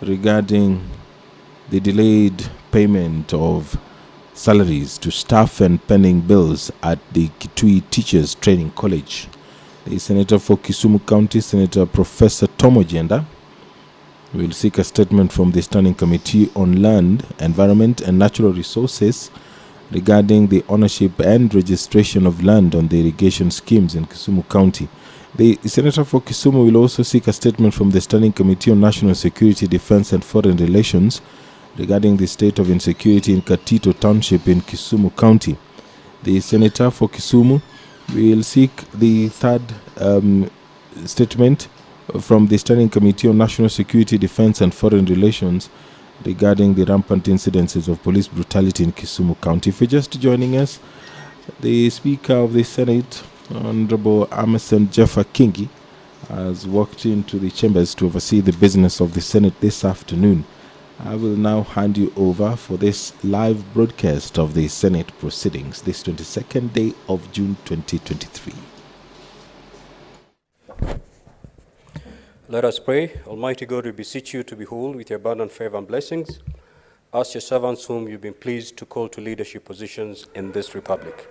regarding the delayed payment of salaries to staff and pending bills at the Kitui Teachers Training College. The Senator for Kisumu County, Senator Professor Tom Ojenda, will seek a statement from the Standing Committee on Land, Environment and Natural Resources regarding the ownership and registration of land on the irrigation schemes in Kisumu County. The Senator for Kisumu will also seek a statement from the Standing Committee on National Security, Defense and Foreign Relations regarding the state of insecurity in Katito Township in Kisumu County. The Senator for Kisumu will seek the third statement from the Standing Committee on National Security, Defense and Foreign Relations regarding the rampant incidences of police brutality in Kisumu County. If you're just joining us, the Speaker of the Senate, Honorable Amason Jeffa Kingi, has walked into the chambers to oversee the business of the Senate this afternoon. I will now hand you over for this live broadcast of the Senate proceedings, this 22nd day of June 2023. Let us pray. Almighty God, we beseech you to behold with your abundant favor and blessings us, your servants, whom you've been pleased to call to leadership positions in this republic.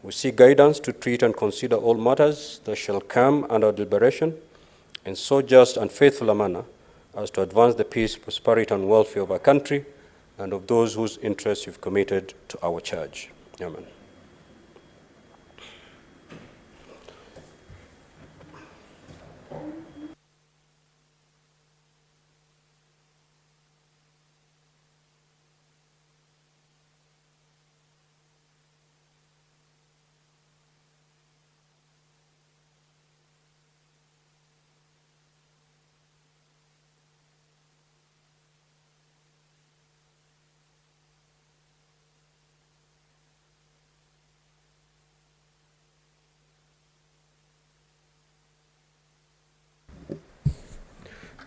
We seek guidance to treat and consider all matters that shall come under deliberation in so just and faithful a manner as to advance the peace, prosperity, and welfare of our country and of those whose interests you've committed to our charge. Amen.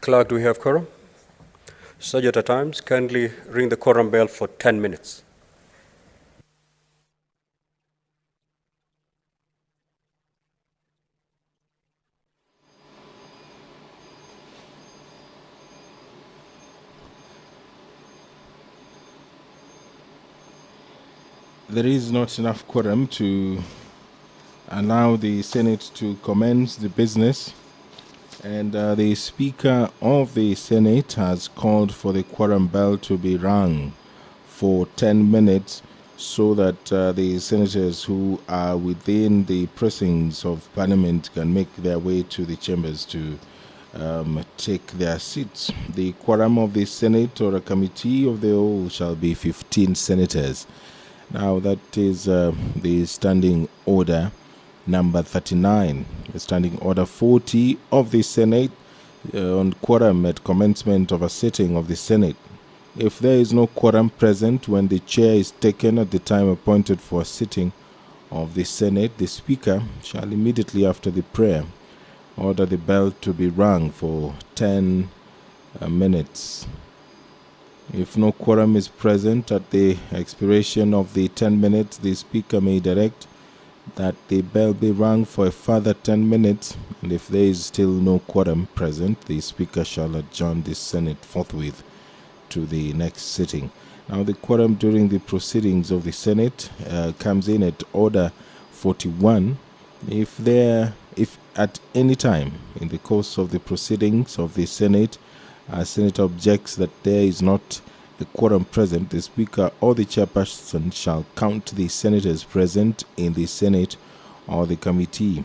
Clerk, do we have quorum? Sergeant at Arms, kindly ring the quorum bell for 10 minutes. There is not enough quorum to allow the Senate to commence the business, and the Speaker of the Senate has called for the quorum bell to be rung for 10 minutes so that the senators who are within the precincts of Parliament can make their way to the chambers to take their seats. The quorum of the Senate or a committee of the whole shall be 15 senators. Now that is the standing order number 39, the standing order 40 of the Senate on quorum at commencement of a sitting of the Senate. If there is no quorum present when the chair is taken at the time appointed for a sitting of the Senate, the Speaker shall immediately after the prayer order the bell to be rung for 10 minutes. If no quorum is present at the expiration of the 10 minutes, the Speaker may direct that the bell be rung for a further 10 minutes, and if there is still no quorum present, the Speaker shall adjourn the Senate forthwith to the next sitting. Now, the quorum during the proceedings of the Senate comes in at order 41. If at any time in the course of the proceedings of the Senate, a senator objects that there is not a quorum present, the Speaker or the chairperson shall count the senators present in the Senate or the committee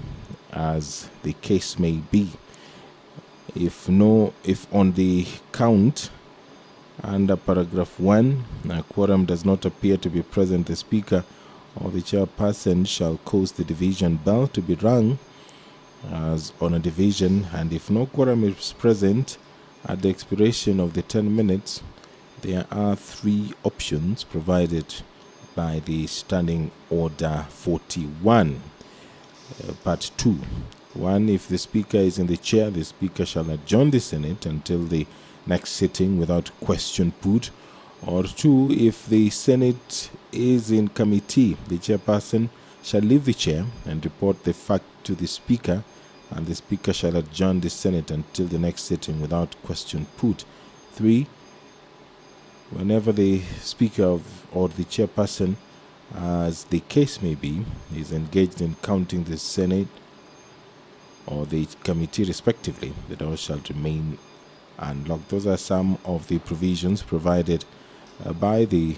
as the case may be. If on the count under paragraph 1 a quorum does not appear to be present, the Speaker or the chairperson shall cause the division bell to be rung as on a division, and if no quorum is present at the expiration of the 10 minutes, there are 3 options provided by the Standing Order 41, Part 2. 1. If the Speaker is in the chair, the Speaker shall adjourn the Senate until the next sitting without question put. Or 2. If the Senate is in committee, the chairperson shall leave the chair and report the fact to the Speaker, and the Speaker shall adjourn the Senate until the next sitting without question put. 3. Whenever the speaker or the chairperson, as the case may be, is engaged in counting the Senate or the committee respectively, the door shall remain unlocked. Those are some of the provisions provided by the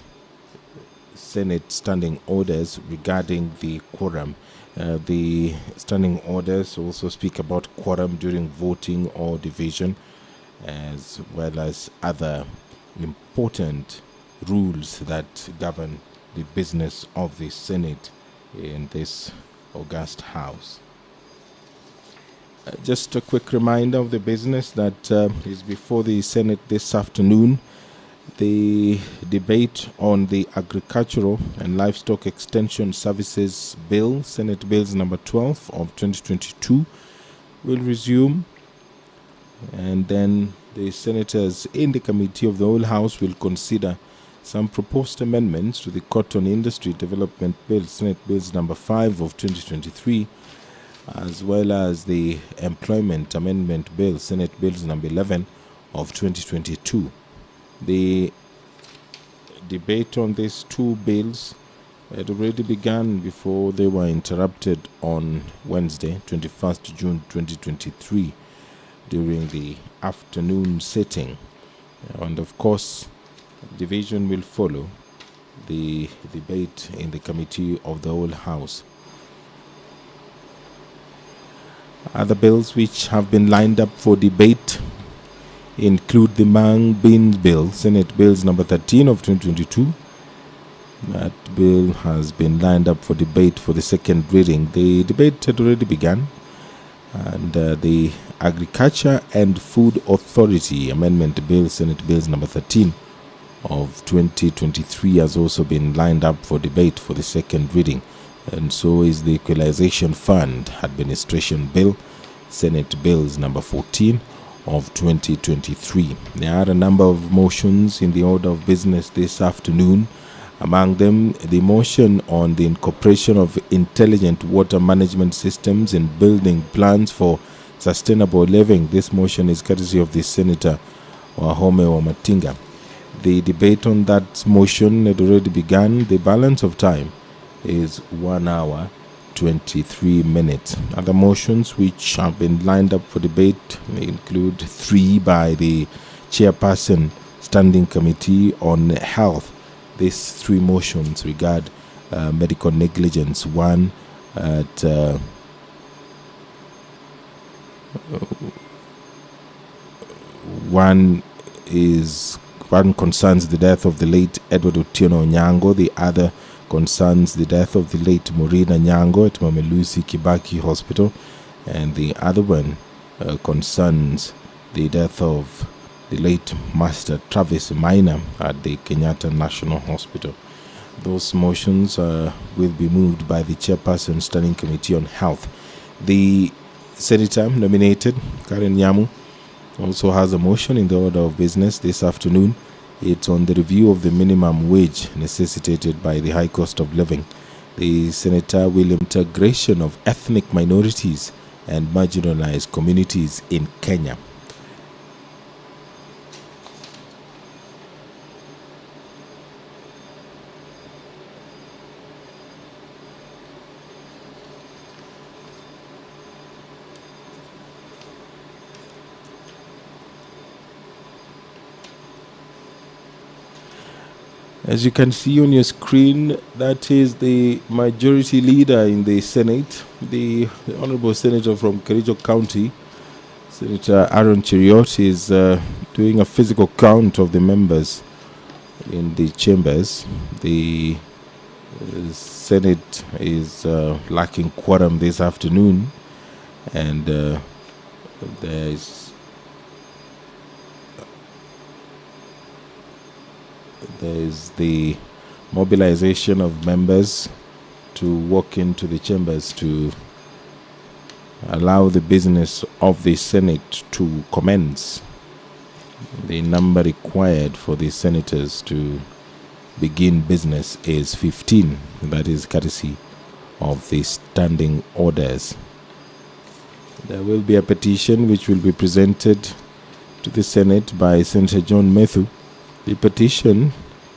Senate standing orders regarding the quorum. The standing orders also speak about quorum during voting or division, as well as other important rules that govern the business of the Senate in this august house. Just a quick reminder of the business that is before the Senate this afternoon. The debate on the Agricultural and Livestock Extension Services Bill, Senate Bills number 12 of 2022, will resume, and then the senators in the Committee of the Whole House will consider some proposed amendments to the Cotton Industry Development Bill, Senate Bills number 5 of 2023, as well as the Employment Amendment Bill, Senate Bills number 11 of 2022. The debate on these two bills had already begun before they were interrupted on Wednesday, 21st June 2023, during the afternoon sitting. And of course, division will follow the debate in the Committee of the Whole House. Other bills which have been lined up for debate include the Mung Beans Bill, Senate Bills number 13 of 2022. That bill has been lined up for debate for the second reading. The debate had already begun, and the Agriculture and Food Authority Amendment Bill, Senate Bills number 13 of 2023, has also been lined up for debate for the second reading, and so is the Equalization Fund Administration Bill, Senate Bills number 14 of 2023. There are a number of motions in the order of business this afternoon. Among them, the motion on the incorporation of intelligent water management systems in building plans for sustainable living. This motion is courtesy of the Senator Wahome Wamatinga. The debate on that motion had already begun. The balance of time is 1 hour 23 minutes. Other motions which have been lined up for debate include 3 by the Chairperson Standing Committee on Health. These 3 motions regard medical negligence. One concerns the death of the late Edward Otieno Onyango. The other concerns the death of the late Morina Nyango at Mamelusi Kibaki Hospital, and the other one concerns the death of the late Master Travis Maina at the Kenyatta National Hospital. Those motions will be moved by the Chairperson Standing Committee on Health. The Senator nominated, Karen Nyamu, also has a motion in the order of business this afternoon. It's on the review of the minimum wage necessitated by the high cost of living. The Senator will integration of ethnic minorities and marginalized communities in Kenya. As you can see on your screen, that is the majority leader in the Senate, the Honorable Senator from Kericho County, Senator Aaron Cheriot, is doing a physical count of the members in the chambers. The Senate is lacking quorum this afternoon, and there is the mobilization of members to walk into the chambers to allow the business of the Senate to commence. The number required for the senators to begin business is 15. That is courtesy of the standing orders. There will be a petition which will be presented to the Senate by Senator John Methu. The petition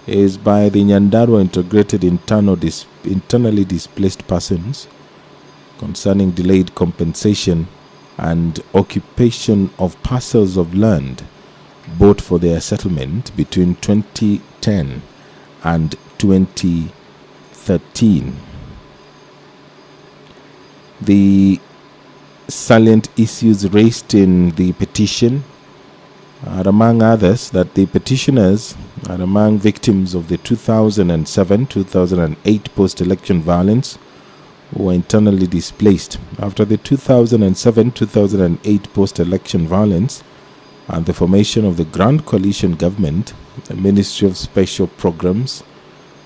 is by the Nyandarua Integrated Internally Displaced Persons concerning delayed compensation and occupation of parcels of land bought for their settlement between 2010 and 2013. The salient issues raised in the petition are, among others, that the petitioners are among victims of the 2007-2008 post-election violence who were internally displaced. After the 2007-2008 post-election violence and the formation of the Grand Coalition government, the Ministry of Special Programs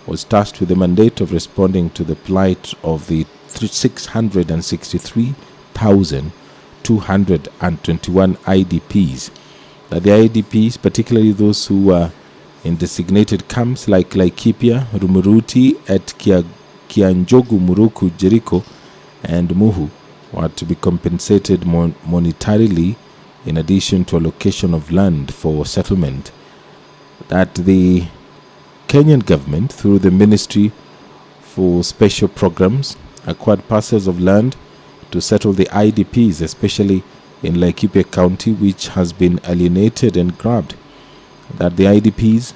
was tasked with the mandate of responding to the plight of the 663,221 IDPs. That the IDPs, particularly those who were in designated camps like Laikipia, Rumuruti, at Kianjogu, Muruku, Jericho, and Muhu, were to be compensated monetarily in addition to allocation of land for settlement. That the Kenyan government, through the Ministry for Special Programs, acquired parcels of land to settle the IDPs, especially in Laikipia County, which has been alienated and grabbed. That the IDPs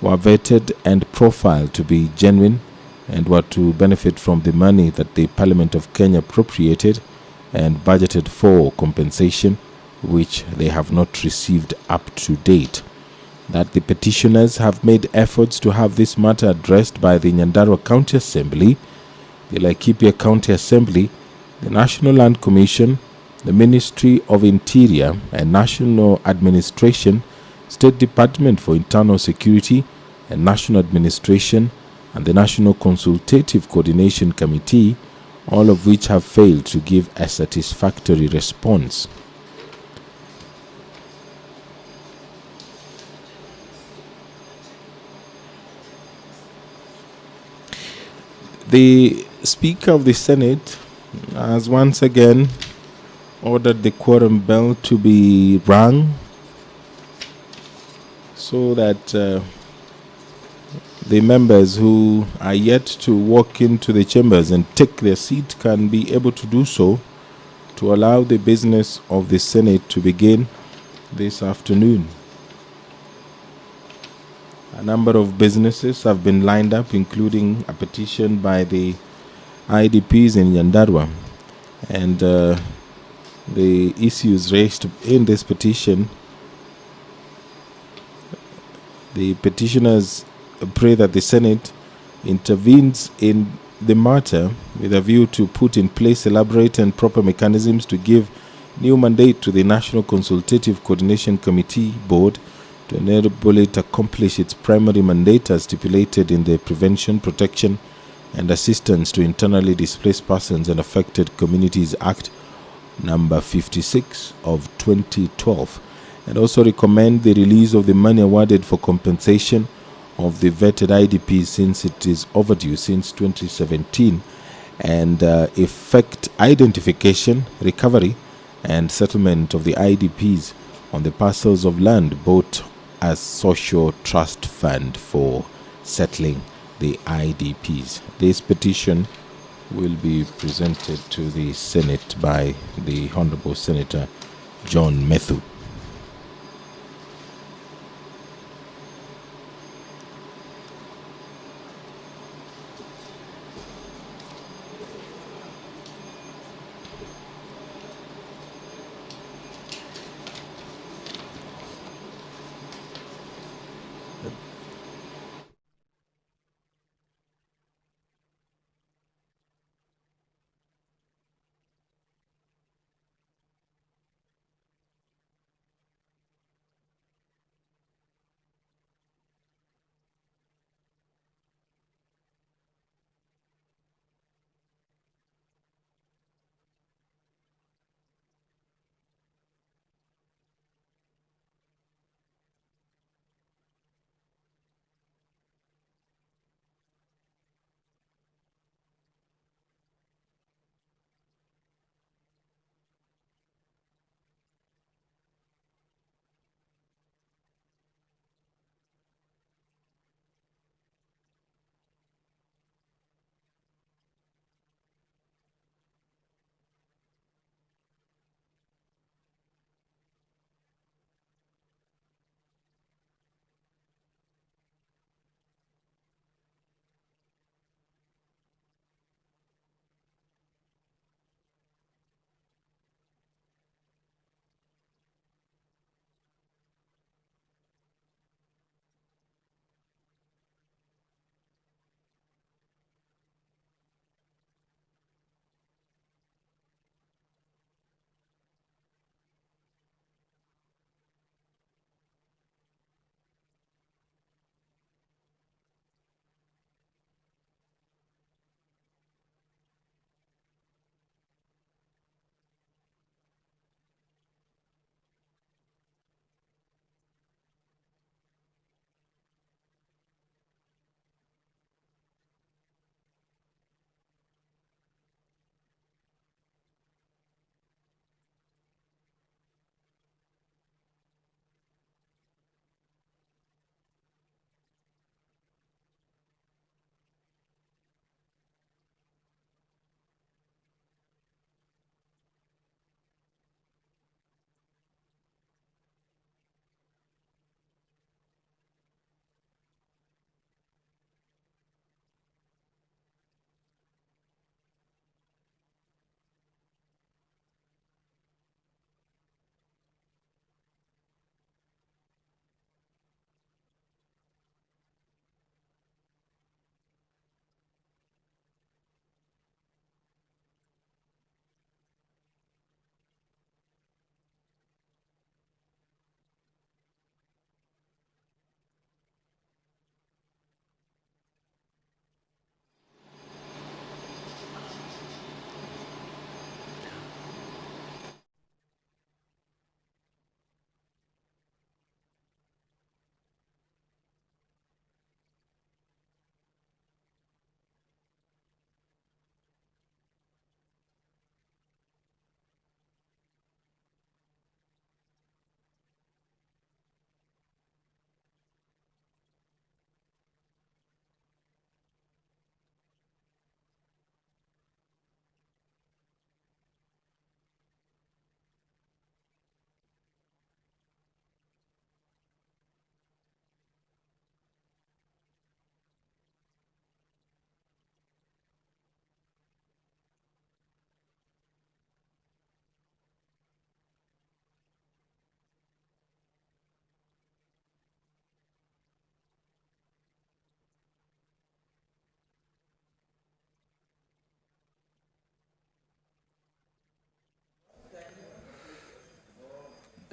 were vetted and profiled to be genuine and were to benefit from the money that the Parliament of Kenya appropriated and budgeted for compensation, which they have not received up to date. That the petitioners have made efforts to have this matter addressed by the Nyandarua County Assembly, the Laikipia County Assembly, the National Land Commission, the Ministry of Interior and National Administration, State Department for Internal Security and National Administration, and the National Consultative Coordination Committee, all of which have failed to give a satisfactory response. The Speaker of the Senate has once again ordered the quorum bell to be rung so that the members who are yet to walk into the chambers and take their seat can be able to do so, to allow the business of the Senate to begin this afternoon. A number of businesses have been lined up, including a petition by the IDPs in Nyandarua, and the issues raised in this petition. The petitioners pray that the Senate intervenes in the matter with a view to put in place elaborate and proper mechanisms to give new mandate to the National Consultative Coordination Committee Board to enable it accomplish its primary mandate as stipulated in the Prevention, Protection and Assistance to Internally Displaced Persons and Affected Communities Act number 56 of 2012, and also recommend the release of the money awarded for compensation of the vetted IDPs, since it is overdue since 2017, and effect identification, recovery and settlement of the IDPs on the parcels of land bought as social trust fund for settling the IDPs. This petition will be presented to the Senate by the Honorable Senator John Methu.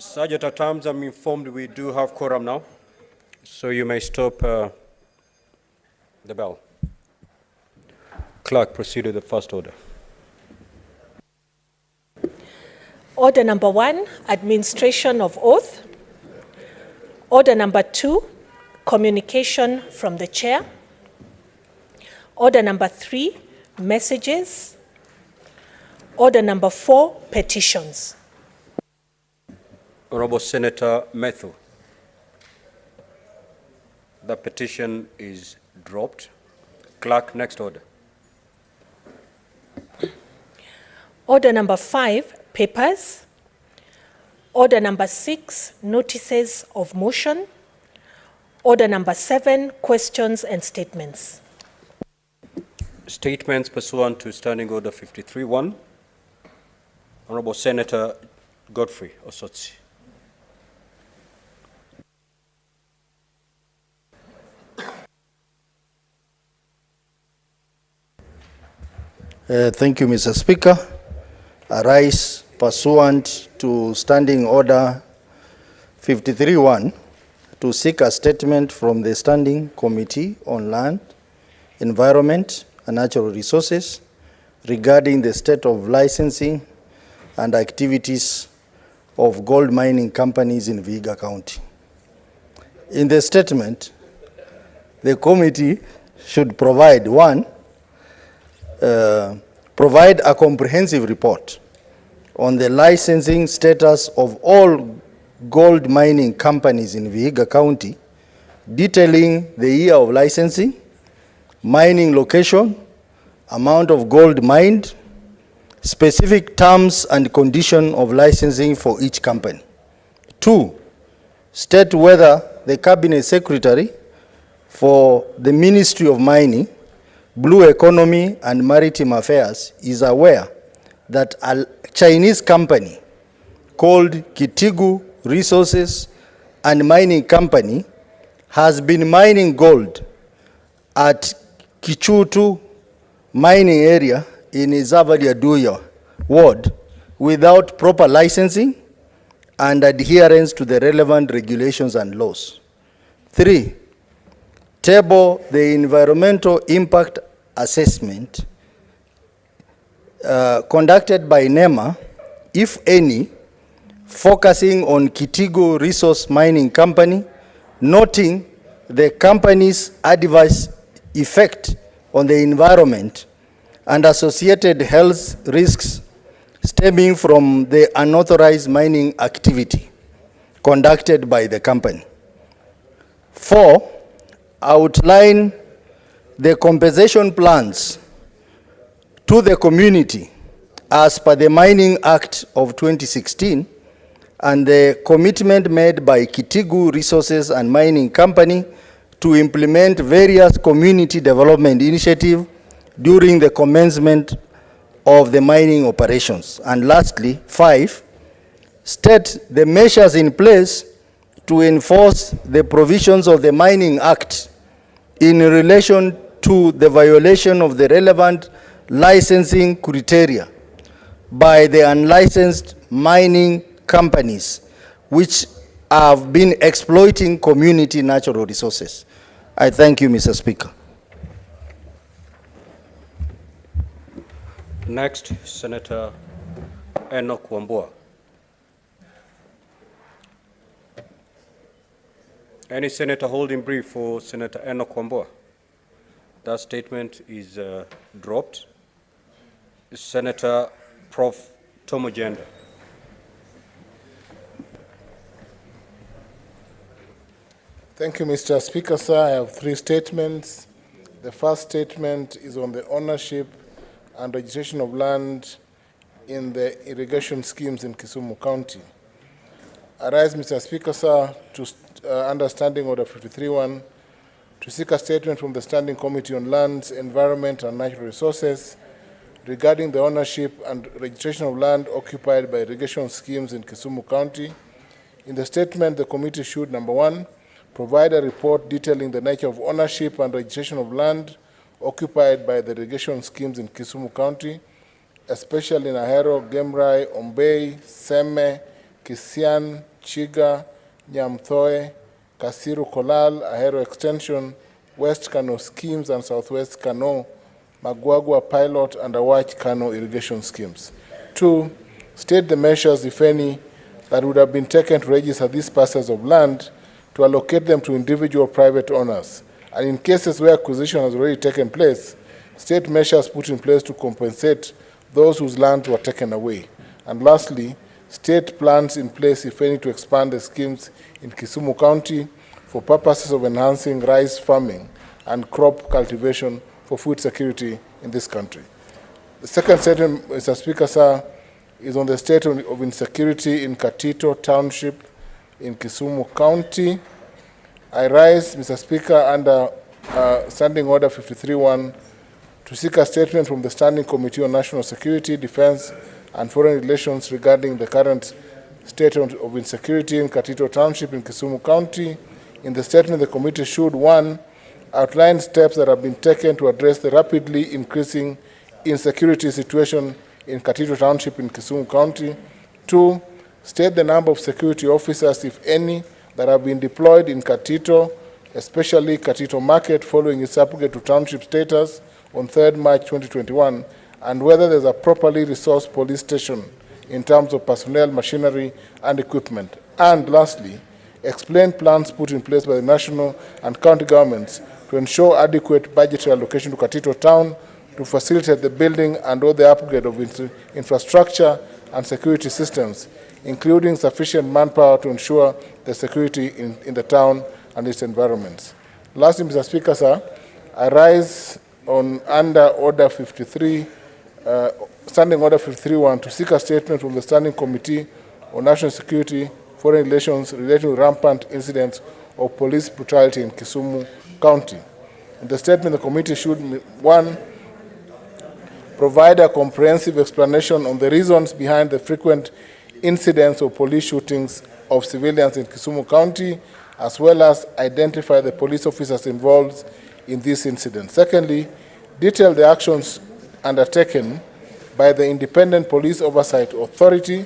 Sergeant, at times I'm informed we do have quorum now, so you may stop the bell. Clerk, proceed with the first order. Order number 1, administration of oath. Order number 2, communication from the chair. Order number 3, messages. Order number 4, petitions. Honorable Senator Methu, the petition is dropped. Clerk, next order. Order number 5, papers. Order number 6, notices of motion. Order number 7, questions and statements. Statements pursuant to Standing Order 53-1. Honorable Senator Godfrey Osotsi. Thank you, Mr. Speaker. I rise pursuant to Standing Order 53-1 to seek a statement from the Standing Committee on Land, Environment and Natural Resources regarding the state of licensing and activities of gold mining companies in Vihiga County. In the statement, the committee should provide, 1, provide a comprehensive report on the licensing status of all gold mining companies in Vihiga County, detailing the year of licensing, mining location, amount of gold mined, specific terms and condition of licensing for each company. 2, state whether the Cabinet Secretary for the Ministry of Mining, Blue Economy and Maritime Affairs is aware that a Chinese company called Kitigu Resources and Mining Company has been mining gold at Kichutu mining area in Izavali-Aduya ward without proper licensing and adherence to the relevant regulations and laws. 3, table the environmental impact assessment conducted by NEMA, if any, focusing on Kitigu Resource Mining Company, noting the company's adverse effect on the environment and associated health risks stemming from the unauthorized mining activity conducted by the company. 4, outline the compensation plans to the community as per the Mining Act of 2016 and the commitment made by Kitigu Resources and Mining Company to implement various community development initiatives during the commencement of the mining operations. And lastly, 5, state the measures in place to enforce the provisions of the Mining Act in relation to the violation of the relevant licensing criteria by the unlicensed mining companies which have been exploiting community natural resources. I thank you, Mr. Speaker. Next, Senator Enoch Wambua. Any senator holding brief for Senator Enoch Wambua? That statement is dropped. Senator Prof. Tomojenda. Thank you, Mr. Speaker, sir. I have 3 statements. The first statement is on the ownership and registration of land in the irrigation schemes in Kisumu County. I rise, Mr. Speaker, sir, to Standing Order 53-1 to seek a statement from the Standing Committee on Lands, Environment and Natural Resources regarding the ownership and registration of land occupied by irrigation schemes in Kisumu County. In the statement, the committee should, number 1, provide a report detailing the nature of ownership and registration of land occupied by the irrigation schemes in Kisumu County, especially in Ahero, Gemrai, Mutembei, Seme, Kisian, Chiga, Nyamthoe, Kasiru Kolal, Ahero Extension, West Kano Schemes and Southwest Kano, Magwagwa Pilot and Awach Kano Irrigation Schemes. 2. State the measures, if any, that would have been taken to register these parcels of land, to allocate them to individual private owners. And in cases where acquisition has already taken place, state measures put in place to compensate those whose lands were taken away. And lastly, state plans in place, if any, to expand the schemes in Kisumu County for purposes of enhancing rice farming and crop cultivation for food security in this country. The second statement, Mr. Speaker, sir, is on the state of insecurity in Katito Township in Kisumu County. I rise, Mr. Speaker, under Standing Order 53-1 to seek a statement from the Standing Committee on National Security, Defense, and Foreign Relations regarding the current state of insecurity in Katito Township in Kisumu County. In the statement, the committee should, 1, outline steps that have been taken to address the rapidly increasing insecurity situation in Katito Township in Kisumu County. 2, state the number of security officers, if any, that have been deployed in Katito, especially Katito Market, following its upgrade to township status on 3rd March 2021, and whether there's a properly resourced police station in terms of personnel, machinery, and equipment. And lastly, explain plans put in place by the national and county governments to ensure adequate budgetary allocation to Katito Town to facilitate the building and or the upgrade of infrastructure and security systems, including sufficient manpower to ensure the security in the town and its environments. Lastly, Mr. Speaker, sir, I rise under Order 53, Standing Order 53-1 to seek a statement from the Standing Committee on National Security, Foreign Relations relating to rampant incidents of police brutality in Kisumu County. In the statement, the committee should, 1, provide a comprehensive explanation on the reasons behind the frequent incidents of police shootings of civilians in Kisumu County, as well as identify the police officers involved in these incidents. Secondly, detail the actions undertaken by the Independent Police Oversight Authority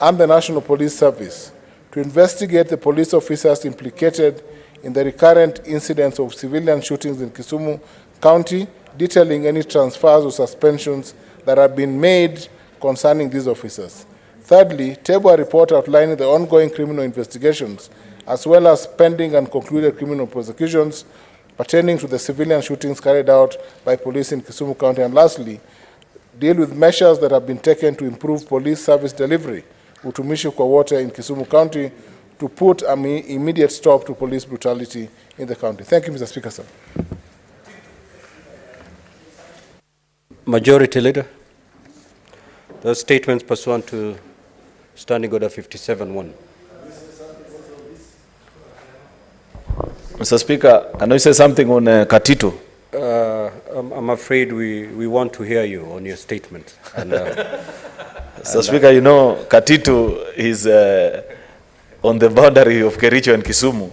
and the National Police Service to investigate the police officers implicated in the recurrent incidents of civilian shootings in Kisumu County, detailing any transfers or suspensions that have been made concerning these officers. Thirdly, table a report outlining the ongoing criminal investigations as well as pending and concluded criminal prosecutions pertaining to the civilian shootings carried out by police in Kisumu County. And lastly, deal with measures that have been taken to improve police service delivery, utumishi kwa wote in Kisumu County, to put an immediate stop to police brutality in the county. Thank you, Mr. Speaker, sir. Majority Leader, those statements pursuant to Standing Order 57-1. Mr. Speaker, can I say something on Katito? I'm afraid we want to hear you on your statement. And, Mr. Speaker, you know, Katito is on the boundary of Kericho and Kisumu.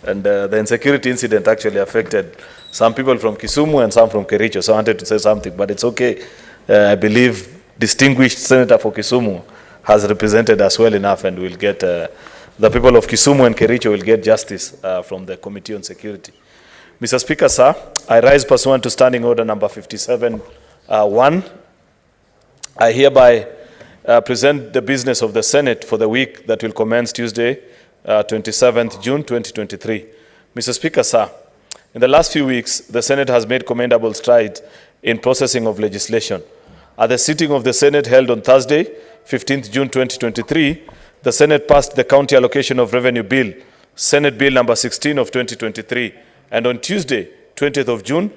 And the insecurity incident actually affected some people from Kisumu and some from Kericho. So I wanted to say something, but it's okay. I believe distinguished Senator for Kisumu has represented us well enough, and we'll get, the people of Kisumu and Kericho will get justice from the Committee on Security. Mr. Speaker, sir, I rise pursuant to Standing Order number 57-1. I hereby present the business of the Senate for the week that will commence Tuesday, 27th June 2023. Mr. Speaker, sir, in the last few weeks, the Senate has made commendable strides in processing of legislation. At the sitting of the Senate held on Thursday, 15th June 2023, the Senate passed the County Allocation of Revenue Bill, Senate Bill number 16 of 2023. And on Tuesday, 20th of June,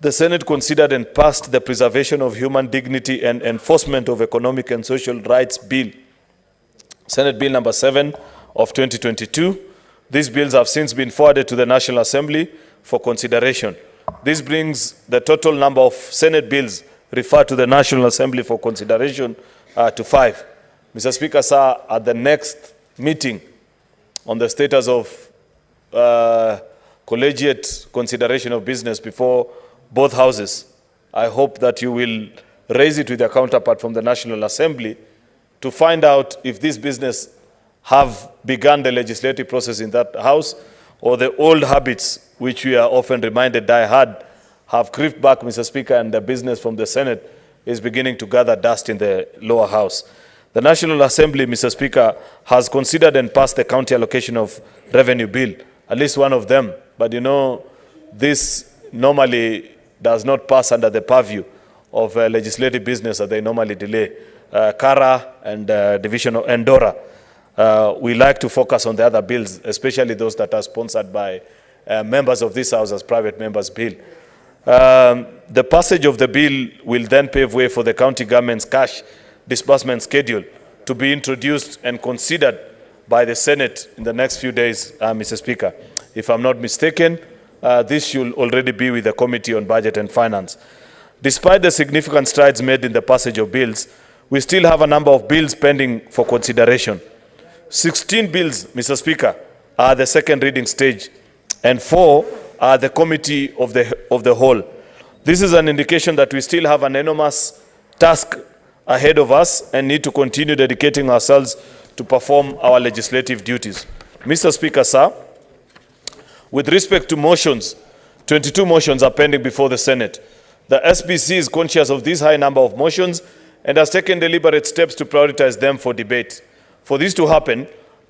the Senate considered and passed the Preservation of Human Dignity and Enforcement of Economic and Social Rights Bill, Senate Bill number 7 of 2022. These bills have since been forwarded to the National Assembly for consideration. This brings the total number of Senate bills referred to the National Assembly for consideration to 5. Mr. Speaker, sir, at the next meeting on the status of collegiate consideration of business before both houses, I hope that you will raise it with your counterpart from the National Assembly to find out if this business have begun the legislative process in that house, or the old habits, which we are often reminded die hard, have crept back, Mr. Speaker, and the business from the Senate is beginning to gather dust in the lower house. The National Assembly, Mr. Speaker, has considered and passed the county allocation of revenue bill, at least one of them. But you know, this normally does not pass under the purview of legislative business that they normally delay. Kara and division of Endora. We like to focus on the other bills, especially those that are sponsored by members of this House as private members' bill. The passage of the bill will then pave way for the county government's cash disbursement schedule to be introduced and considered by the Senate in the next few days, Mr. Speaker. If I'm not mistaken, this should already be with the Committee on Budget and Finance. Despite the significant strides made in the passage of bills, we still have a number of bills pending for consideration. 16 bills, Mr. Speaker, are the second reading stage, and 4 are the committee of the whole. This is an indication that we still have an enormous task ahead of us and need to continue dedicating ourselves to perform our legislative duties. Mr. Speaker, sir, with respect to motions, 22 motions are pending before the Senate. The SBC is conscious of this high number of motions and has taken deliberate steps to prioritize them for debate. For this to happen,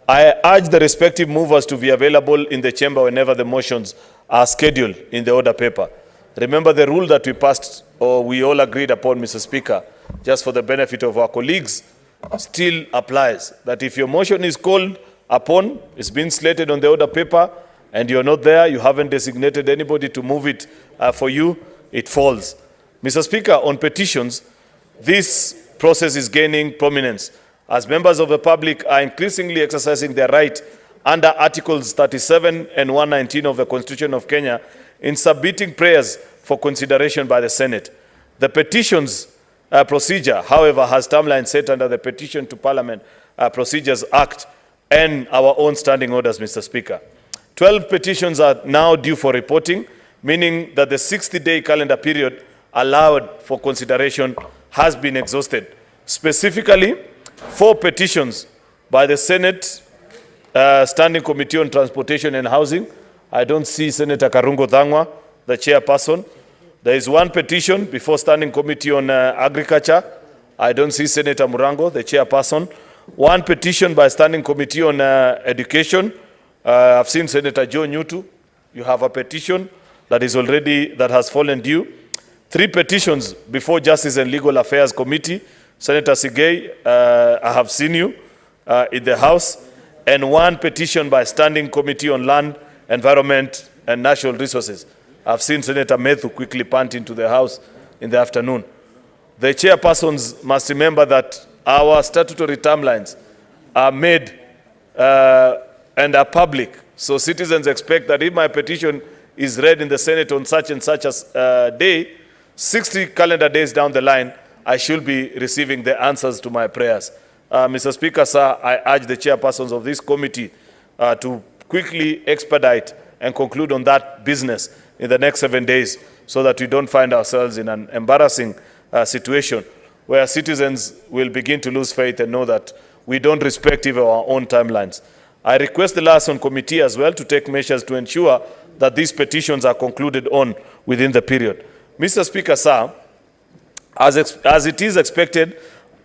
I urge the respective movers to be available in the chamber whenever the motions are scheduled in the order paper. Remember the rule that we passed, or we all agreed upon, Mr. Speaker, just for the benefit of our colleagues, still applies. That if your motion is called upon, it's been slated on the order paper, and you're not there, you haven't designated anybody to move it for you, it falls. Mr. Speaker, on petitions, this process is gaining prominence as members of the public are increasingly exercising their right under Articles 37 and 119 of the Constitution of Kenya in submitting prayers for consideration by the Senate. The petitions procedure, however, has timelines set under the Petition to Parliament Procedures Act and our own standing orders, Mr. Speaker. 12 petitions are now due for reporting, meaning that the 60-day calendar period allowed for consideration has been exhausted. Specifically, 4 petitions by the Senate Standing Committee on Transportation and Housing. I don't see Senator Karungo Thangwa, the chairperson. There is 1 petition before Standing Committee on Agriculture. I don't see Senator Murango, the chairperson. 1 petition by Standing Committee on Education. I've seen Senator Joe Nyutu. You have a petition that has fallen due. 3 petitions before Justice and Legal Affairs Committee. Senator Sigei, I have seen you in the House. And 1 petition by Standing Committee on Land, Environment and Natural Resources. I've seen Senator Methu quickly punt into the House in the afternoon. The chairpersons must remember that our statutory timelines are made and are public. So citizens expect that if my petition is read in the Senate on such and such a day, 60 calendar days down the line, I should be receiving the answers to my prayers. Mr. Speaker, sir, I urge the chairpersons of this committee to quickly expedite and conclude on that business in the next 7 days so that we don't find ourselves in an embarrassing situation where citizens will begin to lose faith and know that we don't respect even our own timelines. I request the liaison committee as well to take measures to ensure that these petitions are concluded on within the period. Mr. Speaker, sir, as it is expected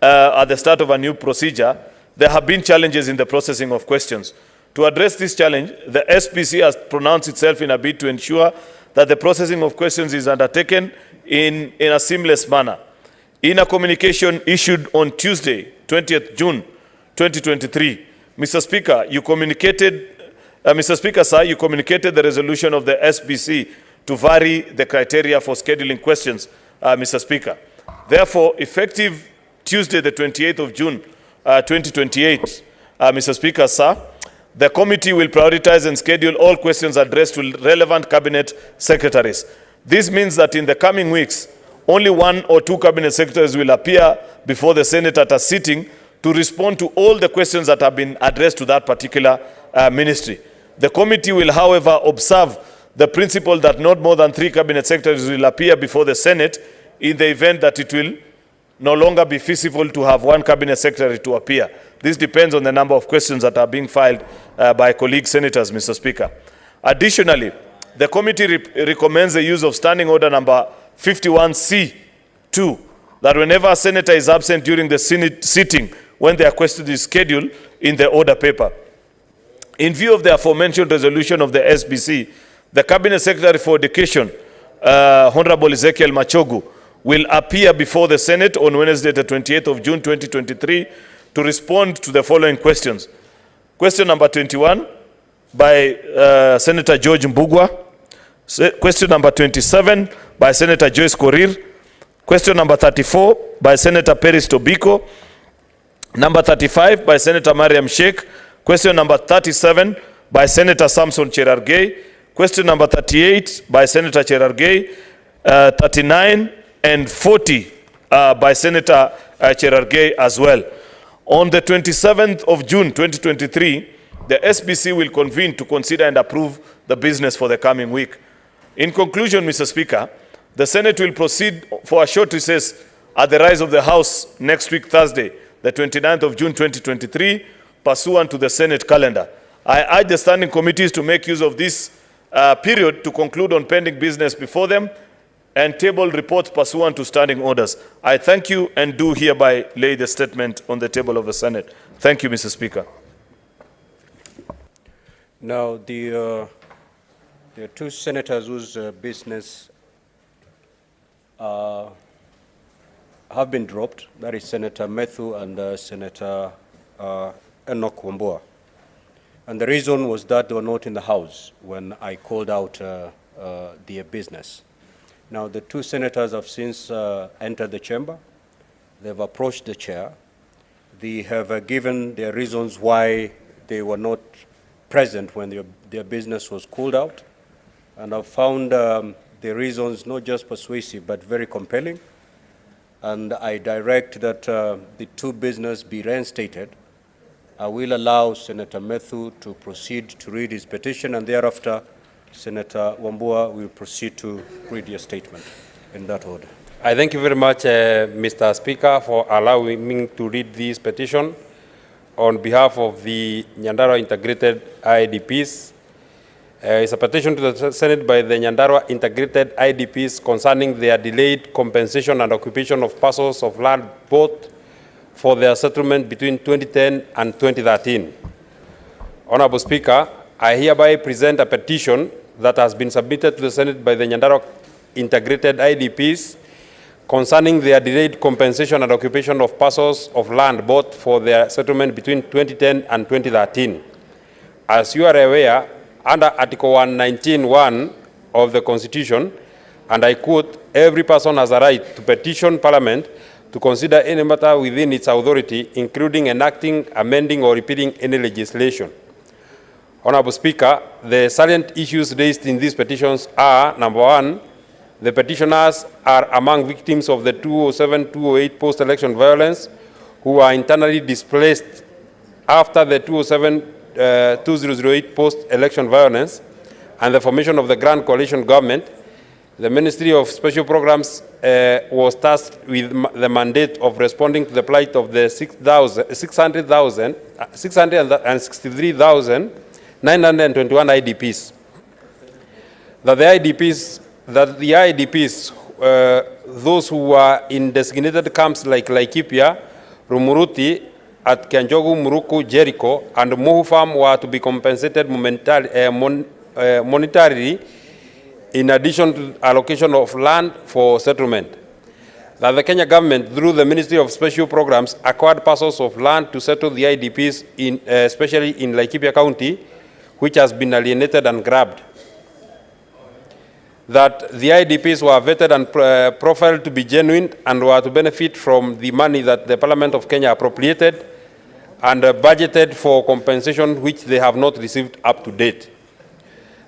at the start of a new procedure, there have been challenges in the processing of questions. To address this challenge, the SPC has pronounced itself in a bid to ensure that the processing of questions is undertaken in a seamless manner. In a communication issued on Tuesday, 20th June 2023, Mr. Speaker, you communicated, sir, you communicated the resolution of the SBC to vary the criteria for scheduling questions, Mr. Speaker. Therefore, effective Tuesday, the 28th of June, 2028, Mr. Speaker, sir, the committee will prioritize and schedule all questions addressed to relevant cabinet secretaries. This means that in the coming weeks, only 1 or 2 cabinet secretaries will appear before the Senate at a sitting to respond to all the questions that have been addressed to that particular ministry. The committee will, however, observe the principle that not more than 3 cabinet secretaries will appear before the Senate in the event that it will no longer be feasible to have 1 cabinet secretary to appear. This depends on the number of questions that are being filed by colleague senators, Mr. Speaker. Additionally, the committee recommends the use of Standing Order number 51C2, that whenever a senator is absent during the Senate sitting when their question is scheduled in the order paper. In view of the aforementioned resolution of the SBC, the Cabinet Secretary for Education, Honorable Ezekiel Machogu, will appear before the Senate on Wednesday, the 28th of June, 2023, to respond to the following questions. Question number 21 by Senator George Mbugua. Question number 27 by Senator Joyce Korir. Question number 34 by Senator Peris Tobiko. Number 35 by Senator Mariam Sheikh. Question number 37 by Senator Samson Cherargei. Question number 38 by Senator Cherargei. 39 and 40 by Senator Cherargei as well. On the 27th of June 2023, the SBC will convene to consider and approve the business for the coming week. In conclusion, Mr. Speaker, the Senate will proceed for a short recess at the rise of the House next week, Thursday, the 29th of June 2023, pursuant to the Senate calendar. I urge the standing committees to make use of this period to conclude on pending business before them and table reports pursuant to standing orders. I thank you and do hereby lay the statement on the table of the Senate. Thank you, Mr. Speaker. Now, there are two senators whose business have been dropped. That is Senator Methu and Senator Enoch Wambua. And the reason was that they were not in the House when I called out their business. Now, the two senators have since entered the chamber. They've approached the chair. They have given their reasons why they were not present when their business was called out. And I've found the reasons not just persuasive, but very compelling. And I direct that the two business be reinstated. I will allow Senator Methu to proceed to read his petition, and thereafter, Senator Wambua will proceed to read your statement in that order. I thank you very much, Mr. Speaker, for allowing me to read this petition on behalf of the Nyandarua Integrated IDPs. It's a petition to the Senate by the Nyandarua Integrated IDPs concerning their delayed compensation and occupation of parcels of land bought for their settlement between 2010 and 2013. Honorable Speaker, I hereby present a petition that has been submitted to the Senate by the Nyandarua Integrated IDPs concerning their delayed compensation and occupation of parcels of land bought for their settlement between 2010 and 2013. As you are aware, under Article 119(1) of the Constitution, and I quote, every person has a right to petition Parliament to consider any matter within its authority, including enacting, amending, or repealing any legislation. Honorable Speaker, the salient issues raised in these petitions are, number one, the petitioners are among victims of the 2007-2008 post-election violence who are internally displaced after the 2007-2008 post-election violence and the formation of the Grand Coalition government. The Ministry of Special Programs was tasked with the mandate of responding to the plight of the 663,921 IDPs. That the IDPs, those who are in designated camps like Laikipia, Rumuruti, at Kianjogu, Muruku, Jericho, and Mohu Farm were to be compensated monetarily in addition to allocation of land for settlement. That the Kenya government, through the Ministry of Special Programs, acquired parcels of land to settle the IDPs, especially in Laikipia County, which has been alienated and grabbed. That the IDPs were vetted and profiled to be genuine and were to benefit from the money that the Parliament of Kenya appropriated and budgeted for compensation, which they have not received up to date.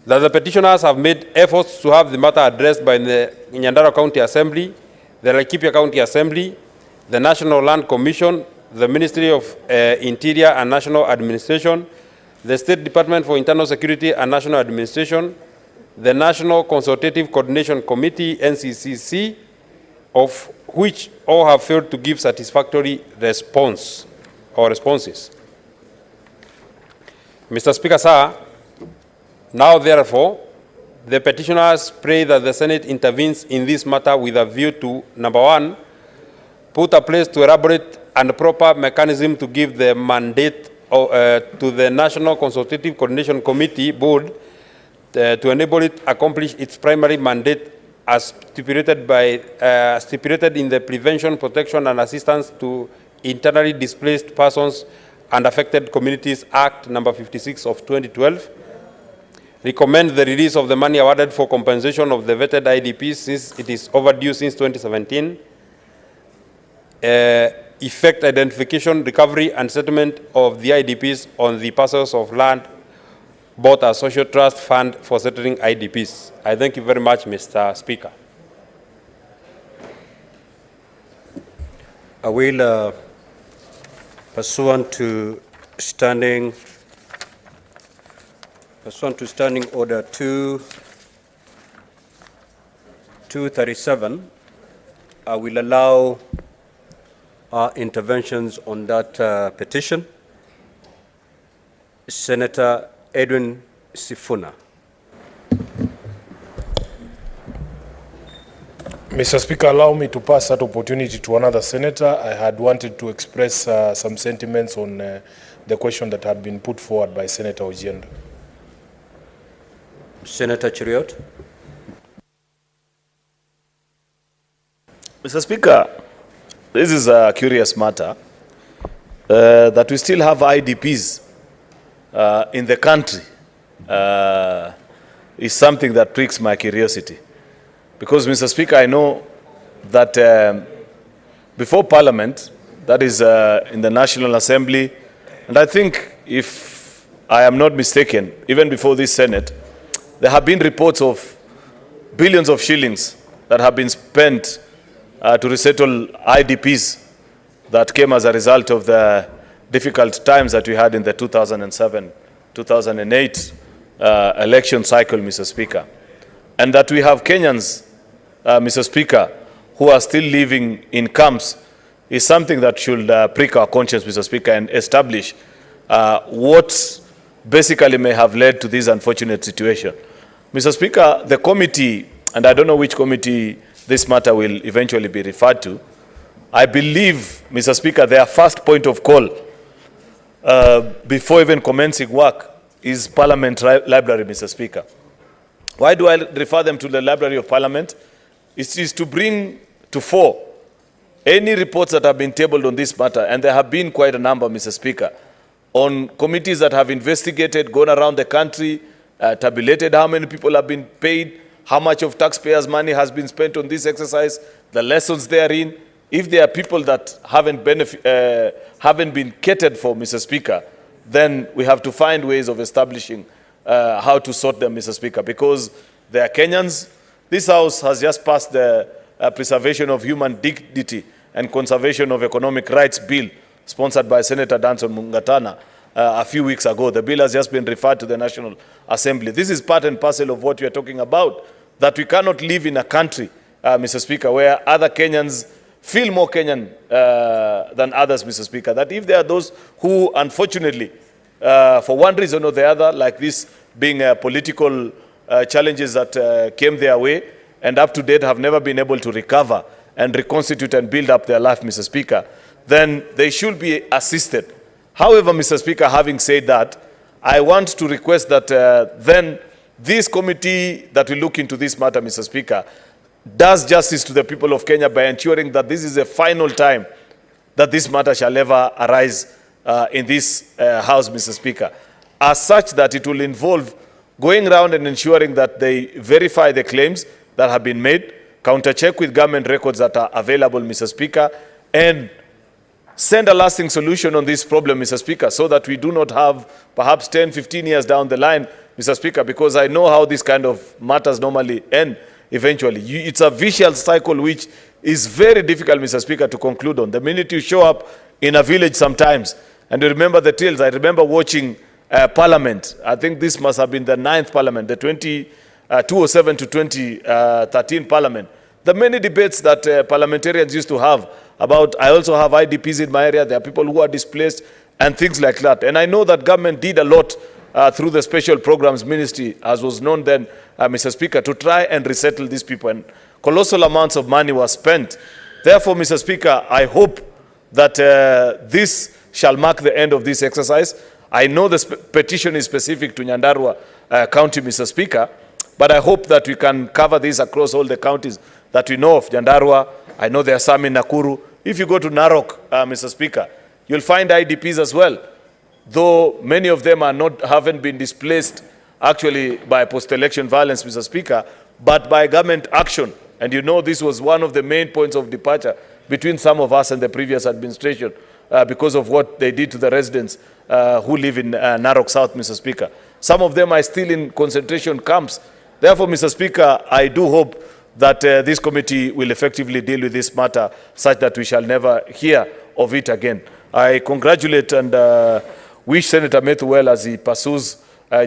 That the petitioners have made efforts to have the matter addressed by the Nyandarua County Assembly, the Laikipia County Assembly, the National Land Commission, the Ministry of Interior and National Administration, the State Department for Internal Security and National Administration, the National Consultative Coordination Committee, NCCC, of which all have failed to give satisfactory response. or responses. Mr. Speaker, sir, now therefore, the petitioners pray that the Senate intervenes in this matter with a view to, number one, put a place to elaborate and proper mechanism to give the mandate to the National Consultative Coordination Committee Board to enable it accomplish its primary mandate as stipulated in the Prevention, Protection and Assistance to Internally Displaced Persons and Affected Communities Act number 56 of 2012. Recommend the release of the money awarded for compensation of the vetted IDPs since it is overdue since 2017. Effect identification, recovery and settlement of the IDPs on the parcels of land bought as social trust fund for settling IDPs. I thank you very much, Mr. Speaker. I will, pursuant to standing order 237, I will allow interventions on that petition. Senator Edwin Sifuna. Mr. Speaker, allow me to pass that opportunity to another senator. I had wanted to express some sentiments on the question that had been put forward by Senator Ojiendo. Senator Chiriot. Mr. Speaker, this is a curious matter that we still have IDPs in the country is something that piques my curiosity. Because, Mr. Speaker, I know that before Parliament, that is in the National Assembly, and I think, if I am not mistaken, even before this Senate, there have been reports of billions of shillings that have been spent to resettle IDPs that came as a result of the difficult times that we had in the 2007-2008 election cycle, Mr. Speaker. And that we have Kenyans, Mr. Speaker, who are still living in camps is something that should prick our conscience, Mr. Speaker, and establish what basically may have led to this unfortunate situation. Mr. Speaker, the committee, and I don't know which committee this matter will eventually be referred to, I believe, Mr. Speaker, their first point of call before even commencing work is Parliament Library, Mr. Speaker. Why do I refer them to the Library of Parliament? It is to bring to fore any reports that have been tabled on this matter, and there have been quite a number, Mr. Speaker, on committees that have investigated, gone around the country, tabulated how many people have been paid, how much of taxpayers' money has been spent on this exercise, the lessons therein. If there are people that haven't been catered for, Mr. Speaker, then we have to find ways of establishing how to sort them, Mr. Speaker, because they are Kenyans. This House has just passed the Preservation of Human Dignity and Conservation of Economic Rights Bill, sponsored by Senator Danson Mungatana a few weeks ago. The bill has just been referred to the National Assembly. This is part and parcel of what we are talking about, that we cannot live in a country, Mr. Speaker, where other Kenyans feel more Kenyan than others, Mr. Speaker. That if there are those who, unfortunately, for one reason or the other, like this being political challenges that came their way, and up to date have never been able to recover and reconstitute and build up their life, Mr. Speaker, then they should be assisted. However, Mr. Speaker, having said that, I want to request that then this committee that will look into this matter, Mr. Speaker, does justice to the people of Kenya by ensuring that this is the final time that this matter shall ever arise in this House, Mr. Speaker, as such that it will involve going around and ensuring that they verify the claims that have been made, counter-check with government records that are available, Mr. Speaker, and send a lasting solution on this problem, Mr. Speaker, so that we do not have perhaps 10, 15 years down the line, Mr. Speaker, because I know how this kind of matters normally end eventually. It's a vicious cycle which is very difficult, Mr. Speaker, to conclude on. The minute you show up in a village sometimes, and you remember the tales, I remember watching Parliament. I think this must have been the 9th Parliament, the 2007 to 2013 Parliament. The many debates that parliamentarians used to have about, I also have IDPs in my area, there are people who are displaced, and things like that. And I know that government did a lot through the Special Programs Ministry, as was known then, Mr. Speaker, to try and resettle these people. And colossal amounts of money were spent. Therefore, Mr. Speaker, I hope that this shall mark the end of this exercise. I know the petition is specific to Nyandarua County, Mr. Speaker, but I hope that we can cover this across all the counties that we know of. Nyandarua, I know there are some in Nakuru. If you go to Narok, Mr. Speaker, you'll find IDPs as well, though many of them haven't been displaced actually by post-election violence, Mr. Speaker, but by government action. And you know this was one of the main points of departure between some of us and the previous administration because of what they did to the residents who live in Narok South, Mr. Speaker. Some of them are still in concentration camps. Therefore, Mr. Speaker, I do hope that this committee will effectively deal with this matter such that we shall never hear of it again. I congratulate and wish Senator Methu well as he pursues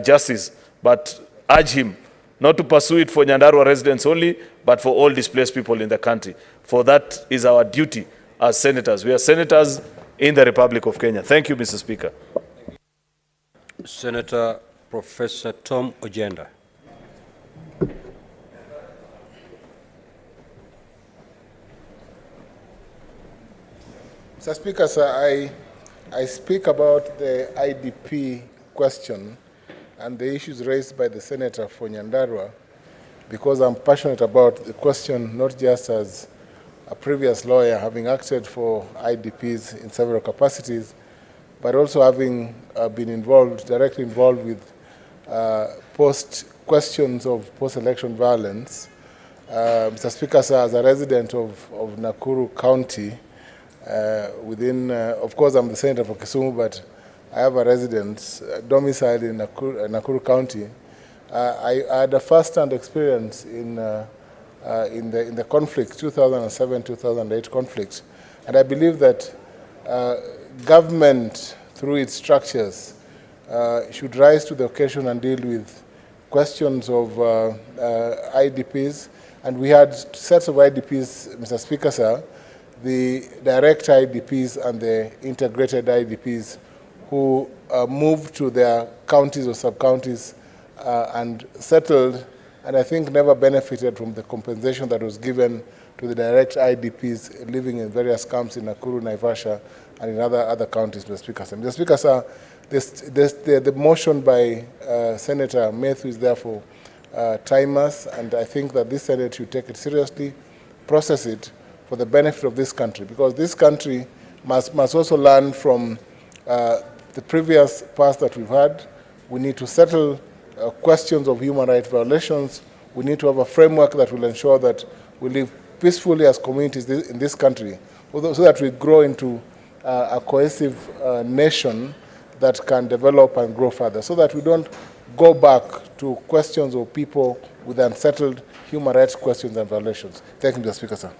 justice, but urge him not to pursue it for Nyandarua residents only, but for all displaced people in the country. For that is our duty as senators. We are senators in the Republic of Kenya. Thank you, Mr. Speaker. Senator Professor Tom Ojenda. Mr. Speaker, sir, I speak about the IDP question and the issues raised by the Senator for Nyandarua because I'm passionate about the question, not just as a previous lawyer, having acted for IDPs in several capacities, but also having been directly involved with questions of post-election violence. Mr. Speaker, sir, as a resident of Nakuru County, of course, I'm the senator for Kisumu, but I have a residence domiciled in Nakuru County. I had a first-hand experience in the conflict, 2007-2008 conflict, and I believe that government, through its structures, should rise to the occasion and deal with questions of IDPs. And we had sets of IDPs, Mr. Speaker, sir, the direct IDPs and the integrated IDPs who moved to their counties or sub-counties and settled, and I think never benefited from the compensation that was given to the direct IDPs living in various camps in Nakuru, Naivasha, and in other counties, Mr. Speaker. Mr. Speaker, sir, the motion by Senator Methu is therefore timeless, and I think that this Senate should take it seriously, process it for the benefit of this country, because this country must also learn from the previous past that we've had. We need to settle questions of human rights violations. We need to have a framework that will ensure that we live peacefully as communities in this country, so that we grow into a cohesive nation that can develop and grow further, so that we don't go back to questions of people with unsettled human rights questions and violations. Thank you, Mr. Speaker, sir.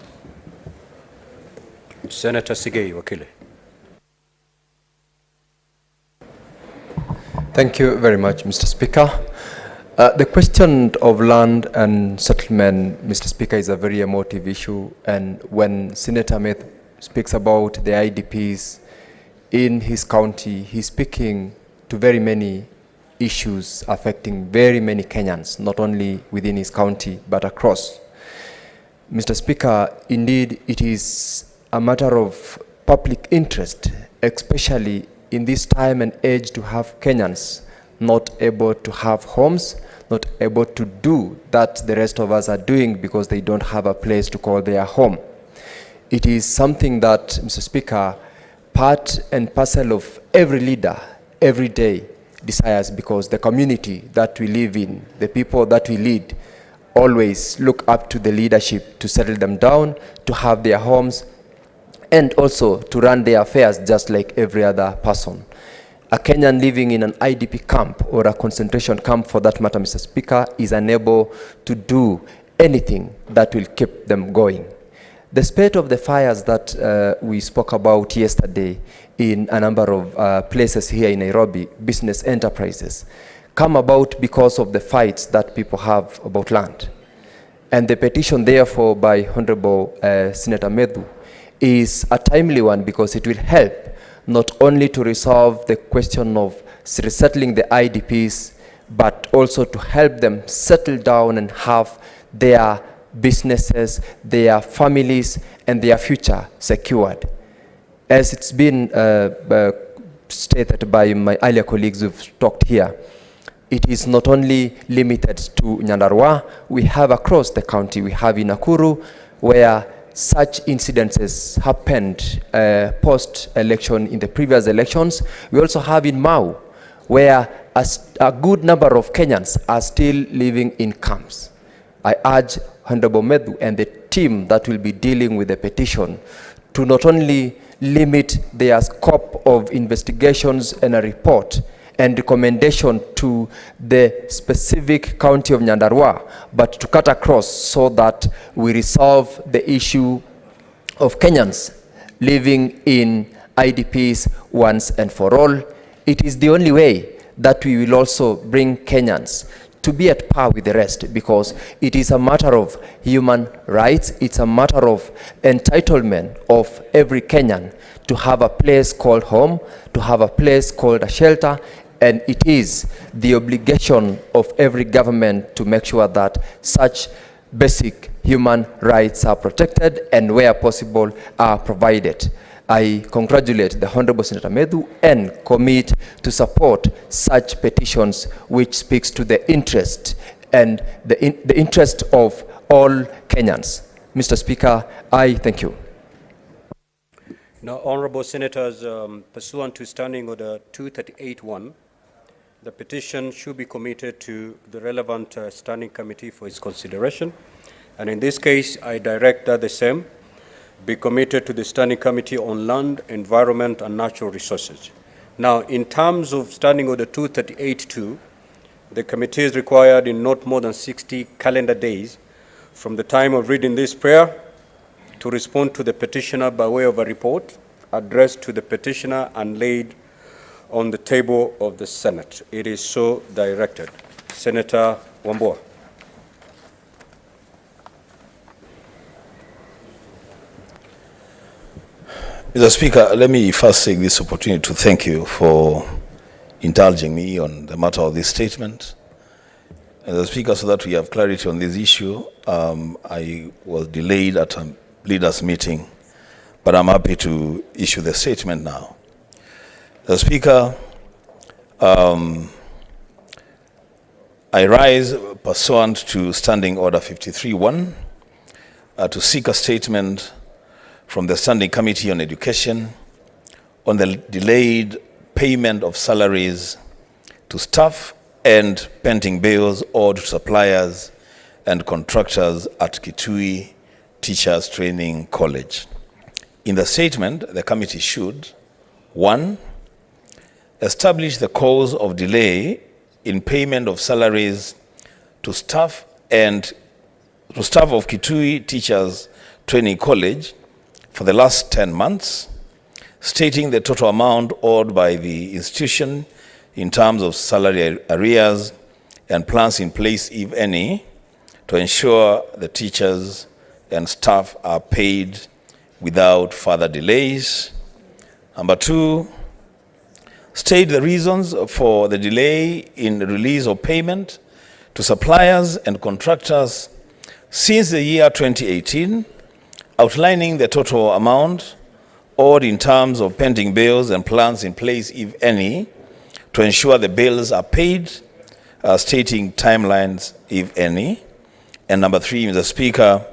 Senator Sigei Wakile. Thank you very much, Mr. Speaker. The question of land and settlement, Mr. Speaker, is a very emotive issue. And when Senator Methu speaks about the IDPs in his county, he's speaking to very many issues affecting very many Kenyans, not only within his county, but across. Mr. Speaker, indeed, it is a matter of public interest, especially in this time and age, to have Kenyans not able to have homes, not able to do that the rest of us are doing because they don't have a place to call their home. It is something that, Mr. Speaker, part and parcel of every leader, every day, desires, because the community that we live in, the people that we lead, always look up to the leadership to settle them down, to have their homes, and also to run their affairs just like every other person. A Kenyan living in an IDP camp or a concentration camp, for that matter, Mr. Speaker, is unable to do anything that will keep them going. The spate of the fires that we spoke about yesterday in a number of places here in Nairobi, business enterprises, come about because of the fights that people have about land. And the petition, therefore, by Honorable Senator Methu is a timely one because it will help not only to resolve the question of resettling the IDPs, but also to help them settle down and have their businesses, their families, and their future secured. As it's been stated by my earlier colleagues who've talked here, it is not only limited to Nyandarua. We have across the county. We have in Nakuru, where such incidences happened post-election in the previous elections. We also have in Mau, where a good number of Kenyans are still living in camps. I urge Honorable Medhu and the team that will be dealing with the petition to not only limit their scope of investigations and a report and recommendation to the specific county of Nyandarua, but to cut across so that we resolve the issue of Kenyans living in IDPs once and for all. It is the only way that we will also bring Kenyans to be at par with the rest, because it is a matter of human rights. It's a matter of entitlement of every Kenyan to have a place called home, to have a place called a shelter, and it is the obligation of every government to make sure that such basic human rights are protected and where possible are provided. I congratulate the Honorable Senator Medhu and commit to support such petitions which speaks to the interest and the interest of all Kenyans. Mr. Speaker, I thank you. Now, Honorable Senators, pursuant to Standing Order 238-1, the petition should be committed to the relevant standing committee for its consideration. And in this case, I direct that the same be committed to the Standing Committee on Land, Environment, and Natural Resources. Now, in terms of Standing Order 238-2, the committee is required in not more than 60 calendar days from the time of reading this prayer to respond to the petitioner by way of a report addressed to the petitioner and laid on the table of the Senate. It is so directed. Senator Wambua. Mr. Speaker, let me first take this opportunity to thank you for indulging me on the matter of this statement. Mr. Speaker, so that we have clarity on this issue, I was delayed at a leaders' meeting, but I'm happy to issue the statement now. Mr. Speaker, I rise pursuant to Standing Order 53-1 to seek a statement from the Standing Committee on Education on the delayed payment of salaries to staff and pending bills owed to suppliers and contractors at Kitui Teachers Training College. In the statement, the committee should, 1, establish the cause of delay in payment of salaries to staff of Kitui Teachers Training College for the last 10 months, stating the total amount owed by the institution in terms of salary arrears and plans in place, if any, to ensure the teachers and staff are paid without further delays. Number 2, state the reasons for the delay in the release of payment to suppliers and contractors since the year 2018, outlining the total amount owed in terms of pending bills and plans in place, if any, to ensure the bills are paid, stating timelines, if any. And number 3, Mr. Speaker,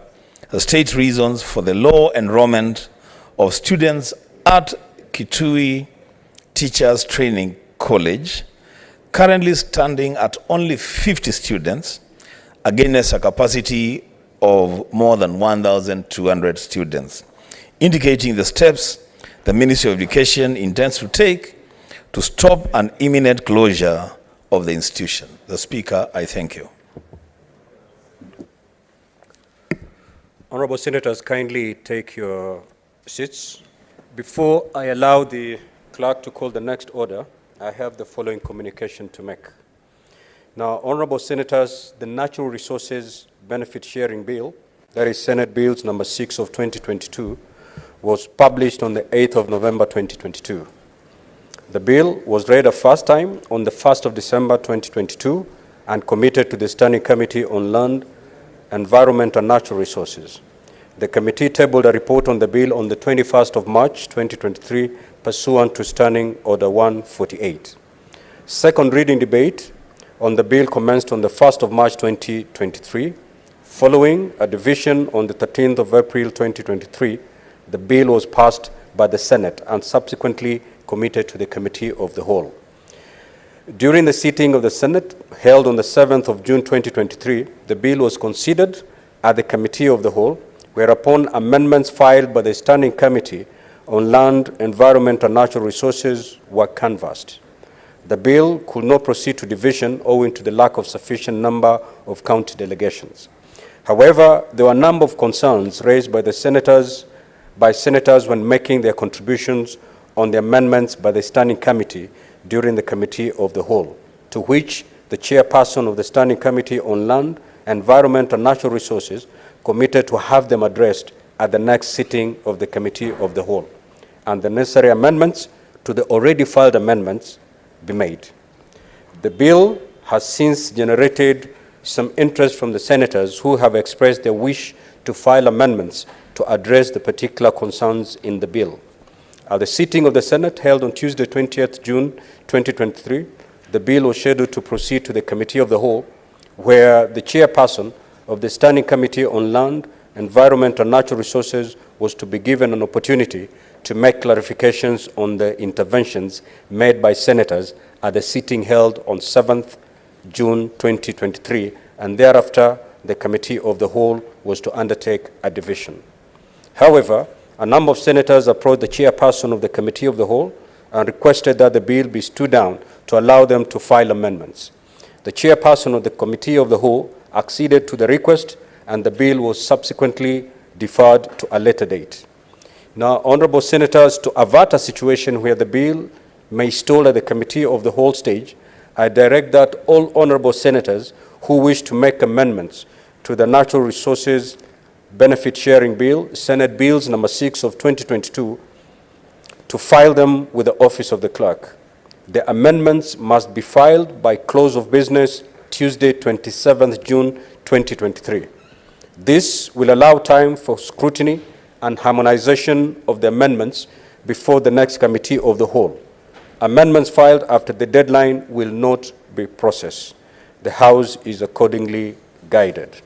state reasons for the low enrollment of students at Kitui Teachers Training College, currently standing at only 50 students against a capacity of more than 1,200 students, indicating the steps the Ministry of Education intends to take to stop an imminent closure of the institution. The Speaker, I thank you. Honorable Senators, kindly take your seats. Before I allow the clerk to call the next order, I have the following communication to make. Now, Honorable Senators, the Natural Resources Benefit Sharing Bill, that is Senate Bills number 6 of 2022, was published on the 8th of November 2022. The bill was read a first time on the 1st of December 2022 and committed to the Standing Committee on Land, Environment and Natural Resources. The committee tabled a report on the bill on the 21st of March 2023 pursuant to Standing Order 148. Second reading debate on the bill commenced on the 1st of March 2023. Following a division on the 13th of April 2023, the bill was passed by the Senate and subsequently committed to the Committee of the Whole. During the sitting of the Senate held on the 7th of June 2023, the bill was considered at the Committee of the Whole, whereupon amendments filed by the Standing Committee on Land, Environment and Natural Resources were canvassed. The bill could not proceed to division owing to the lack of sufficient number of county delegations. However, there were a number of concerns raised by senators when making their contributions on the amendments by the Standing Committee during the Committee of the Whole, to which the chairperson of the Standing Committee on Land, Environment and Natural Resources committed to have them addressed at the next sitting of the Committee of the Whole, and the necessary amendments to the already filed amendments be made. The bill has since generated some interest from the senators who have expressed their wish to file amendments to address the particular concerns in the bill. At the sitting of the Senate held on Tuesday, 20th June 2023, the bill was scheduled to proceed to the Committee of the Whole, where the chairperson of the Standing Committee on Land, Environment and Natural Resources was to be given an opportunity to make clarifications on the interventions made by senators at the sitting held on 7th June 2023, and thereafter the Committee of the Whole was to undertake a division. However, a number of senators approached the chairperson of the Committee of the Whole and requested that the bill be stood down to allow them to file amendments. The chairperson of the Committee of the Whole acceded to the request, and the bill was subsequently deferred to a later date. Now, honorable senators, to avert a situation where the bill may stall at the Committee of the Whole stage, I direct that all honorable senators who wish to make amendments to the Natural Resources Benefit Sharing Bill, Senate Bills number 6 of 2022, to file them with the Office of the Clerk. The amendments must be filed by close of business Tuesday, 27th June 2023. This will allow time for scrutiny and harmonization of the amendments before the next Committee of the Whole. Amendments filed after the deadline will not be processed. The House is accordingly guided.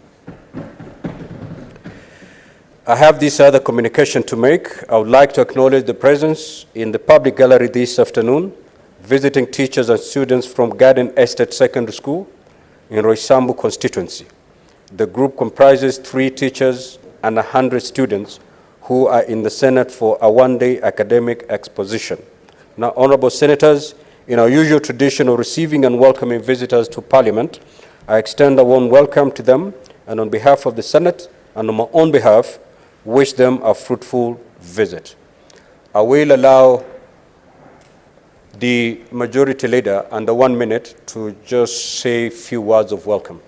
I have this other communication to make. I would like to acknowledge the presence in the public gallery this afternoon, visiting teachers and students from Garden Estate Secondary School in Roysambu constituency. The group comprises 3 teachers and 100 students who are in the Senate for a one-day academic exposition. Now, honorable senators, in our usual tradition of receiving and welcoming visitors to Parliament, I extend a warm welcome to them, and on behalf of the Senate and on my own behalf, wish them a fruitful visit. I will allow the Majority Leader under 1 minute to just say a few words of welcome.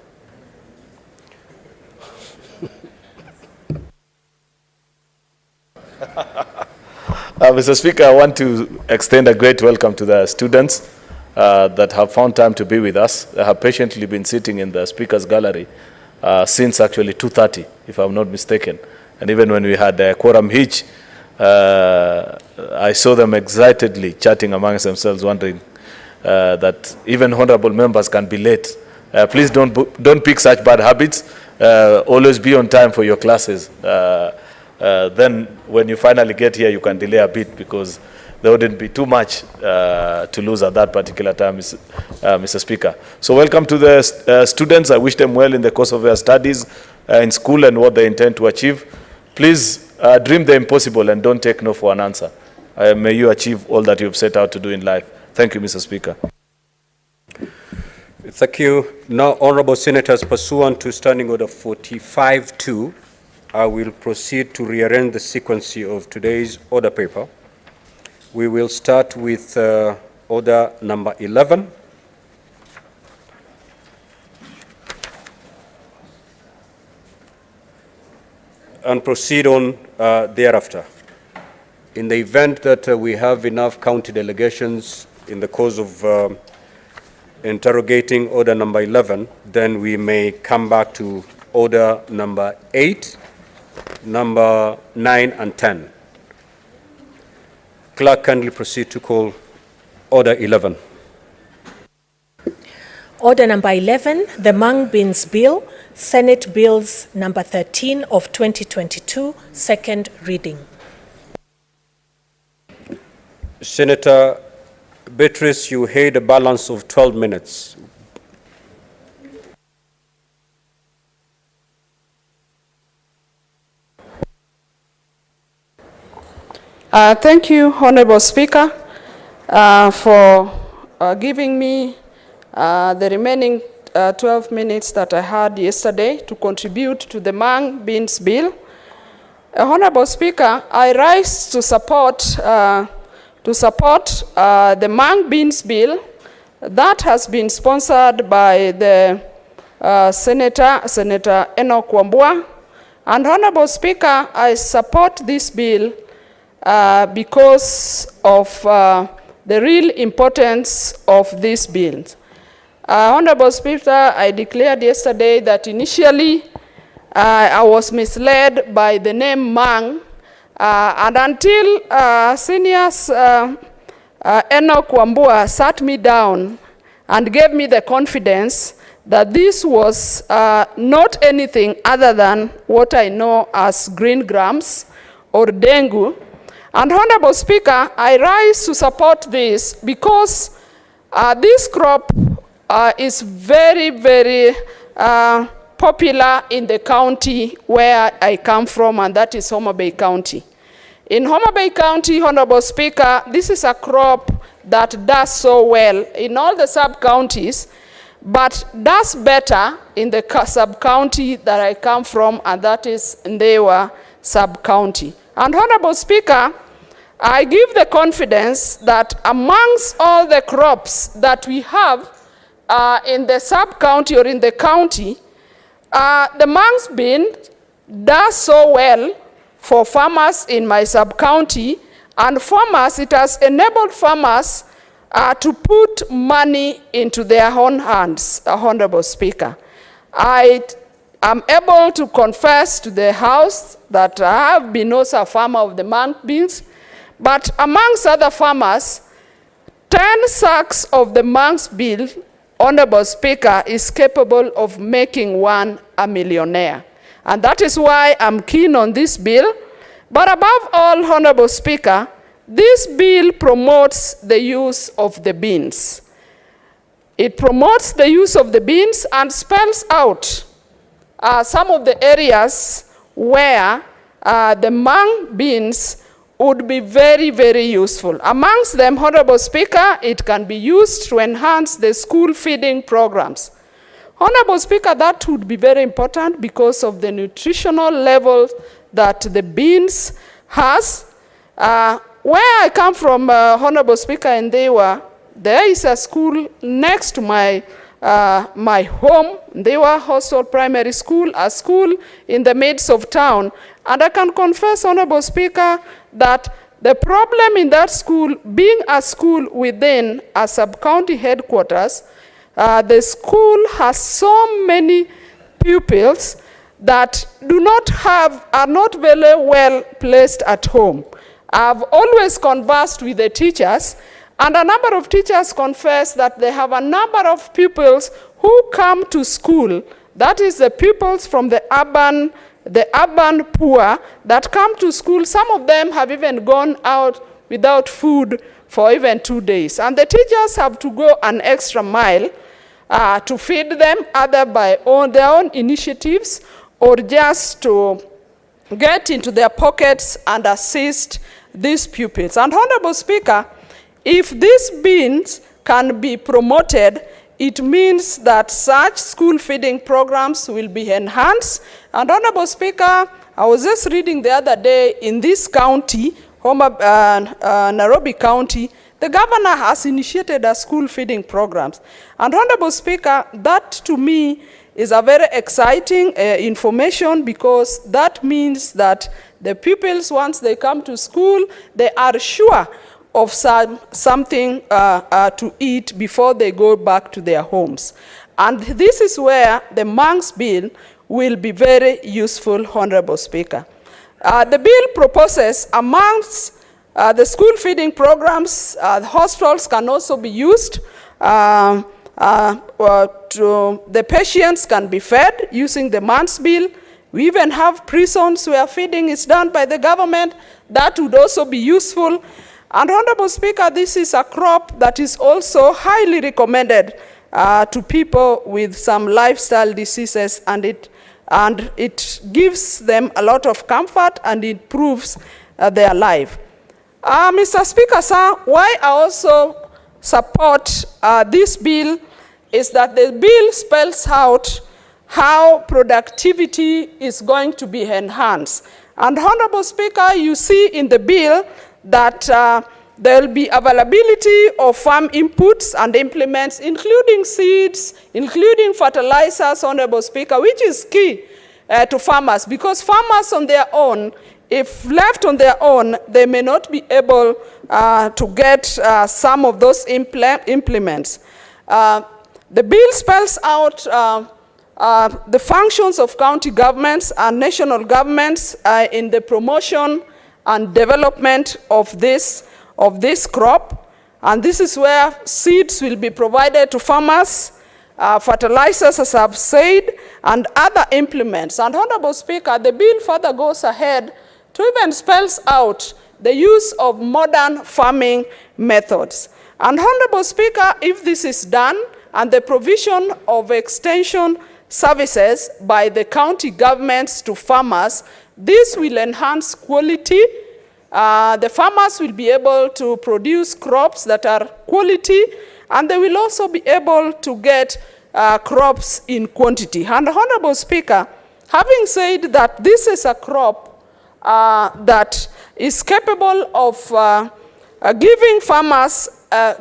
Mr. Speaker, I want to extend a great welcome to the students that have found time to be with us. They have patiently been sitting in the Speaker's gallery since actually 2:30, if I'm not mistaken. And even when we had a quorum hitch, I saw them excitedly chatting amongst themselves, wondering that even honorable members can be late. Please don't pick such bad habits. Always be on time for your classes. Then when you finally get here, you can delay a bit because there wouldn't be too much to lose at that particular time, Mr. Speaker. So welcome to the students. I wish them well in the course of their studies in school and what they intend to achieve. Please dream the impossible and don't take no for an answer. May you achieve all that you've set out to do in life. Thank you, Mr. Speaker. Thank you. Now, honorable senators, pursuant to Standing Order 45-2, I will proceed to rearrange the sequence of today's order paper. We will start with order number 11. And proceed on thereafter. In the event that we have enough county delegations in the course of interrogating order number 11, then we may come back to order number 8, number 9, and 10. Clerk, kindly proceed to call order 11. Order number 11, the Mung Beans Bill, Senate Bills number 13 of 2022, second reading. Senator Beatrice, you had a balance of 12 minutes. Thank you, Honorable Speaker, for giving me the remaining 12 minutes that I had yesterday to contribute to the Mung Beans Bill. Honorable Speaker, I rise to support the Mung Beans Bill that has been sponsored by the Senator Enoch Wambua. And Honorable Speaker, I support this bill because of the real importance of this bill. Honorable Speaker, I declared yesterday that initially I was misled by the name Mung, and until seniors Enoch Wambua sat me down and gave me the confidence that this was not anything other than what I know as green grams or dengue. And Honorable Speaker, I rise to support this because this crop is very, very popular in the county where I come from, and that is Homa Bay County. In Homa Bay County, Honorable Speaker, this is a crop that does so well in all the sub-counties, but does better in the sub-county that I come from, and that is Ndewa sub-county. And Honorable Speaker, I give the confidence that amongst all the crops that we have in the sub-county or in the county, the Mung Beans does so well for farmers in my sub-county, and farmers, it has enabled farmers to put money into their own hands, Honorable Speaker. I am able to confess to the House that I have been also a farmer of the Mung Beans, but amongst other farmers, 10 sacks of the Mung Beans, Honorable Speaker, is capable of making one a millionaire. And that is why I'm keen on this bill. But above all, Honorable Speaker, this bill promotes the use of the beans. It promotes the use of the beans and spells out some of the areas where the Mung Beans would be very, very useful. Amongst them, Honorable Speaker, it can be used to enhance the school feeding programs. Honorable Speaker, that would be very important because of the nutritional level that the beans has. Where I come from, Honorable Speaker, in Ndewa, there is a school next to my home, Ndewa Hostel Primary School, a school in the midst of town. And I can confess, Honorable Speaker, that the problem in that school, being a school within a sub-county headquarters, the school has so many pupils that are not very well placed at home. I've always conversed with the teachers, and a number of teachers confess that they have a number of pupils who come to school, that is the pupils from the urban poor that come to school. Some of them have even gone out without food for even 2 days. And the teachers have to go an extra mile to feed them, either by their own initiatives or just to get into their pockets and assist these pupils. And Honorable Speaker, if these beans can be promoted, it means that such school feeding programs will be enhanced. And Honorable Speaker, I was just reading the other day in this county, Nairobi County, the governor has initiated a school feeding programs. And Honorable Speaker, that to me is a very exciting information, because that means that the pupils, once they come to school, they are sure of something to eat before they go back to their homes. And this is where the Mung's bill will be very useful, Honorable Speaker. The bill proposes, amongst the school feeding programs, the hostels can also be used. The patients can be fed using the Mung's bill. We even have prisons where feeding is done by the government. That would also be useful. And Honorable Speaker, this is a crop that is also highly recommended to people with some lifestyle diseases, and it gives them a lot of comfort and improves their life. Mr. Speaker, sir, why I also support this bill is that the bill spells out how productivity is going to be enhanced. And Honorable Speaker, you see in the bill that there will be availability of farm inputs and implements, including seeds, including fertilizers, Honorable Speaker, which is key to farmers, because farmers on their own, if left on their own, they may not be able to get some of those implements. The bill spells out the functions of county governments and national governments in the promotion and development of this crop. And this is where seeds will be provided to farmers, fertilizers, as I've said, and other implements. And Honorable Speaker, the bill further goes ahead to even spells out the use of modern farming methods. And Honorable Speaker, if this is done, and the provision of extension services by the county governments to farmers, this will enhance quality. The farmers will be able to produce crops that are quality, and they will also be able to get crops in quantity. And Honorable Speaker, having said that this is a crop that is capable of giving farmers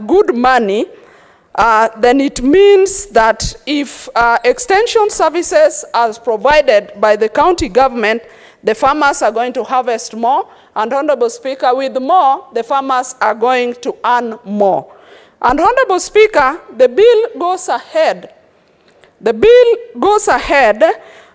good money, then it means that if extension services are provided by the county government, the farmers are going to harvest more, and Honorable Speaker, with more, the farmers are going to earn more. And Honorable Speaker, the bill goes ahead. The bill goes ahead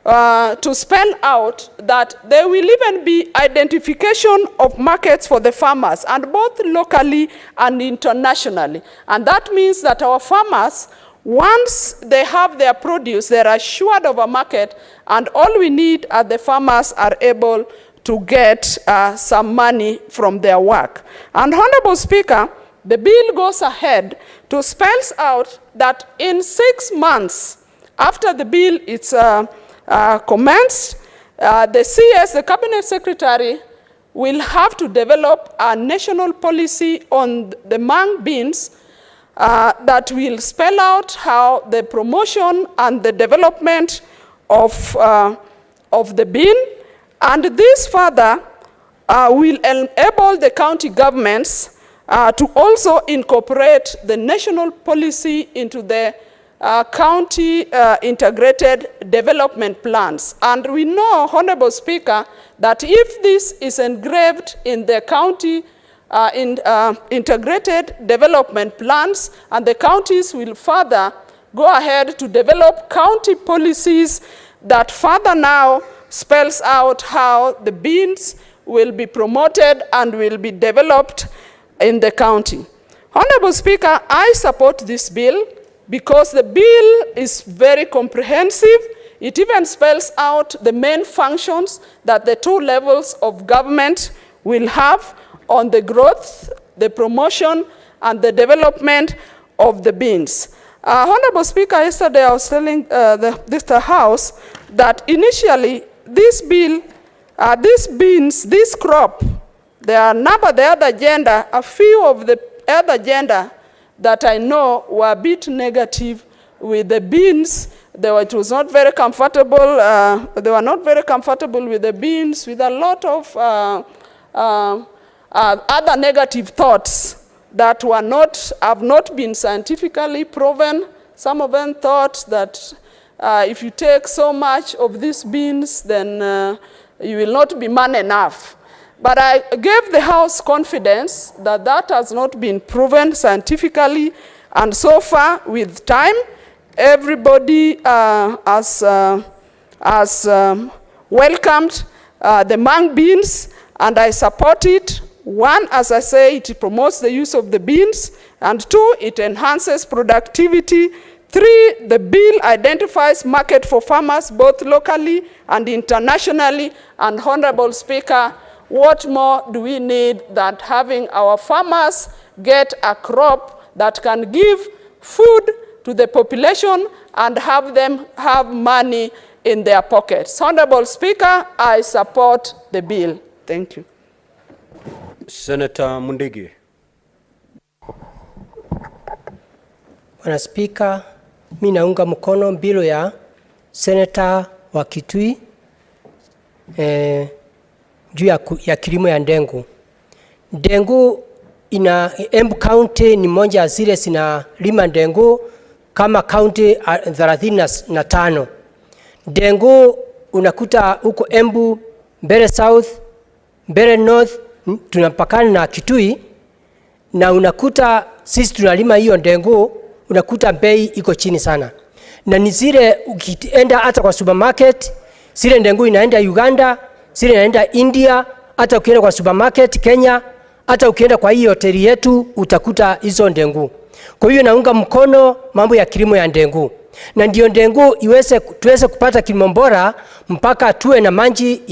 to spell out that there will even be identification of markets for the farmers, and both locally and internationally. And that means that our farmers, once they have their produce, they're assured of a market, and all we need are the farmers are able to get some money from their work. And Honorable Speaker, the bill goes ahead to spells out that in 6 months after the bill is commenced, the CS, the Cabinet Secretary, will have to develop a national policy on the Mung Beans that will spell out how the promotion and the development of the bean, and this further will enable the county governments to also incorporate the national policy into the county integrated development plans. And we know, Honorable Speaker, that if this is engraved in the county integrated development plans, and the counties will further go ahead to develop county policies that further now spells out how the beans will be promoted and will be developed in the county. Honorable Speaker, I support this bill because the bill is very comprehensive. It even spells out the main functions that the 2 levels of government will have on the growth, the promotion, and the development of the beans. Honorable Speaker, yesterday I was telling this House that initially this bill, these beans, this crop, there are the other gender, a few of the other gender that I know were a bit negative with the beans. It was not very comfortable. They were not very comfortable with the beans, with a lot of other negative thoughts that have not been scientifically proven. Some of them thought that if you take so much of these beans, then you will not be man enough. But I gave the House confidence that that has not been proven scientifically, and so far, with time, everybody has welcomed the Mung Beans, and I support it. One, as I say, it promotes the use of the beans, and two, it enhances productivity. Three, the bill identifies market for farmers both locally and internationally. And Honorable Speaker, what more do we need than having our farmers get a crop that can give food to the population and have them have money in their pockets? Honorable Speaker, I support the bill. Thank you. Senator Mundigi. Bwana Spika, mimi naunga mkono mbilo ya Senator wa Kitui juu ya kilimo ya ndengu. Ndengu Embu County ni moja zile zinalima ndengu kama county 35. Ndengu unakuta huko Embu, Mbere South, Mbere North, tunapakana na Kitui, na unakuta sisi tunalima hiyo ndengu, unakuta bei iko chini sana. Na ni zile ukienda hata kwa supermarket, zile ndengu inaenda Uganda, zile inaenda India, hata ukienda kwa supermarket Kenya, hata ukienda kwa hii hoteli yetu utakuta hizo ndengu. Kwa hiyo naunga mkono mambo ya kilimo ya ndengu. Na ndio ndengu tuweze kupata kilimo bora mpaka tuwe na maji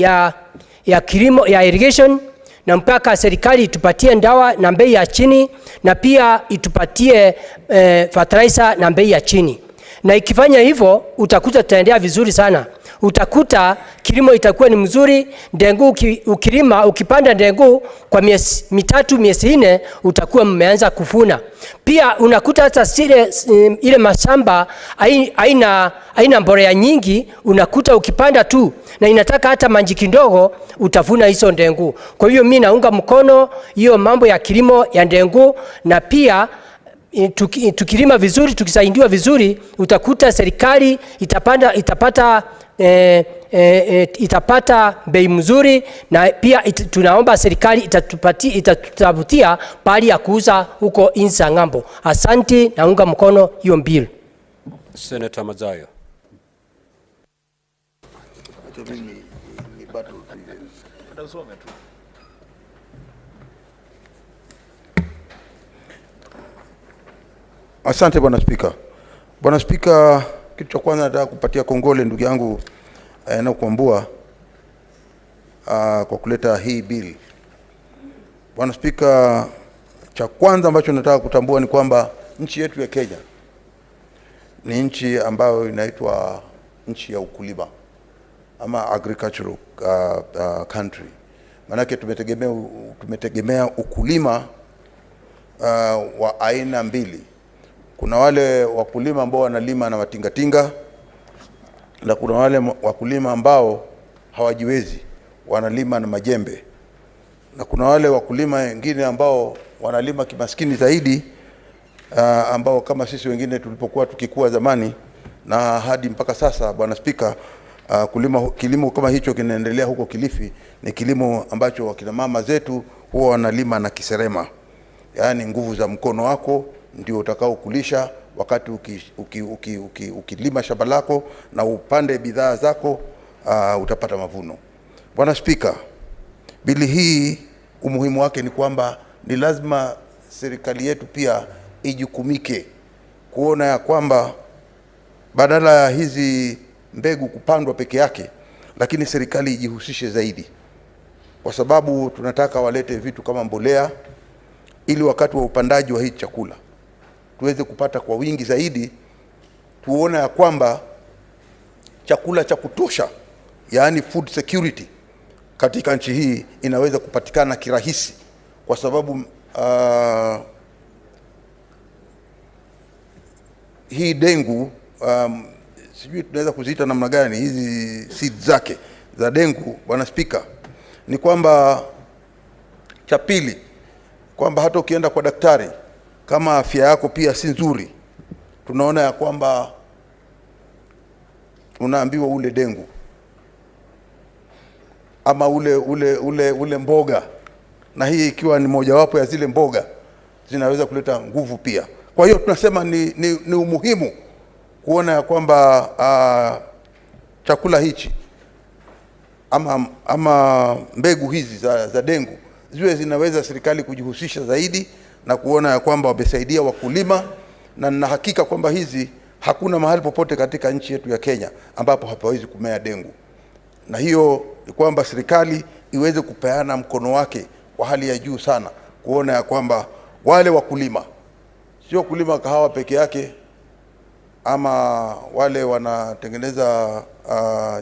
ya kilimo ya irrigation, na mpaka serikali itupatie ndawa na bei ya chini, na pia itupatie fertilizer na bei ya chini. Na ikifanya hivyo utakuta tutaendelea vizuri sana. Utakuta kilimo itakuwa ni mzuri. Ndengu ukilima, ukipanda ndengu kwa miezi 3 miezi 4 utakuwa mmeanza kuvuna. Pia unakuta hata ile mashamba haina mbolea nyingi, unakuta ukipanda tu na inataka hata maji kidogo utavuna hizo ndengu. Kwa hiyo mimi naunga mkono hiyo mambo ya kilimo ya ndengu, na pia tukilima vizuri, tukisaidiwa vizuri, utakuta serikali itapata bei mzuri, na pia tunaomba serikali itatafutia pahali ya kuuza huko insa ngambo. Asante, naunga mkono hiyo bill. Senator Mazayo. Asante Bwana Spika. Bwana Spika, kitu cha kwanza nataka kupatia kongole ndugu yangu na kuambua kwa kuleta hii bill. Bwana Spika, cha kwanza ambacho nataka kutambua ni kwamba nchi yetu ya Kenya ni nchi ambayo inaitwa nchi ya ukulima ama agricultural country. Manake tumetegemea ukulima wa aina mbili. Kuna wale wakulima ambao wanalima na matingatinga, na kuna wale wakulima ambao hawajiwezi, wanalima na majembe. Na kuna wale wakulima wengine ambao wanalima kimaskini zaidi, ambao kama sisi wengine tulipokuwa tukikua zamani na hadi mpaka sasa. Bwana Spika, kilimo kama hicho kinaendelea huko Kilifi, ni kilimo ambacho wakina mama zetu huwa wanalima na kiserema. Yaani nguvu za mkono wako ndio utakao kulisha wakati ukilima shamba lako na upande bidhaa zako, utapata mavuno. Bwana Spika, bili hii umuhimu wake ni kwamba ni lazima serikali yetu pia ijukumike kuona ya kwamba badala ya hizi mbegu kupandwa peke yake, lakini serikali ijihusishe zaidi, kwa sababu tunataka walete vitu kama mbolea, ili wakati wa upandaji wa hii chakula tuweze kupata kwa wingi zaidi, tuone ya kwamba chakula cha kutosha, yaani food security katika nchi hii inaweza kupatikana kirahisi, kwa sababu hii dengu sijui tunaweza kuziita namna gani hizi seeds zake za dengu. Bwana Spika, ni kwamba cha pili, kwamba hata ukienda kwa daktari kama afya yako pia si nzuri, tunaona ya kwamba unaambiwa ule dengu ama ule mboga, na hii ikiwa ni mojawapo ya zile mboga zinaweza kuleta nguvu pia. Kwa hiyo tunasema ni umuhimu kuona ya kwamba chakula hichi ama mbegu hizi za dengu ziwe zinaweza serikali kujihusisha zaidi na kuona ya kwamba wamesaidia wakulima, na nina hakika kwamba hizi hakuna mahali popote katika nchi yetu ya Kenya ambapo hapawezi kumea dengu, na hiyo ni kwamba serikali iweze kupeana mkono wake kwa hali ya juu sana kuona ya kwamba wale wakulima, sio kulima kahawa peke yake ama wale wanatengeneza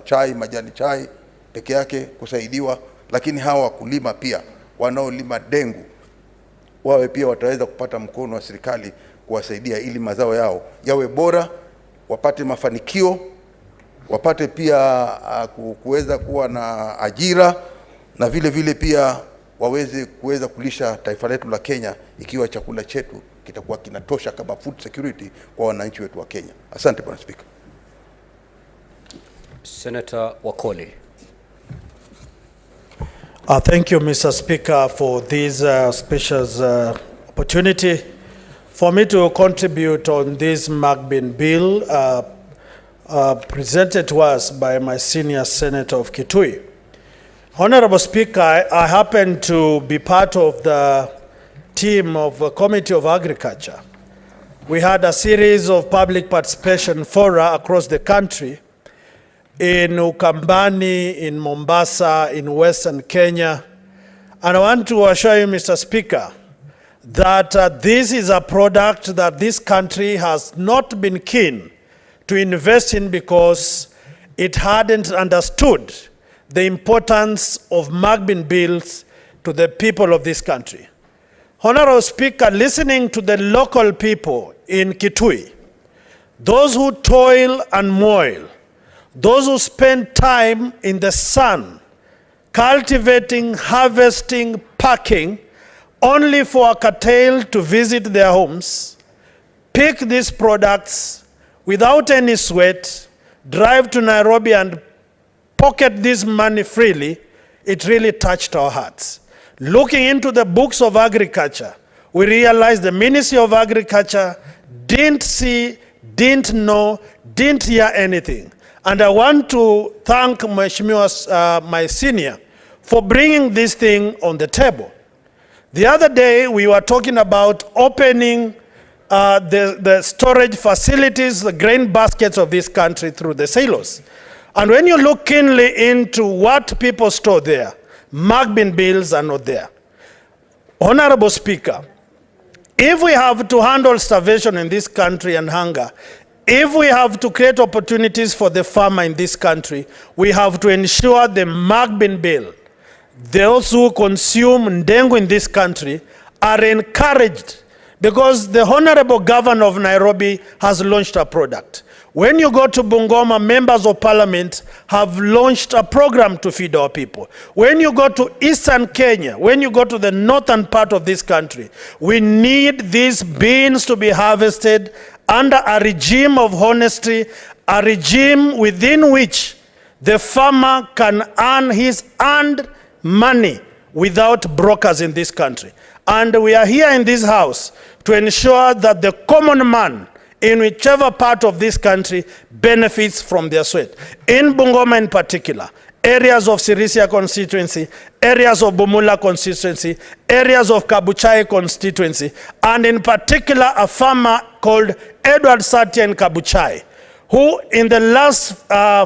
chai, majani chai peke yake kusaidiwa, lakini hawa wakulima pia wanaolima dengu wawe pia wataweza kupata mkono wa serikali kuwasaidia ili mazao yao yawe bora, wapate mafanikio, wapate pia kuweza kuwa na ajira, na vile vile pia kuweza kulisha taifa letu la Kenya ikiwa chakula chetu kitakuwa kinatosha kama food security kwa wananchi wetu wa Kenya. Asante Bwana Speaker. Senator Wakoli. Thank you, Mr. Speaker, for this spacious opportunity for me to contribute on this Mung Bean bill presented to us by my senior senator of Kitui. Honorable Speaker, I happen to be part of the team of the Committee of Agriculture. We had a series of public participation fora across the country, in Ukambani, in Mombasa, in Western Kenya. And I want to assure you, Mr. Speaker, that this is a product that this country has not been keen to invest in because it hadn't understood the importance of Mung Bean bills to the people of this country. Honorable Speaker, listening to the local people in Kitui, those who toil and moil, those who spend time in the sun, cultivating, harvesting, packing, only for a cartel to visit their homes, pick these products without any sweat, drive to Nairobi and pocket this money freely, it really touched our hearts. Looking into the books of agriculture, we realized the Ministry of Agriculture didn't see, didn't know, didn't hear anything. And I want to thank Mheshimiwa, my senior, for bringing this thing on the table. The other day, we were talking about opening the storage facilities, the grain baskets of this country through the silos. And when you look keenly into what people store there, Mung Bean bills are not there. Honorable Speaker, if we have to handle starvation in this country and hunger, if we have to create opportunities for the farmer in this country, we have to ensure the Mung Bean bill, those who consume ndengu in this country, are encouraged, because the Honorable Governor of Nairobi has launched a product. When you go to Bungoma, members of parliament have launched a program to feed our people. When you go to Eastern Kenya, when you go to the northern part of this country, we need these beans to be harvested under a regime of honesty, a regime within which the farmer can earn his earned money without brokers in this country. And we are here in this house to ensure that the common man in whichever part of this country benefits from their sweat. In Bungoma in particular, areas of Sirisia constituency, areas of Bumula constituency, areas of Kabuchai constituency, and in particular a farmer called Edward Satya in Kabuchai, who in the last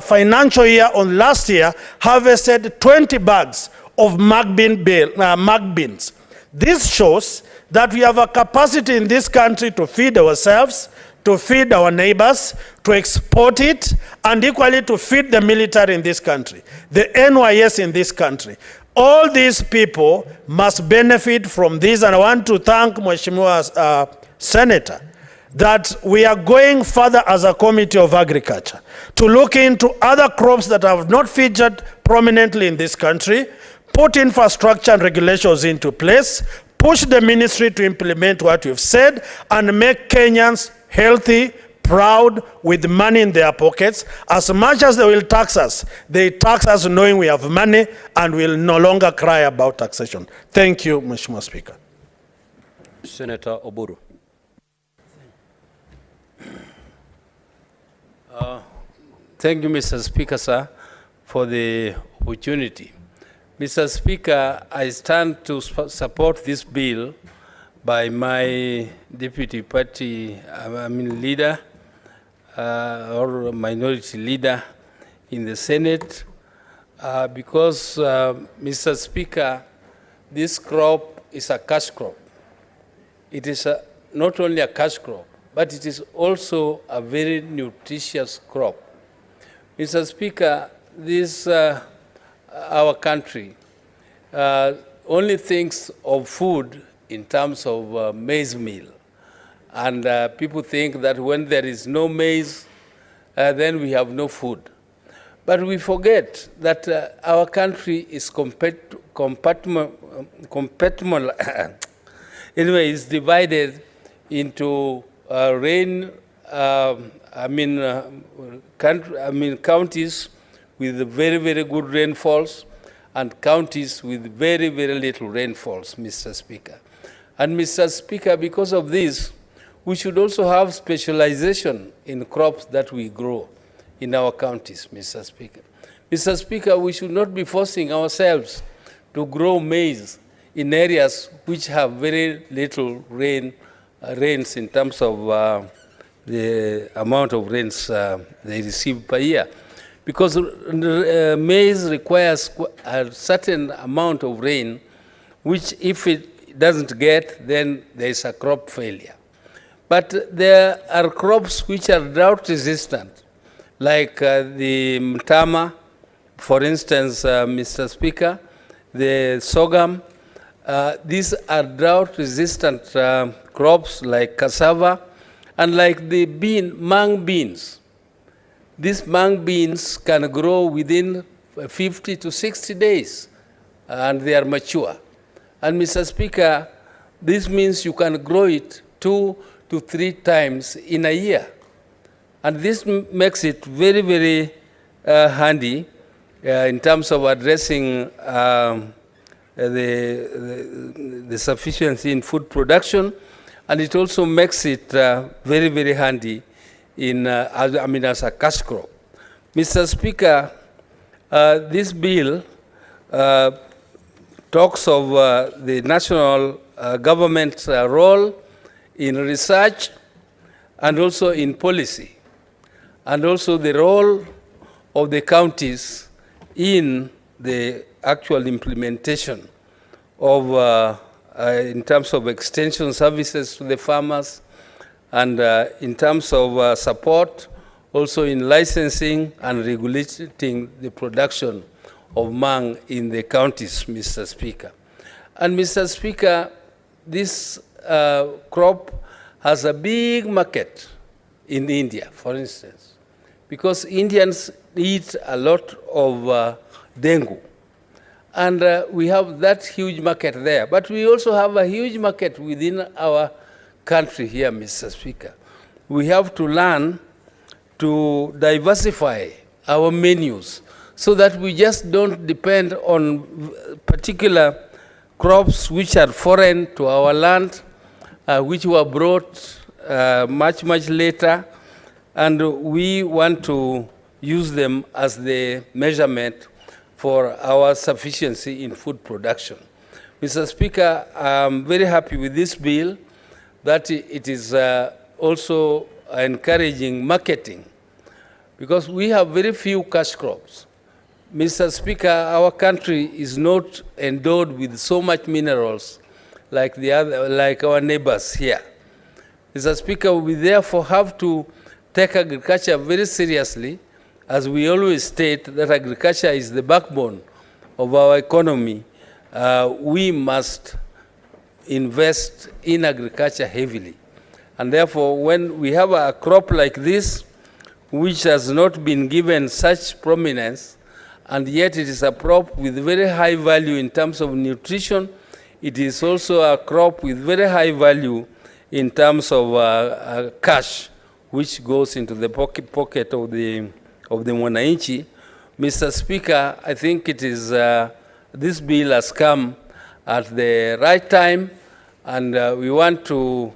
financial year, on last year, harvested 20 bags of Mung beans. This shows that we have a capacity in this country to feed ourselves, to feed our neighbors, to export it, and equally to feed the military in this country, the NYS in this country. All these people must benefit from this, and I want to thank Mheshimiwa Senator that we are going further as a Committee of Agriculture to look into other crops that have not featured prominently in this country, put infrastructure and regulations into place, push the ministry to implement what you've said, and make Kenyans healthy, proud with money in their pockets. As much as they will tax us, they tax us knowing we have money and will no longer cry about taxation. Thank you, Mheshimiwa Speaker. Senator Oburu. Thank you, Mr. Speaker, sir, for the opportunity. Mr. Speaker, I stand to support this bill by my deputy party, leader, or minority leader in the Senate, because, Mr. Speaker, this crop is a cash crop. It is not only a cash crop, but it is also a very nutritious crop. Mr. Speaker, this, our country only thinks of food in terms of maize meal. And people think that when there is no maize, then we have no food. But we forget that our country is anyway, it's divided into counties with very, very good rainfalls and counties with very, very little rainfalls, Mr. Speaker. And Mr. Speaker, because of this, we should also have specialization in crops that we grow in our counties, Mr. Speaker. Mr. Speaker, we should not be forcing ourselves to grow maize in areas which have very little rains in terms of the amount of rains they receive per year. Because maize requires a certain amount of rain, which if it doesn't get, then there is a crop failure. But there are crops which are drought resistant, like the mtama, for instance, Mr. Speaker, the sorghum. These are drought resistant crops like cassava and like the mung beans. These mung beans can grow within 50 to 60 days and they are mature. And Mr. Speaker, this means you can grow it 2 to 3 times in a year. And this makes it very, very handy in terms of addressing the sufficiency in food production, and it also makes it very, very handy in, as a cash crop. Mr. Speaker, this bill talks of the national government's role in research and also in policy, and also the role of the counties in the actual implementation of, in terms of extension services to the farmers, and in terms of support, also in licensing and regulating the production of mung in the counties, Mr. Speaker. And Mr. Speaker, this crop has a big market in India, for instance, because Indians eat a lot of dengue. And we have that huge market there. But we also have a huge market within our country here, Mr. Speaker. We have to learn to diversify our menus so that we just don't depend on particular crops which are foreign to our land, which were brought much, much later, and we want to use them as the measurement for our sufficiency in food production. Mr. Speaker, I'm very happy with this bill that it is also encouraging marketing, because we have very few cash crops. Mr. Speaker, our country is not endowed with so much minerals like our neighbors here. Mr. Speaker, we therefore have to take agriculture very seriously, as we always state that agriculture is the backbone of our economy. We must invest in agriculture heavily. And therefore, when we have a crop like this, which has not been given such prominence, and yet it is a crop with very high value in terms of nutrition, it is also a crop with very high value in terms of cash, which goes into the pocket of the mwananchi. Mr. Speaker, I think it is, this bill has come at the right time, and we want to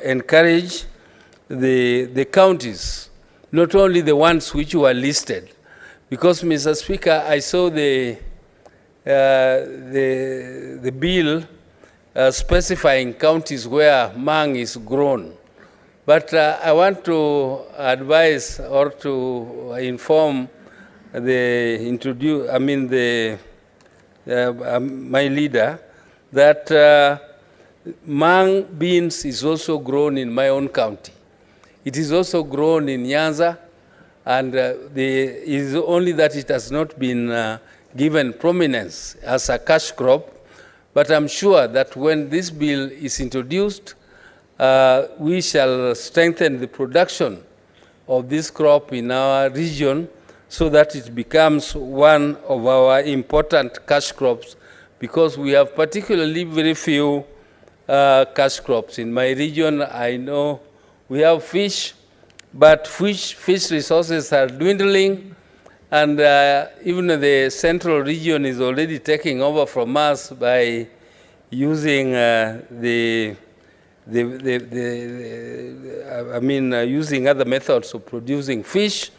encourage the counties, not only the ones which were listed, because, Mr. Speaker, I saw the bill specifying counties where mung is grown. But I want to advise or to inform my leader that mung beans is also grown in my own county. It is also grown in Nyanza, and it is only that it has not been given prominence as a cash crop. But I'm sure that when this bill is introduced, we shall strengthen the production of this crop in our region so that it becomes one of our important cash crops, because we have particularly very few cash crops. In my region, I know we have fish, but fish resources are dwindling, and even the central region is already taking over from us by using using other methods of producing fish.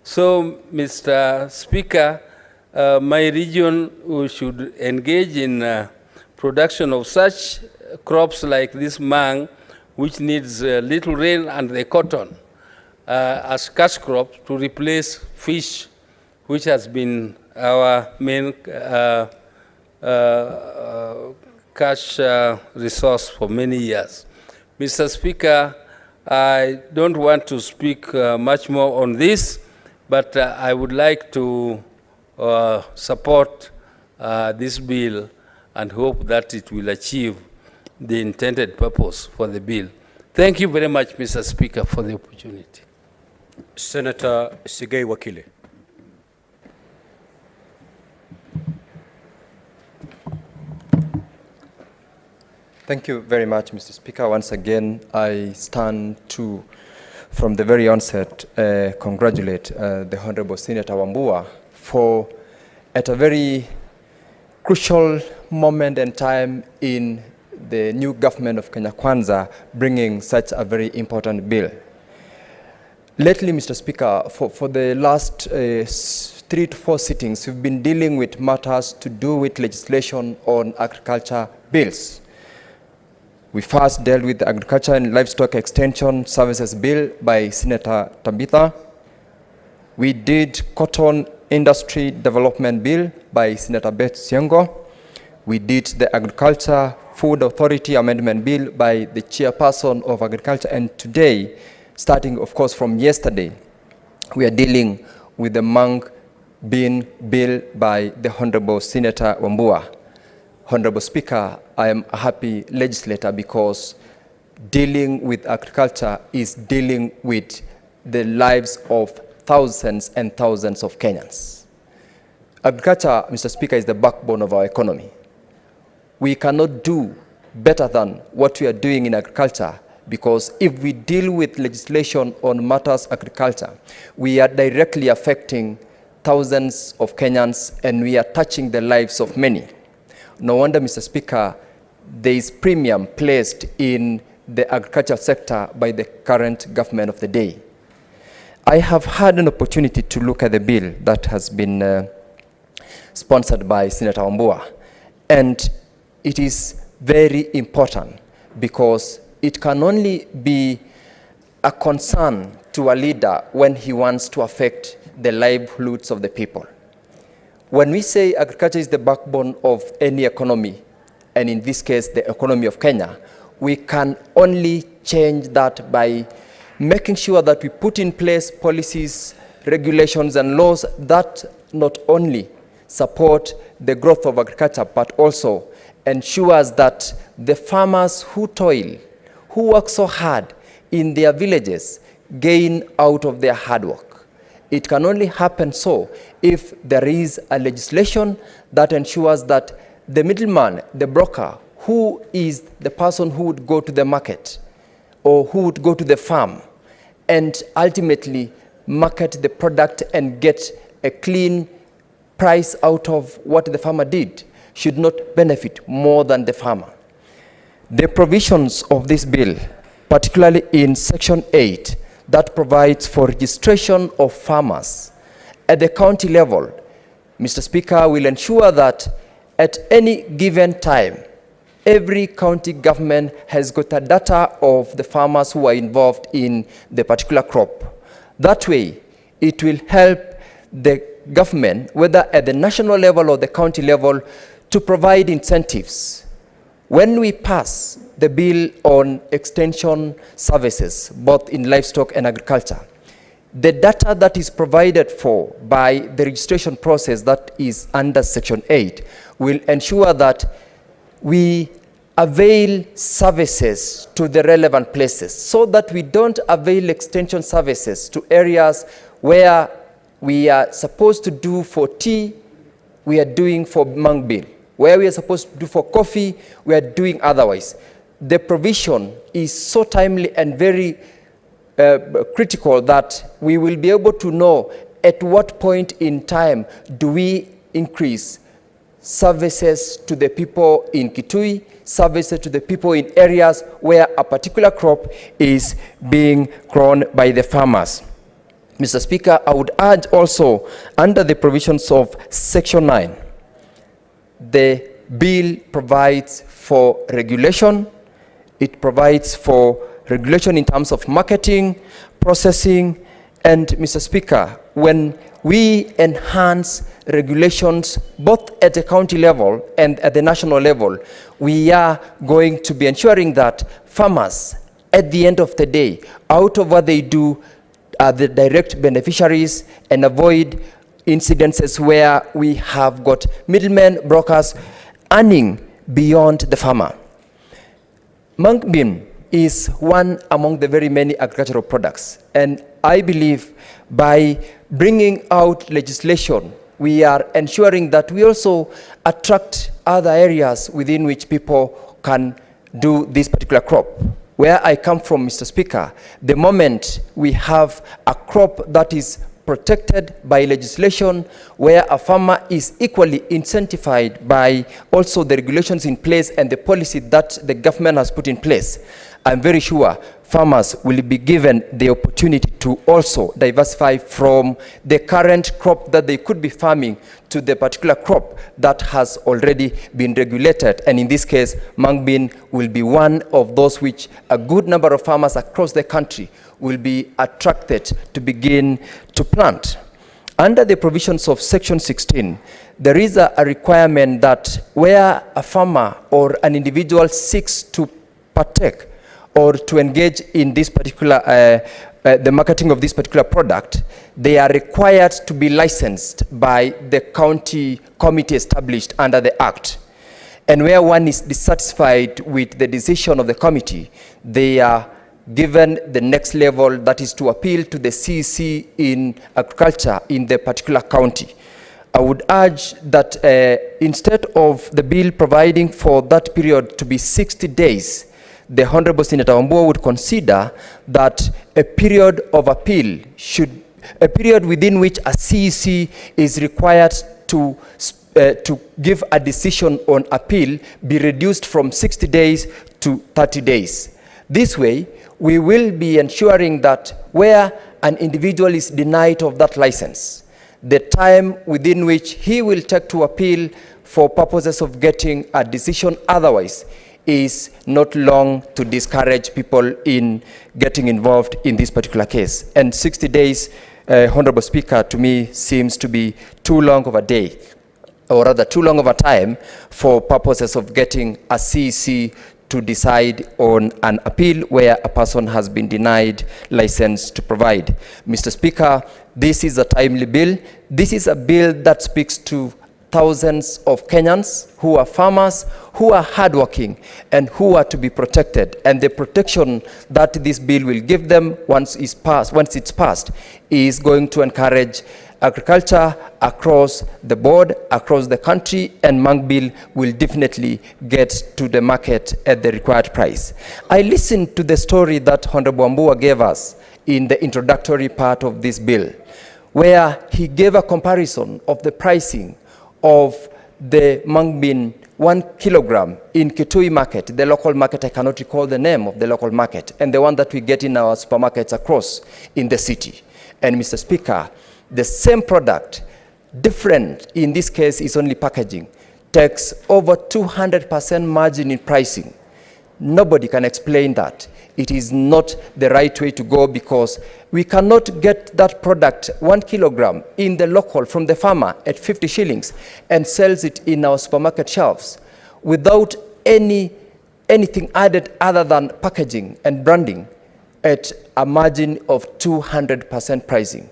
So, Mr. Speaker, my region should engage in production of such crops like this mung, which needs little rain, and the cotton as cash crops to replace fish, which has been our main cash resource for many years. Mr. Speaker, I don't want to speak much more on this, but I would like to support this bill and hope that it will achieve the intended purpose for the bill. Thank you very much, Mr. Speaker, for the opportunity. Senator Sigei Wakili. Thank you very much, Mr. Speaker. Once again, I stand to, from the very onset, congratulate the Honorable Senator Wambua for, at a very crucial moment and time in the new government of Kenya Kwanza, bringing such a very important bill. Lately, Mr. Speaker, for the last 3 to 4 sittings, we've been dealing with matters to do with legislation on agriculture bills. We first dealt with the Agriculture and Livestock Extension Services Bill by Senator Tabitha. We did Cotton Industry Development Bill by Senator Beth Siengo. We did the Agriculture Food Authority Amendment Bill by the Chairperson of Agriculture. And today, starting of course from yesterday, we are dealing with the Mung Bean Bill by the Honorable Senator Wambua. Honorable Speaker, I am a happy legislator because dealing with agriculture is dealing with the lives of thousands and thousands of Kenyans. Agriculture, Mr. Speaker, is the backbone of our economy. We cannot do better than what we are doing in agriculture, because if we deal with legislation on matters agriculture, we are directly affecting thousands of Kenyans and we are touching the lives of many. No wonder, Mr. Speaker, there is premium placed in the agricultural sector by the current government of the day. I have had an opportunity to look at the bill that has been sponsored by Senator Wambua, and it is very important because it can only be a concern to a leader when he wants to affect the livelihoods of the people. When we say agriculture is the backbone of any economy, and in this case, the economy of Kenya, we can only change that by making sure that we put in place policies, regulations, and laws that not only support the growth of agriculture, but also ensures that the farmers who toil, who work so hard in their villages, gain out of their hard work. It can only happen so if there is a legislation that ensures that the middleman, the broker, who is the person who would go to the market or who would go to the farm, and ultimately market the product and get a clean price out of what the farmer did should not benefit more than the farmer. The provisions of this bill, particularly in Section 8, that provides for registration of farmers at the county level, Mr. Speaker, will ensure that at any given time, every county government has got a data of the farmers who are involved in the particular crop. That way, it will help the government, whether at the national level or the county level, to provide incentives. When we pass the bill on extension services, both in livestock and agriculture, the data that is provided for by the registration process that is under Section 8 will ensure that we avail services to the relevant places so that we don't avail extension services to areas where we are supposed to do for tea, we are doing for Mung Bean. Where we are supposed to do for coffee, we are doing otherwise. The provision is so timely and very critical that we will be able to know at what point in time do we increase services to the people in Kitui, services to the people in areas where a particular crop is being grown by the farmers. Mr. Speaker, I would urge also, under the provisions of Section 9, the bill provides for regulation. It provides for regulation in terms of marketing, processing, and Mr. Speaker, when we enhance regulations both at the county level and at the national level, we are going to be ensuring that farmers, at the end of the day, out of what they do, are the direct beneficiaries and avoid incidences where we have got middlemen, brokers, earning beyond the farmer. Mung Bean is one among the very many agricultural products, and I believe by bringing out legislation, we are ensuring that we also attract other areas within which people can do this particular crop. Where I come from, Mr. Speaker, the moment we have a crop that is protected by legislation, where a farmer is equally incentivized by also the regulations in place and the policy that the government has put in place, I'm very sure farmers will be given the opportunity to also diversify from the current crop that they could be farming to the particular crop that has already been regulated. And in this case, Mung Bean will be one of those which a good number of farmers across the country will be attracted to begin to plant. Under the provisions of Section 16, there is a requirement that where a farmer or an individual seeks to partake or to engage in this particular, the marketing of this particular product, they are required to be licensed by the county committee established under the Act. And where one is dissatisfied with the decision of the committee, they are given the next level, that is to appeal to the CEC in agriculture in the particular county. I would urge that instead of the bill providing for that period to be 60 days, the Honorable Senator Wambua would consider that a period of appeal should, a period within which a CEC is required to give a decision on appeal be reduced from 60 days to 30 days. This way, we will be ensuring that where an individual is denied of that license, the time within which he will take to appeal for purposes of getting a decision otherwise is not long to discourage people in getting involved in this particular case. And 60 days, Honorable Speaker, to me seems to be too long of a day, or rather too long of a time for purposes of getting a CEC to decide on an appeal where a person has been denied license to provide. Mr. Speaker, this is a timely bill. This is a bill that speaks to thousands of Kenyans who are farmers, who are hardworking, and who are to be protected. And the protection that this bill will give them once it's passed, is going to encourage agriculture across the board, across the country, and Mung Bean will definitely get to the market at the required price. I listened to the story that Honorable Wambua gave us in the introductory part of this bill, where he gave a comparison of the pricing of the mung bean 1 kilogram in Kitui market, the local market, I cannot recall the name of the local market, and the one that we get in our supermarkets across in the city. And Mr. Speaker, the same product, different in this case is only packaging, takes over 200% margin in pricing. Nobody can explain that. It is not the right way to go, because we cannot get that product 1 kilogram in the local from the farmer at 50 shillings and sells it in our supermarket shelves without anything added other than packaging and branding at a margin of 200% pricing.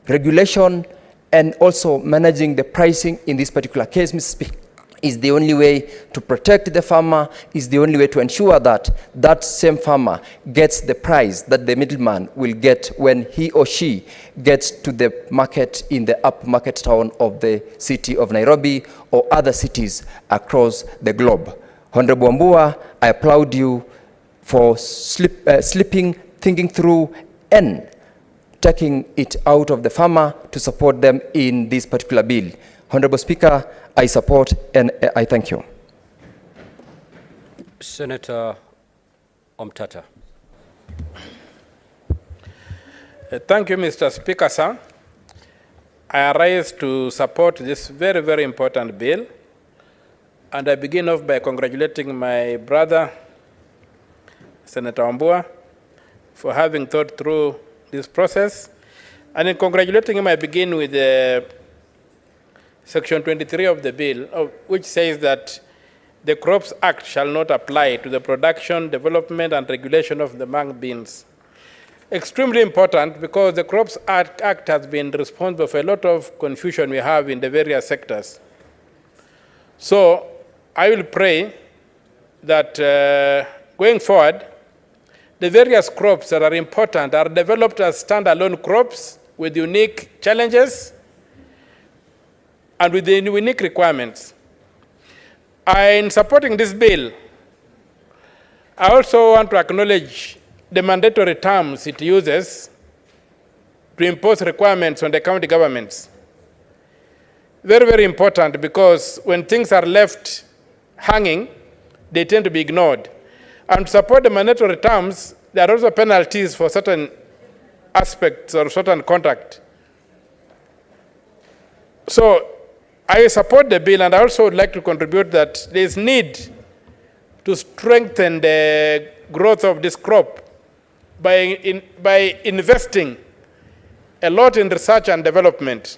Regulation and also managing the pricing in this particular case, Mr. Speaker, is the only way to protect the farmer, is the only way to ensure that that same farmer gets the price that the middleman will get when he or she gets to the market in the upmarket town of the city of Nairobi or other cities across the globe. Honorable Wambua, I applaud you for thinking through and taking it out of the farmer to support them in this particular bill. Honorable Speaker, I support and I thank you. Senator Omtata. Thank you, Mr. Speaker, sir. I arise to support this very, very important bill. And I begin off by congratulating my brother, Senator Wambua, for having thought through this process. And in congratulating him, I begin with Section 23 of the bill, which says that the Crops Act shall not apply to the production, development, and regulation of the mung beans. Extremely important, because the Crops Act has been responsible for a lot of confusion we have in the various sectors. So I will pray that going forward, the various crops that are important are developed as standalone crops with unique challenges and with the unique requirements. In supporting this bill, I also want to acknowledge the mandatory terms it uses to impose requirements on the county governments. Very, very important, because when things are left hanging, they tend to be ignored. And to support the mandatory terms, there are also penalties for certain aspects or certain conduct. So I support the bill, and I also would like to contribute that there is need to strengthen the growth of this crop by investing a lot in research and development.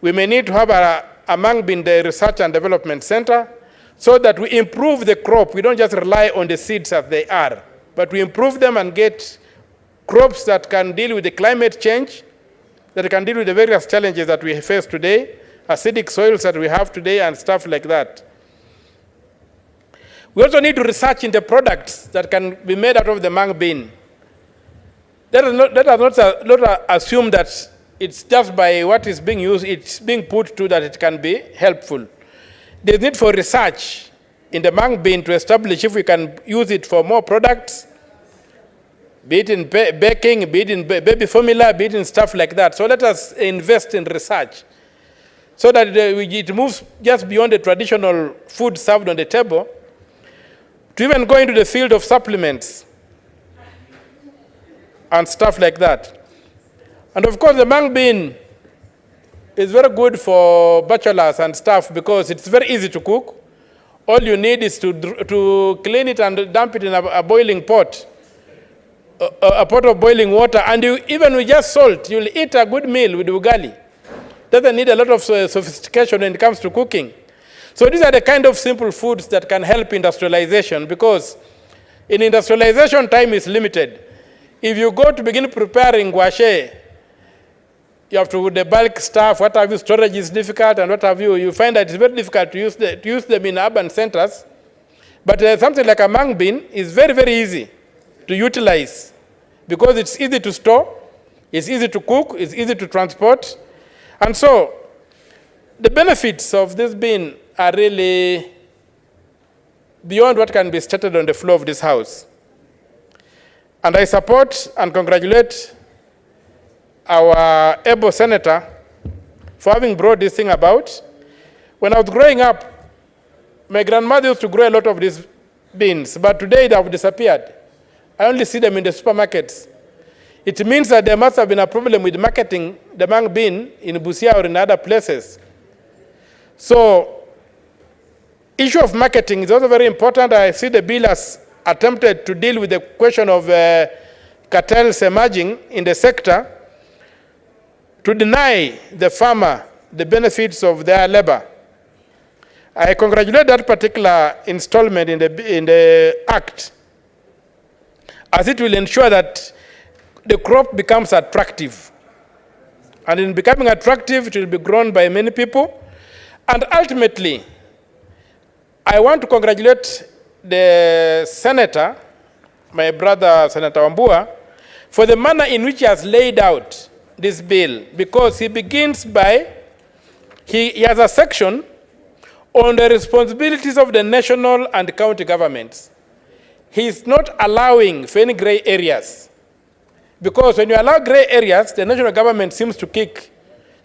We may need to have a mung bean research and development center so that we improve the crop. We don't just rely on the seeds as they are, but we improve them and get crops that can deal with the climate change, that can deal with the various challenges that we face today, acidic soils that we have today, and stuff like that. We also need to research into products that can be made out of the mung bean. Let us not assume that it's just by what is being used, it's being put to that it can be helpful. There's need for research in the mung bean to establish if we can use it for more products, be it in baking, be it in baby formula, be it in stuff like that. So let us invest in research so that it moves just beyond the traditional food served on the table to even go into the field of supplements and stuff like that. And of course, the mung bean is very good for bachelors and stuff because it's very easy to cook. All you need is to clean it and dump it in a boiling pot, a pot of boiling water, and even with just salt, you'll eat a good meal with ugali. Doesn't need a lot of sophistication when it comes to cooking. So these are the kind of simple foods that can help industrialization, because in industrialization, time is limited. If you go to begin preparing guache, you have to do the bulk stuff, what have you, storage is difficult, and what have you. You find that it's very difficult to use them in urban centers. But something like a mung bean is very, very easy to utilize because it's easy to store, it's easy to cook, it's easy to transport. And so the benefits of this bean are really beyond what can be stated on the floor of this house. And I support and congratulate our able senator for having brought this thing about. When I was growing up, my grandmother used to grow a lot of these beans, but today they have disappeared. I only see them in the supermarkets. It means that there must have been a problem with marketing the mung bean in Busia or in other places. So, issue of marketing is also very important. I see the bill has attempted to deal with the question of cartels emerging in the sector to deny the farmer the benefits of their labor. I congratulate that particular installment in the Act, as it will ensure that the crop becomes attractive. And in becoming attractive, it will be grown by many people. And ultimately, I want to congratulate the senator, my brother, Senator Wambua, for the manner in which he has laid out this bill, because he begins by, he has a section on the responsibilities of the national and county governments. He is not allowing for any gray areas, because when you allow gray areas, the national government seems to kick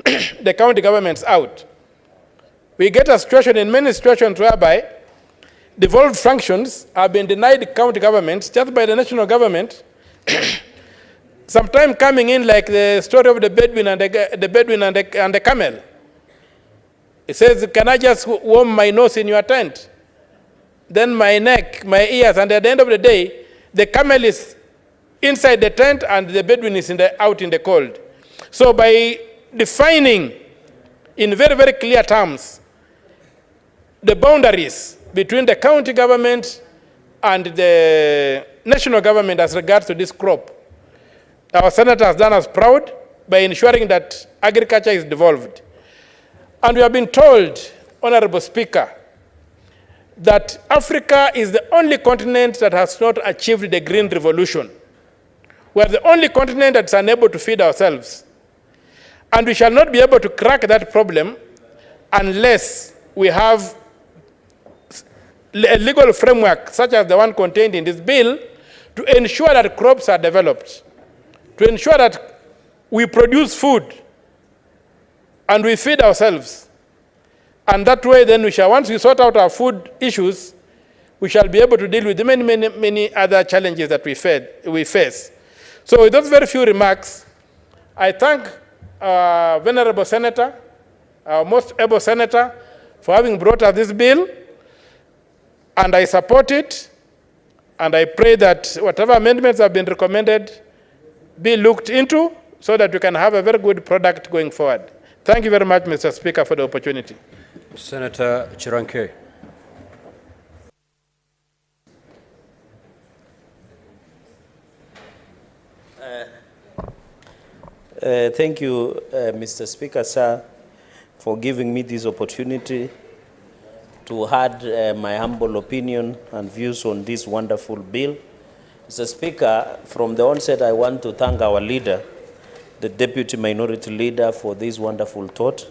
the county governments out. We get a situation in many situations whereby devolved functions have been denied county governments just by the national government. Sometimes coming in like the story of the Bedouin and the camel. It says, can I just warm my nose in your tent? Then my neck, my ears, and at the end of the day, the camel is inside the tent and the Bedouin is out in the cold. So by defining in very, very clear terms the boundaries between the county government and the national government as regards to this crop, our senator has done us proud by ensuring that agriculture is devolved. And we have been told, Honorable Speaker, that Africa is the only continent that has not achieved the green revolution. We are the only continent that's unable to feed ourselves. And we shall not be able to crack that problem unless we have a legal framework such as the one contained in this bill to ensure that crops are developed, to ensure that we produce food and we feed ourselves. And that way then we shall, once we sort out our food issues, we shall be able to deal with the many other challenges that we face. So with those very few remarks, I thank our venerable senator, our most able senator, for having brought us this bill, and I support it, and I pray that whatever amendments have been recommended be looked into so that we can have a very good product going forward. Thank you very much, Mr. Speaker, for the opportunity. Senator Chiranke. Thank you, Mr. Speaker, sir, for giving me this opportunity to add my humble opinion and views on this wonderful bill. Mr. Speaker, from the onset, I want to thank our leader, the Deputy Minority Leader, for this wonderful thought.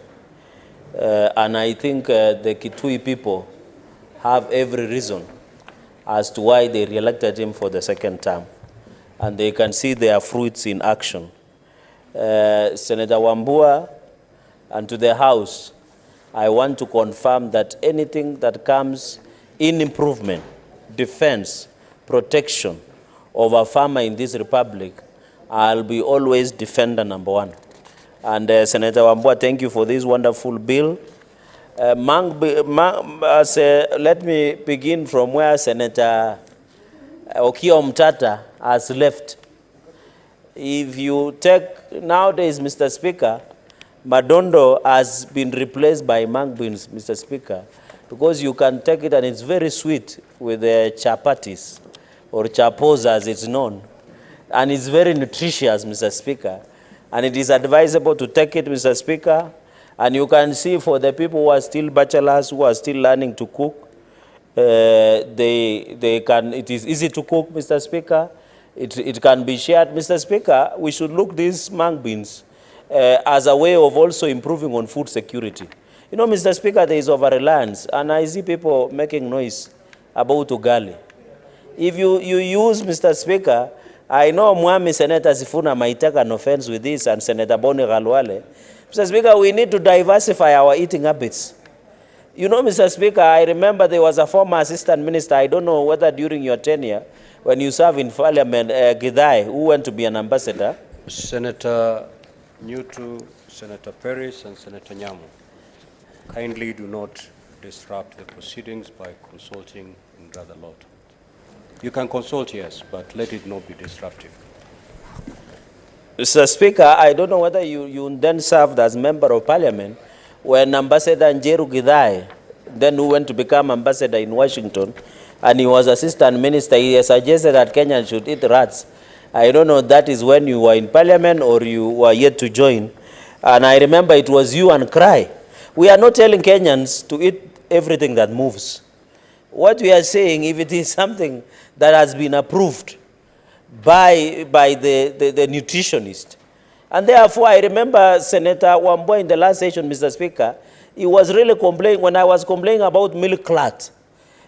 And I think the Kitui people have every reason as to why they re-elected him for the second term. And they can see their fruits in action. Senator Wambua, and to the House, I want to confirm that anything that comes in improvement, defense, protection of a farmer in this republic, I'll be always defender number one. And Senator Wambua, thank you for this wonderful bill. Let me begin from where Senator Okiya Omtata has left. If you take, nowadays, Mr. Speaker, Madondo has been replaced by Mung Beans, Mr. Speaker, because you can take it and it's very sweet with the chapatis, or chapos as it's known. And it's very nutritious, Mr. Speaker. And it is advisable to take it, Mr. Speaker. And you can see for the people who are still bachelors, who are still learning to cook, it is easy to cook, Mr. Speaker. It can be shared. Mr. Speaker, we should look these mung beans as a way of also improving on food security. You know, Mr. Speaker, there is over-reliance, and I see people making noise about ugali. If you use, Mr. Speaker, I know Mwami Senator Sifuna might take an offense with this and Senator Boni Galwale. Mr. Speaker, we need to diversify our eating habits. You know, Mr. Speaker, I remember there was a former assistant minister, I don't know whether during your tenure, when you served in Parliament, Gidai, who went to be an ambassador. Senator Newton, Senator Paris, and Senator Nyamu, kindly do not disrupt the proceedings by consulting in rather loud. You can consult, yes, but let it not be disruptive. Mr. Speaker, I don't know whether you then served as member of Parliament when Ambassador Njeru Gidai, then who went to become ambassador in Washington, and he was assistant minister, he suggested that Kenyans should eat rats. I don't know, that is when you were in Parliament or you were yet to join. And I remember it was you and Cry. We are not telling Kenyans to eat everything that moves. What we are saying, if it is something that has been approved by the nutritionist. And therefore, I remember Senator Wambua in the last session, Mr. Speaker, he was really complaining, when I was complaining about milk clot.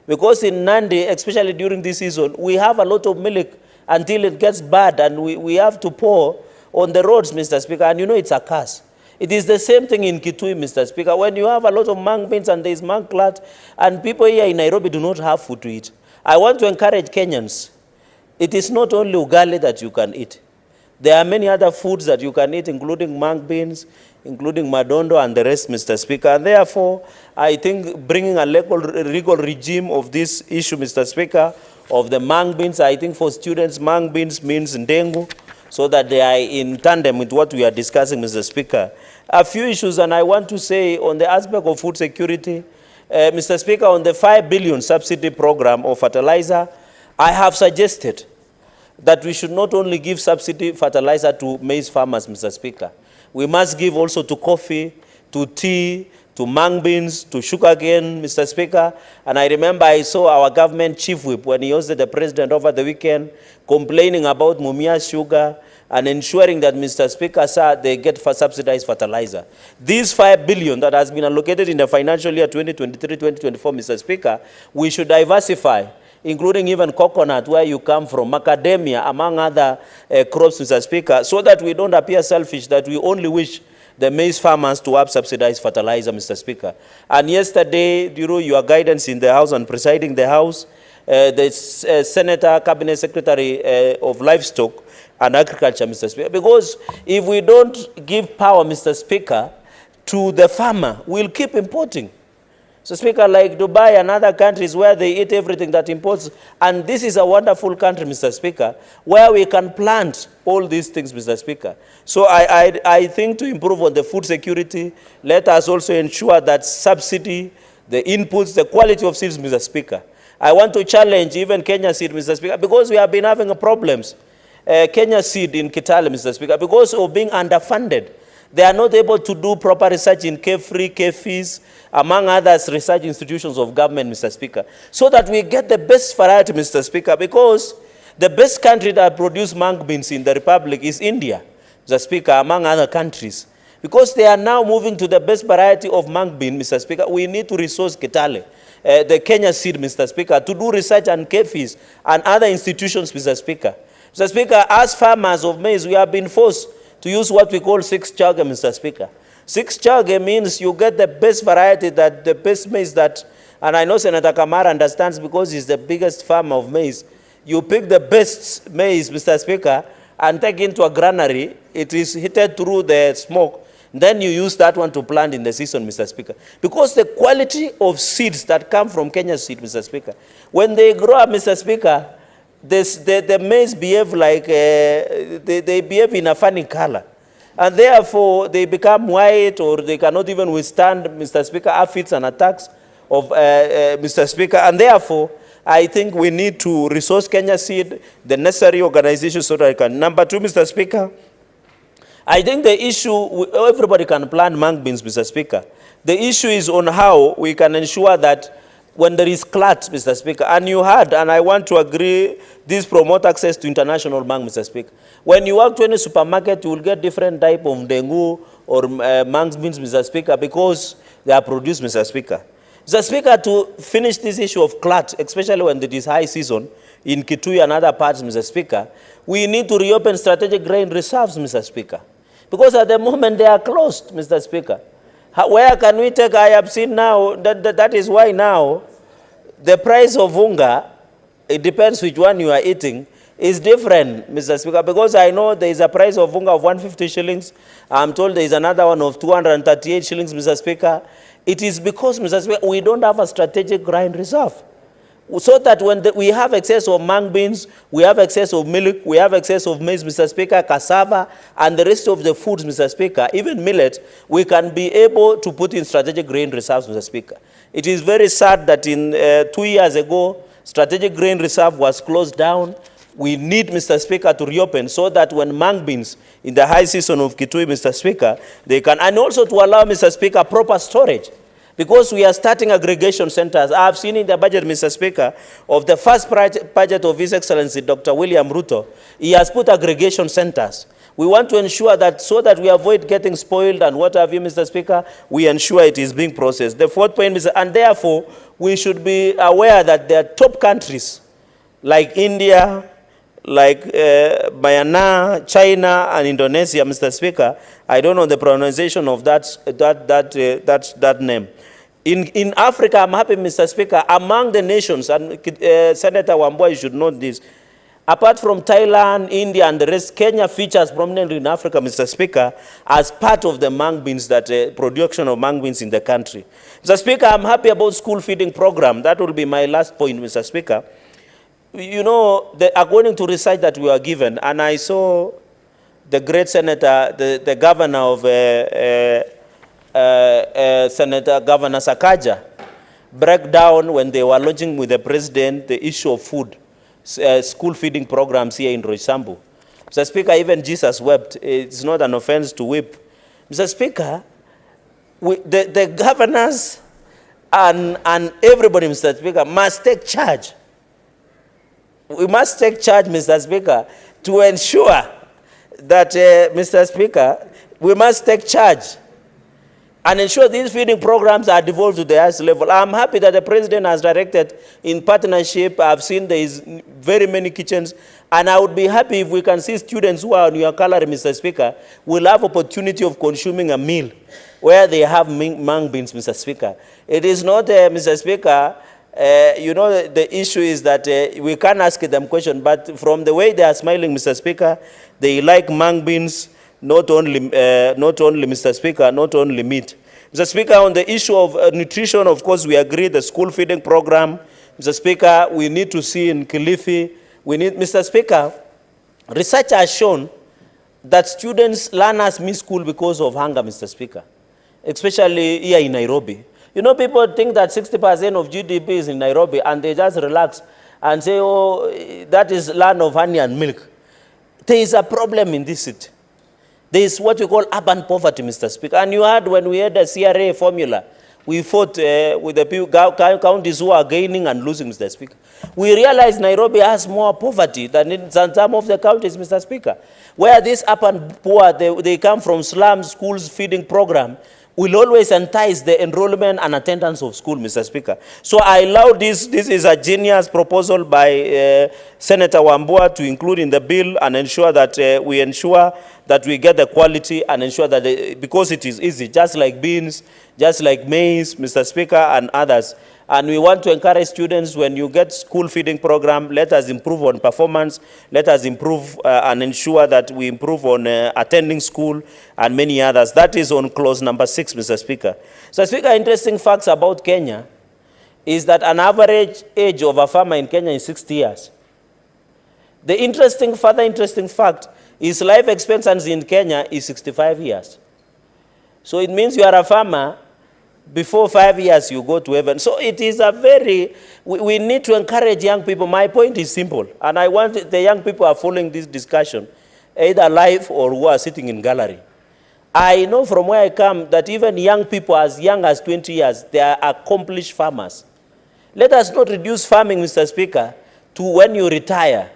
Because in Nandi, especially during this season, we have a lot of milk until it gets bad and we have to pour on the roads, Mr. Speaker, and you know it's a curse. It is the same thing in Kitui, Mr. Speaker. When you have a lot of mung beans and there is mung clot, and people here in Nairobi do not have food to eat. I want to encourage Kenyans. It is not only ugali that you can eat. There are many other foods that you can eat, including mung beans, including madondo and the rest, Mr. Speaker. And therefore, I think bringing a legal regime of this issue, Mr. Speaker, of the mung beans, I think for students, mung beans means ndengu, so that they are in tandem with what we are discussing, Mr. Speaker. A few issues, and I want to say on the aspect of food security, Mr. Speaker, on the 5 billion subsidy program of fertilizer, I have suggested that we should not only give subsidy fertilizer to maize farmers, Mr. Speaker. We must give also to coffee, to tea, to mung beans, to sugarcane, Mr. Speaker. And I remember I saw our government chief whip when he hosted the president over the weekend complaining about Mumia's sugar and ensuring that, Mr. Speaker, sir, they get subsidized fertilizer. These 5 billion that has been allocated in the financial year 2023-2024, Mr. Speaker, we should diversify, including even coconut, where you come from, macadamia, among other crops, Mr. Speaker, so that we don't appear selfish, that we only wish the maize farmers to have subsidized fertilizer, Mr. Speaker. And yesterday, during your guidance in the House and presiding the House, the Senator, Cabinet Secretary of Livestock and Agriculture, Mr. Speaker, because if we don't give power, Mr. Speaker, to the farmer, we'll keep importing. So, Speaker, like Dubai and other countries where they eat everything that imports, and this is a wonderful country, Mr. Speaker, where we can plant all these things, Mr. Speaker. So I think to improve on the food security, let us also ensure that subsidy, the inputs, the quality of seeds, Mr. Speaker. I want to challenge even Kenya Seed, Mr. Speaker, because we have been having problems. Kenya Seed in Kitale, Mr. Speaker, because of being underfunded. They are not able to do proper research in KFRI, KFIS, among others, research institutions of government, Mr. Speaker, so that we get the best variety, Mr. Speaker, because the best country that produces mung beans in the Republic is India, Mr. Speaker, among other countries. Because they are now moving to the best variety of mung bean, Mr. Speaker, we need to resource Kitale, the Kenya Seed, Mr. Speaker, to do research on KFIS and other institutions, Mr. Speaker. Mr. Speaker, as farmers of maize, we have been forced to use what we call 6 charge, Mr. Speaker. 6 charge means you get the best variety, that the best maize that, and I know Senator Kamara understands because he's the biggest farmer of maize. You pick the best maize, Mr. Speaker, and take into a granary. It is heated through the smoke. Then you use that one to plant in the season, Mr. Speaker. Because the quality of seeds that come from Kenya Seed, Mr. Speaker, when they grow up, Mr. Speaker, the maize behave like, they behave in a funny color. And therefore, they become white, or they cannot even withstand, Mr. Speaker, aphids and attacks of Mr. Speaker. And therefore, I think we need to resource Kenya Seed, the necessary organizations, so that I can. Number 2, Mr. Speaker, I think the issue, everybody can plant mung beans, Mr. Speaker. The issue is on how we can ensure that when there is clot, Mr. Speaker, and you had, and I want to agree, this promote access to international mung, Mr. Speaker. When you walk to any supermarket, you will get different type of dengu or mung beans, Mr. Speaker, because they are produced, Mr. Speaker. Mr. Speaker, to finish this issue of clot, especially when it is high season, in Kitui and other parts, Mr. Speaker, we need to reopen strategic grain reserves, Mr. Speaker. Because at the moment they are closed, Mr. Speaker. Where can we take, I have seen now, that is why now the price of unga, it depends which one you are eating, is different, Mr. Speaker, because I know there is a price of unga of 150 shillings. I'm told there is another one of 238 shillings, Mr. Speaker. It is because, Mr. Speaker, we don't have a strategic grain reserve. So that when we have excess of mung beans, we have excess of milk, we have excess of maize, Mr. Speaker, cassava, and the rest of the foods, Mr. Speaker, even millet, we can be able to put in strategic grain reserves, Mr. Speaker. It is very sad that in 2 years ago, strategic grain reserve was closed down. We need, Mr. Speaker, to reopen so that when mung beans in the high season of Kitui, Mr. Speaker, they can, and also to allow, Mr. Speaker, proper storage. Because we are starting aggregation centers. I have seen in the budget, Mr. Speaker, of the first budget of His Excellency, Dr. William RUTO, he has put aggregation centers. We want to ensure that so that we avoid getting spoiled and what have you, Mr. Speaker, we ensure it is being processed. The fourth point, Mr. And therefore, we should be aware that there are top countries like India, like Myanmar, China, and Indonesia, Mr. Speaker. I don't know the pronunciation of that name. In Africa, I'm happy, Mr. Speaker, among the nations, and Senator Wambua, you should note this, apart from Thailand, India, and the rest, Kenya features prominently in Africa, Mr. Speaker, as part of the mung beans, production of mung beans in the country. Mr. Speaker, I'm happy about school feeding program. That will be my last point, Mr. Speaker. You know, according to research that we were given, and I saw the great senator, the governor of Senator Governor Sakaja, break down when they were launching with the president the issue of food, school feeding programs here in Roysambu. Mr. Speaker, even Jesus wept. It's not an offense to weep. Mr. Speaker, the governors and everybody, Mr. Speaker, must take charge. We must take charge, Mr. Speaker, to ensure that, Mr. Speaker, we must take charge and ensure these feeding programs are devolved to the highest level. I'm happy that the president has directed in partnership. I've seen there is very many kitchens, and I would be happy if we can see students who are on your calorie, Mr. Speaker, will have opportunity of consuming a meal where they have mung beans, Mr. Speaker. It is not, Mr. Speaker, you know, the issue is that we can't ask them questions, but from the way they are smiling, Mr. Speaker, they like mung beans, not only, Mr. Speaker, not only meat. Mr. Speaker, on the issue of nutrition, of course, we agree the school feeding program. Mr. Speaker, we need to see in Kilifi, we need, Mr. Speaker, research has shown that learners miss school because of hunger, Mr. Speaker, especially here in Nairobi. You know, people think that 60% of GDP is in Nairobi, and they just relax and say, oh, that is land of honey and milk. There is a problem in this city. There is what we call urban poverty, Mr. Speaker. And you heard when we had the CRA formula, we fought with the counties who are gaining and losing, Mr. Speaker. We realized Nairobi has more poverty than in some of the counties, Mr. Speaker, where these urban poor, they come from slums, schools, feeding program, will always entice the enrollment and attendance of school, Mr. Speaker. So I allow this is a genius proposal by Senator Wambua to include in the bill and ensure that we ensure that we get the quality and ensure that, because it is easy, just like beans, just like maize, Mr. Speaker, and others. And we want to encourage students, when you get school feeding program, let us improve on performance, let us improve and ensure that we improve on attending school and many others. That is on clause number 6, Mr. Speaker. So, Speaker, interesting facts about Kenya is that an average age of a farmer in Kenya is 60 years. The further interesting fact is life expectancy in Kenya is 65 years. So it means you are a farmer, before 5 years you go to heaven. So it is a very, we need to encourage young people. My point is simple, and I want the young people who are following this discussion, either live or who are sitting in gallery. I know from where I come that even young people as young as 20 years, they are accomplished farmers. Let us not reduce farming, Mr. Speaker, to when you retire,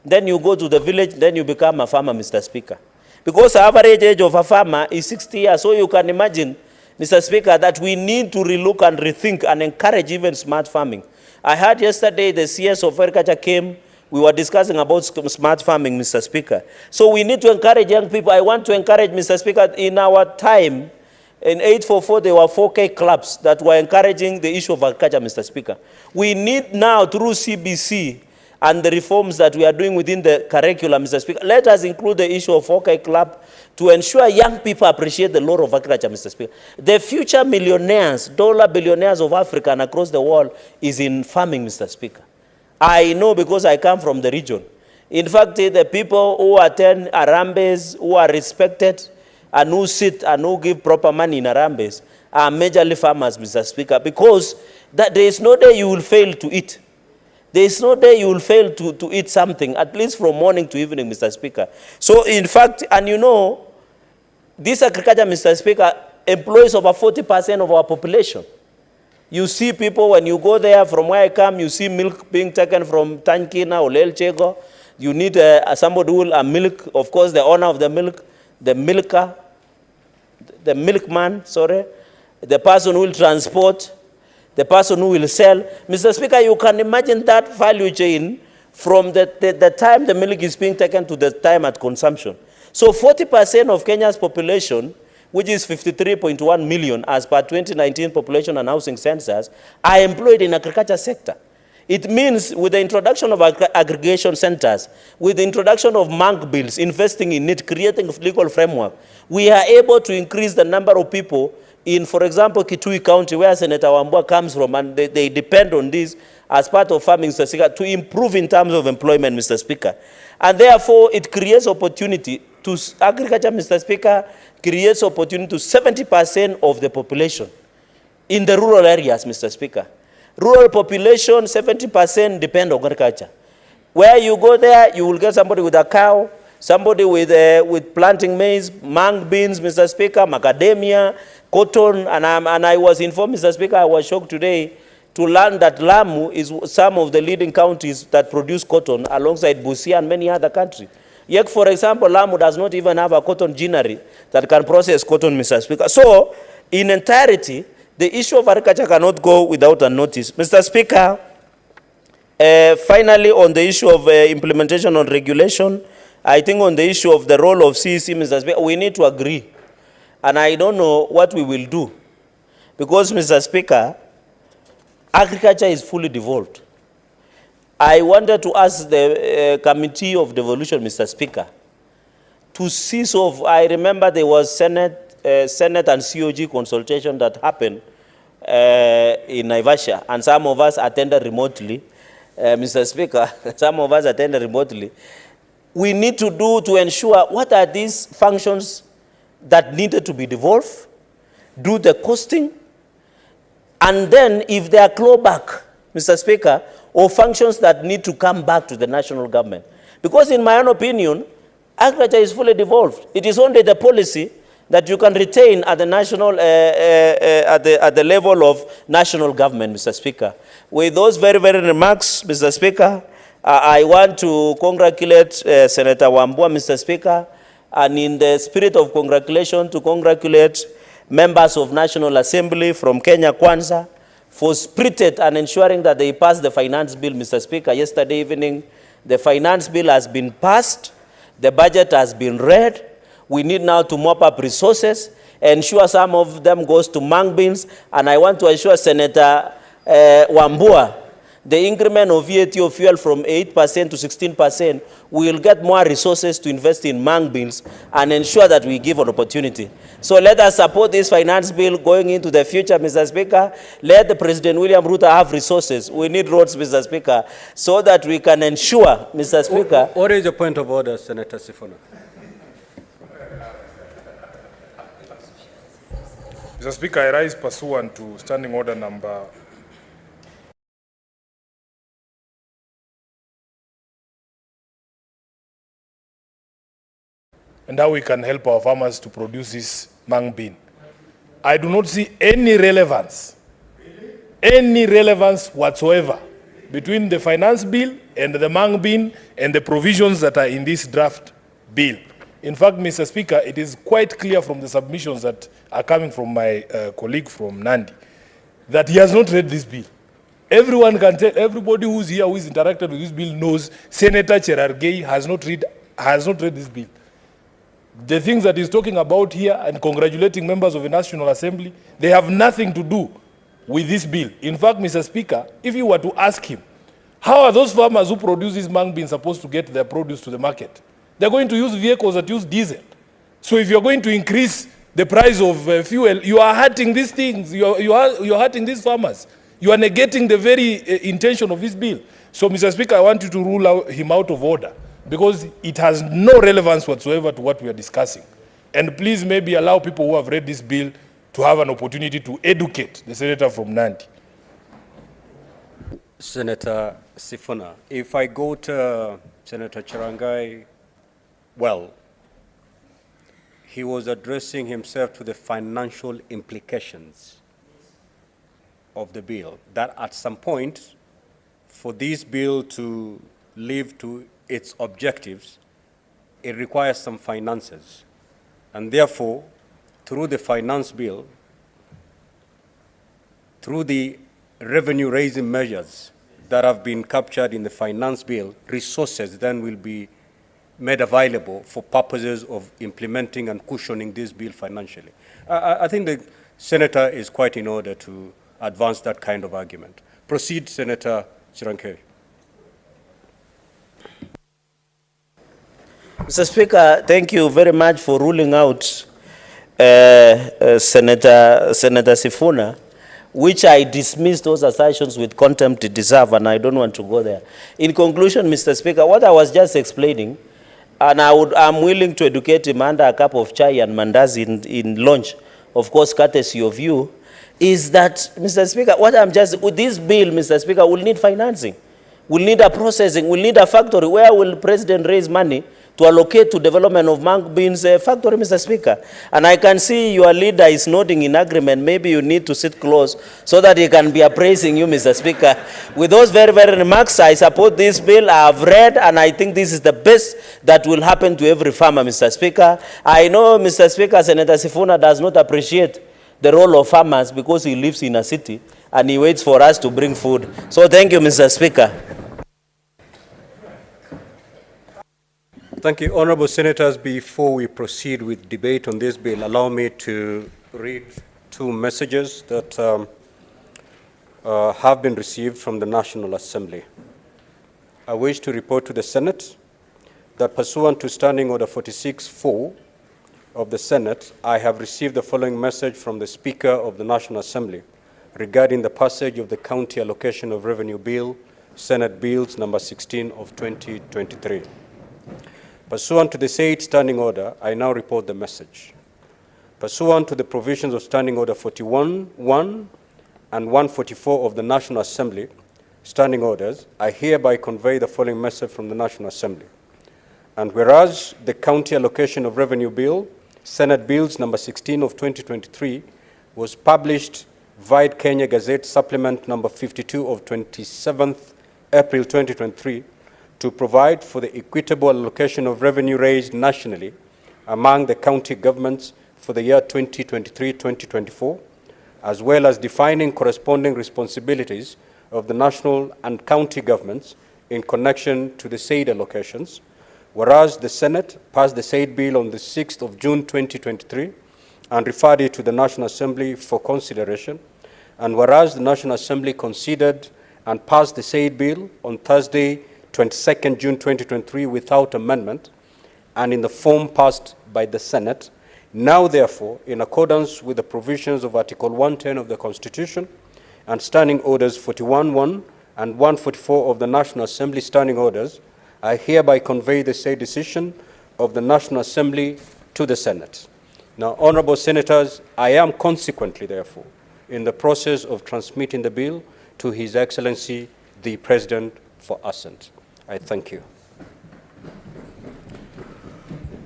then you go to the village, then you become a farmer, Mr. Speaker. Because the average age of a farmer is 60 years, so you can imagine, Mr. Speaker, that we need to relook and rethink and encourage even smart farming. I heard yesterday the CS of Agriculture came We were discussing about smart farming, Mr. Speaker. So we need to encourage young people. I want to encourage, Mr. Speaker, in our time, in 844, there were 4K clubs that were encouraging the issue of agriculture, Mr. Speaker. We need now, through CBC and the reforms that we are doing within the curriculum, Mr. Speaker, let us include the issue of 4K club to ensure young people appreciate the lore of agriculture, Mr. Speaker. The future millionaires, dollar billionaires of Africa and across the world is in farming, Mr. Speaker. I know because I come from the region. In fact, the people who attend Harambes, who are respected, and who sit and who give proper money in Harambes are majorly farmers, Mr. Speaker, because there is no day you will fail to eat. There is no day you will fail to eat something, at least from morning to evening, Mr. Speaker. So, in fact, and you know, this agriculture, Mr. Speaker, employs over 40% of our population. You see people, when you go there, from where I come, you see milk being taken from Tankina or Lelchego. You need somebody who will milk, of course, the owner of the milk, the milker, the milkman, sorry, the person who will transport, the person who will sell. Mr. Speaker, you can imagine that value chain from the time the milk is being taken to the time at consumption. So 40% of Kenya's population, which is 53.1 million as per 2019 population and housing census, are employed in agriculture sector. It means with the introduction of aggregation centers, with the introduction of Mung Beans, investing in it, creating a legal framework, we are able to increase the number of people in, for example, Kitui County, where Senator Wambua comes from, and they depend on this as part of farming, Mr. Speaker, to improve in terms of employment, Mr. Speaker. And therefore, it creates opportunity to agriculture, Mr. Speaker, creates opportunity to 70% of the population in the rural areas, Mr. Speaker. Rural population, 70% depend on agriculture. Where you go there, you will get somebody with a cow, somebody with planting maize, Mung Beans, Mr. Speaker, macadamia, cotton, and I was informed, Mr. Speaker, I was shocked today to learn that Lamu is some of the leading counties that produce cotton alongside Busia and many other countries. Yet, for example, Lamu does not even have a cotton ginnery that can process cotton, Mr. Speaker. So, in entirety, the issue of agriculture cannot go without a notice. Mr. Speaker, finally, on the issue of implementation on regulation, I think on the issue of the role of CEC, Mr. Speaker, we need to agree. And I don't know what we will do. Because, Mr. Speaker, agriculture is fully devolved. I wanted to ask the Committee of Devolution, Mr. Speaker, to cease of, I remember there was Senate and COG consultation that happened in Naivasha, and some of us attended remotely. Mr. Speaker, some of us attended remotely. We need to ensure what are these functions that needed to be devolved, do the costing, and then if they are clawback, Mr. Speaker, or functions that need to come back to the national government. Because in my own opinion, agriculture is fully devolved. It is only the policy that you can retain at the national, at the level of national government, Mr. Speaker. With those very, very remarks, Mr. Speaker, I want to congratulate Senator Wambua, Mr. Speaker, and in the spirit of congratulation, to congratulate members of National Assembly from Kenya Kwanza for spirited and ensuring that they pass the finance bill, Mr. Speaker. Yesterday evening, the finance bill has been passed, the budget has been read. We need now to mop up resources, ensure some of them goes to Mung Beans, and I want to assure Senator Wambua, the increment of VAT of fuel from 8% to 16%, we will get more resources to invest in Mung Beans and ensure that we give an opportunity. So let us support this finance bill going into the future, Mr. Speaker. Let the President William Ruto have resources. We need roads, Mr. Speaker, so that we can ensure, Mr. Speaker. What is your point of order, Senator Sifuna? Mr. Speaker, I rise pursuant to Standing Order number . And how we can help our farmers to produce this Mung Bean. I do not see any relevance whatsoever between the finance bill and the Mung Bean and the provisions that are in this draft bill. In fact, Mr. Speaker, it is quite clear from the submissions that are coming from my colleague from Nandi that he has not read this bill. Everyone can tell, everybody who's here who is interacted with this bill knows Senator Cherargei has not read this bill. The things that he's talking about here and congratulating members of the National Assembly, they have nothing to do with this bill. In fact, Mr. Speaker, if you were to ask him, how are those farmers who produce these mung beans supposed to get their produce to the market? They're going to use vehicles that use diesel. So if you're going to increase the price of fuel, you are hurting these things. You are hurting these farmers. You are negating the very intention of this bill. So, Mr. Speaker, I want you to rule him out of order because it has no relevance whatsoever to what we are discussing. And please maybe allow people who have read this bill to have an opportunity to educate the senator from Nandi. Senator Sifuna, if I go to Senator Cherargei, well, he was addressing himself to the financial implications of the bill, that at some point, for this bill to live to its objectives, it requires some finances. And therefore, through the finance bill, through the revenue-raising measures that have been captured in the finance bill, resources then will be made available for purposes of implementing and cushioning this bill financially. I think the senator is quite in order to advance that kind of argument. Proceed, Senator Cherargei. Mr. Speaker, thank you very much for ruling out Senator Sifuna, which I dismiss those assertions with contempt it deserve, and I don't want to go there. In conclusion, Mr. Speaker, what I was just explaining, and I'm willing to educate him under a cup of chai and mandazi in lunch, of course, courtesy of you, is that, Mr. Speaker, with this bill, Mr. Speaker, will need financing. We'll need a processing, we'll need a factory. Where will President raise money to allocate to development of Mung Beans factory, Mr. Speaker? And I can see your leader is nodding in agreement. Maybe you need to sit close so that he can be appraising you, Mr. Speaker. With those very, very remarks, I support this bill. I have read, and I think this is the best that will happen to every farmer, Mr. Speaker. I know, Mr. Speaker, Senator Sifuna does not appreciate the role of farmers because he lives in a city and he waits for us to bring food. So thank you, Mr. Speaker. Thank you, honorable senators. Before we proceed with debate on this bill, allow me to read two messages that have been received from the National Assembly. I wish to report to the Senate that pursuant to Standing Order 46-4 of the Senate, I have received the following message from the Speaker of the National Assembly regarding the passage of the County Allocation of Revenue Bill, Senate Bills number 16 of 2023. Pursuant to the said standing order, I now report the message. Pursuant to the provisions of Standing Order 41-1 and 144 of the National Assembly, standing orders, I hereby convey the following message from the National Assembly. And whereas the County Allocation of Revenue Bill, Senate Bills number 16 of 2023, was published via Kenya Gazette Supplement number 52 of 27th April 2023 to provide for the equitable allocation of revenue raised nationally among the county governments for the year 2023-2024, as well as defining corresponding responsibilities of the national and county governments in connection to the said allocations. Whereas the Senate passed the said bill on the 6th of June 2023 and referred it to the National Assembly for consideration, and whereas the National Assembly considered and passed the said bill on Thursday, 22nd June 2023 without amendment and in the form passed by the Senate, now therefore, in accordance with the provisions of Article 110 of the Constitution and Standing Orders 41-1 and 144 of the National Assembly Standing Orders, I hereby convey the said decision of the National Assembly to the Senate. Now, honorable senators, I am consequently, therefore, in the process of transmitting the bill to His Excellency, the President, for assent. I thank you.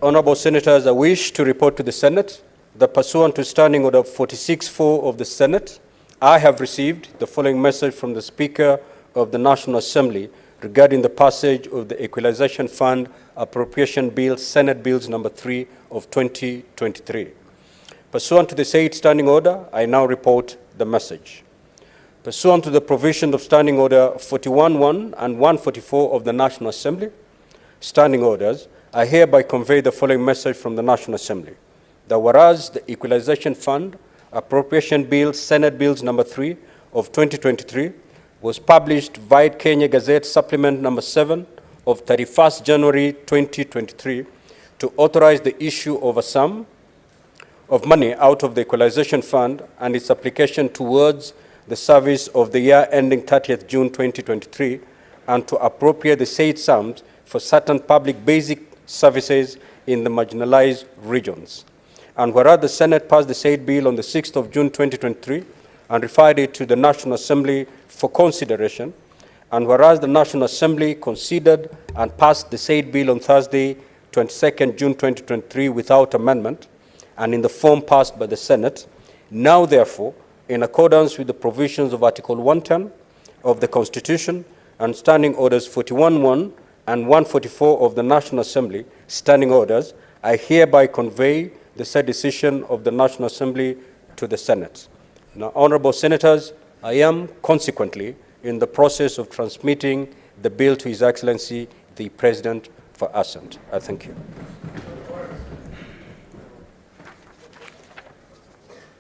Honorable senators, I wish to report to the Senate that pursuant to Standing Order 46-4 of the Senate, I have received the following message from the Speaker of the National Assembly regarding the passage of the Equalization Fund Appropriation Bill, Senate Bills number 3 of 2023. Pursuant to the said standing order, I now report the message. Pursuant to the provision of Standing Order 41.1 and 144 of the National Assembly, Standing Orders, I hereby convey the following message from the National Assembly. That whereas the Equalization Fund Appropriation Bill, Senate Bills number 3 of 2023, was published via Kenya Gazette Supplement number 7 of 31st January 2023 to authorize the issue of a sum of money out of the Equalization Fund and its application towards the service of the year ending 30th June 2023, and to appropriate the said sums for certain public basic services in the marginalized regions. And whereas the Senate passed the said bill on the 6th of June 2023 and referred it to the National Assembly for consideration, and whereas the National Assembly considered and passed the said bill on Thursday, 22nd June 2023 without amendment, and in the form passed by the Senate, now therefore, in accordance with the provisions of Article 110 of the Constitution and Standing Orders 41.1 and 144 of the National Assembly, Standing Orders, I hereby convey the said decision of the National Assembly to the Senate. Now, Honorable Senators, I am consequently in the process of transmitting the bill to His Excellency, the President, for assent. I thank you.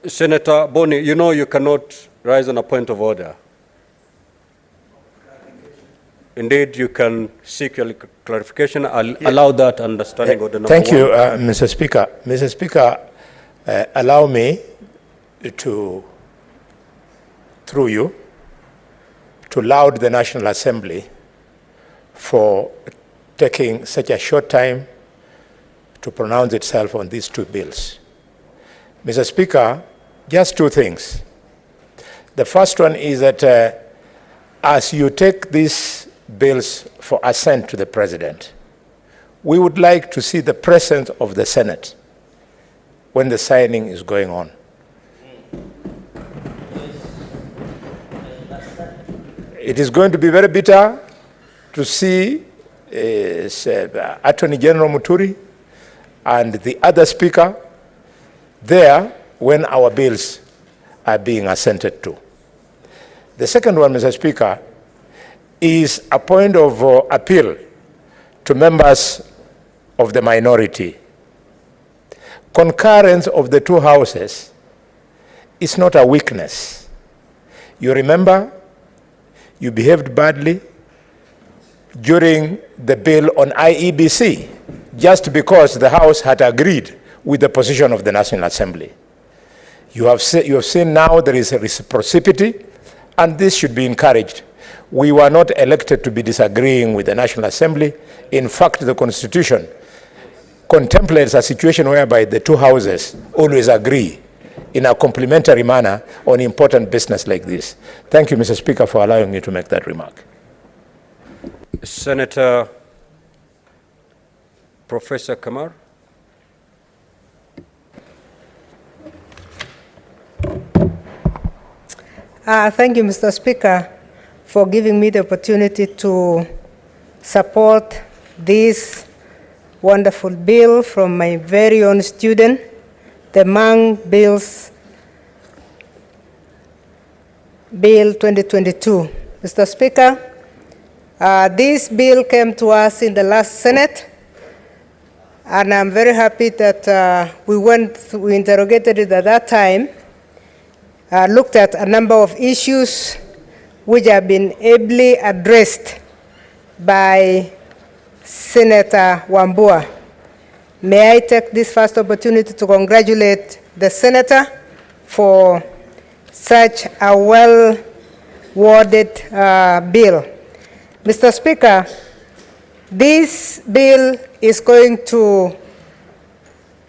Senator Boni, you know you cannot rise on a point of order. Indeed, you can seek your clarification. I'll allow that understanding of the number Thank you, one. Mr. Speaker. Mr. Speaker, allow me to, through you, to laud the National Assembly for taking such a short time to pronounce itself on these two bills. Mr. Speaker, just two things. The first one is that as you take these bills for assent to the President, we would like to see the presence of the Senate when the signing is going on. It is going to be very bitter to see Attorney General Muturi and the other Speaker there when our bills are being assented to. The second one, Mr. Speaker, is a point of appeal to members of the minority. Concurrence of the two houses is not a weakness. You remember, you behaved badly during the bill on IEBC, just because the House had agreed with the position of the National Assembly. You have seen now there is a reciprocity, and this should be encouraged. We were not elected to be disagreeing with the National Assembly. In fact, the Constitution contemplates a situation whereby the two houses always agree in a complementary manner on important business like this. Thank you, Mr. Speaker, for allowing me to make that remark. Senator Professor Kamar. Thank you, Mr. Speaker, for giving me the opportunity to support this wonderful bill from my very own student, the Mung Beans Bill 2022. Mr. Speaker, this bill came to us in the last Senate, and I'm very happy that we interrogated it at that time, looked at a number of issues which have been ably addressed by Senator Wambua. May I take this first opportunity to congratulate the Senator for such a well-worded bill. Mr. Speaker, this bill is going to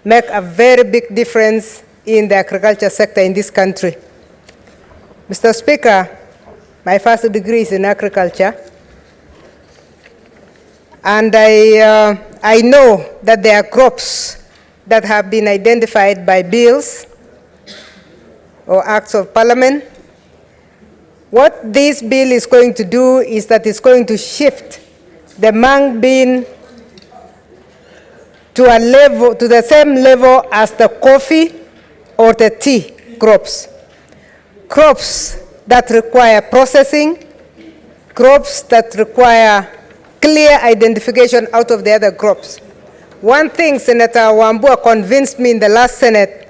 make a very big difference in the agriculture sector in this country. Mr. Speaker, my first degree is in agriculture, and I know that there are crops that have been identified by bills or acts of parliament. What this bill is going to do is that it's going to shift the mung bean to a level, to the same level as the coffee or the tea crops. Crops that require processing, crops that require clear identification out of the other crops. One thing Senator Wambua convinced me in the last Senate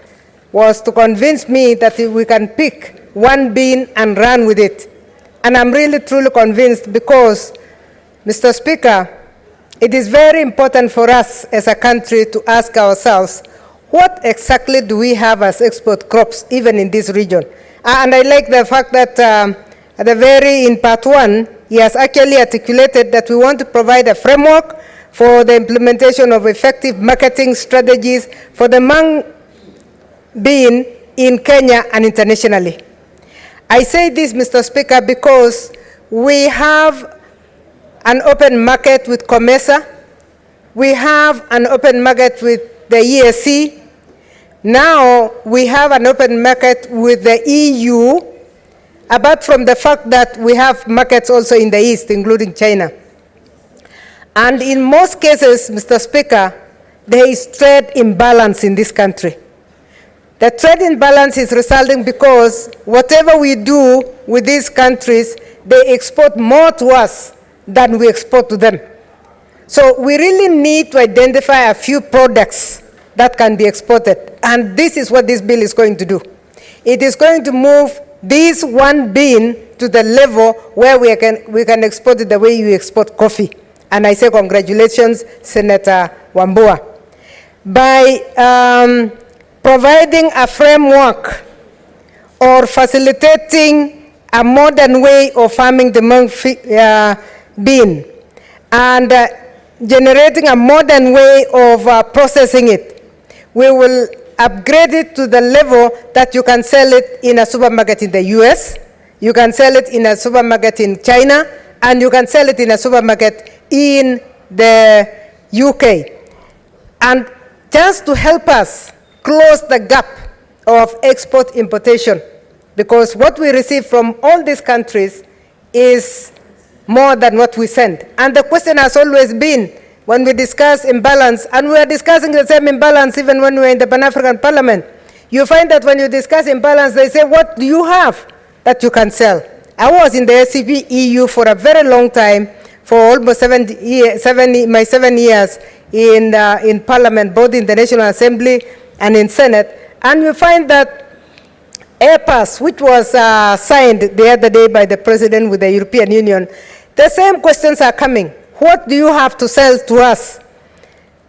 was to convince me that we can pick one bean and run with it. And I'm really truly convinced because, Mr. Speaker, it is very important for us as a country to ask ourselves, what exactly do we have as export crops, even in this region? And I like the fact that in part one, he has actually articulated that we want to provide a framework for the implementation of effective marketing strategies for the mung bean in Kenya and internationally. I say this, Mr. Speaker, because we have an open market with COMESA. We have an open market with the EAC. Now we have an open market with the EU, apart from the fact that we have markets also in the East, including China. And in most cases, Mr. Speaker, there is trade imbalance in this country. The trade imbalance is resulting because whatever we do with these countries, they export more to us than we export to them. So we really need to identify a few products that can be exported. And this is what this bill is going to do. It is going to move this one bean to the level where we can export it the way you export coffee. And I say congratulations, Senator Wambua. By providing a framework or facilitating a modern way of farming the mung bean and generating a modern way of processing it, we will upgrade it to the level that you can sell it in a supermarket in the US, you can sell it in a supermarket in China, and you can sell it in a supermarket in the UK. And just to help us close the gap of export importation, because what we receive from all these countries is more than what we send. And the question has always been, when we discuss imbalance, and we are discussing the same imbalance even when we're in the Pan-African Parliament, you find that when you discuss imbalance, they say, what do you have that you can sell? I was in the SCP EU for a very long time, for almost 7 years in Parliament, both in the National Assembly and in Senate, and you find that AirPass, which was signed the other day by the President with the European Union, the same questions are coming. What do you have to sell to us?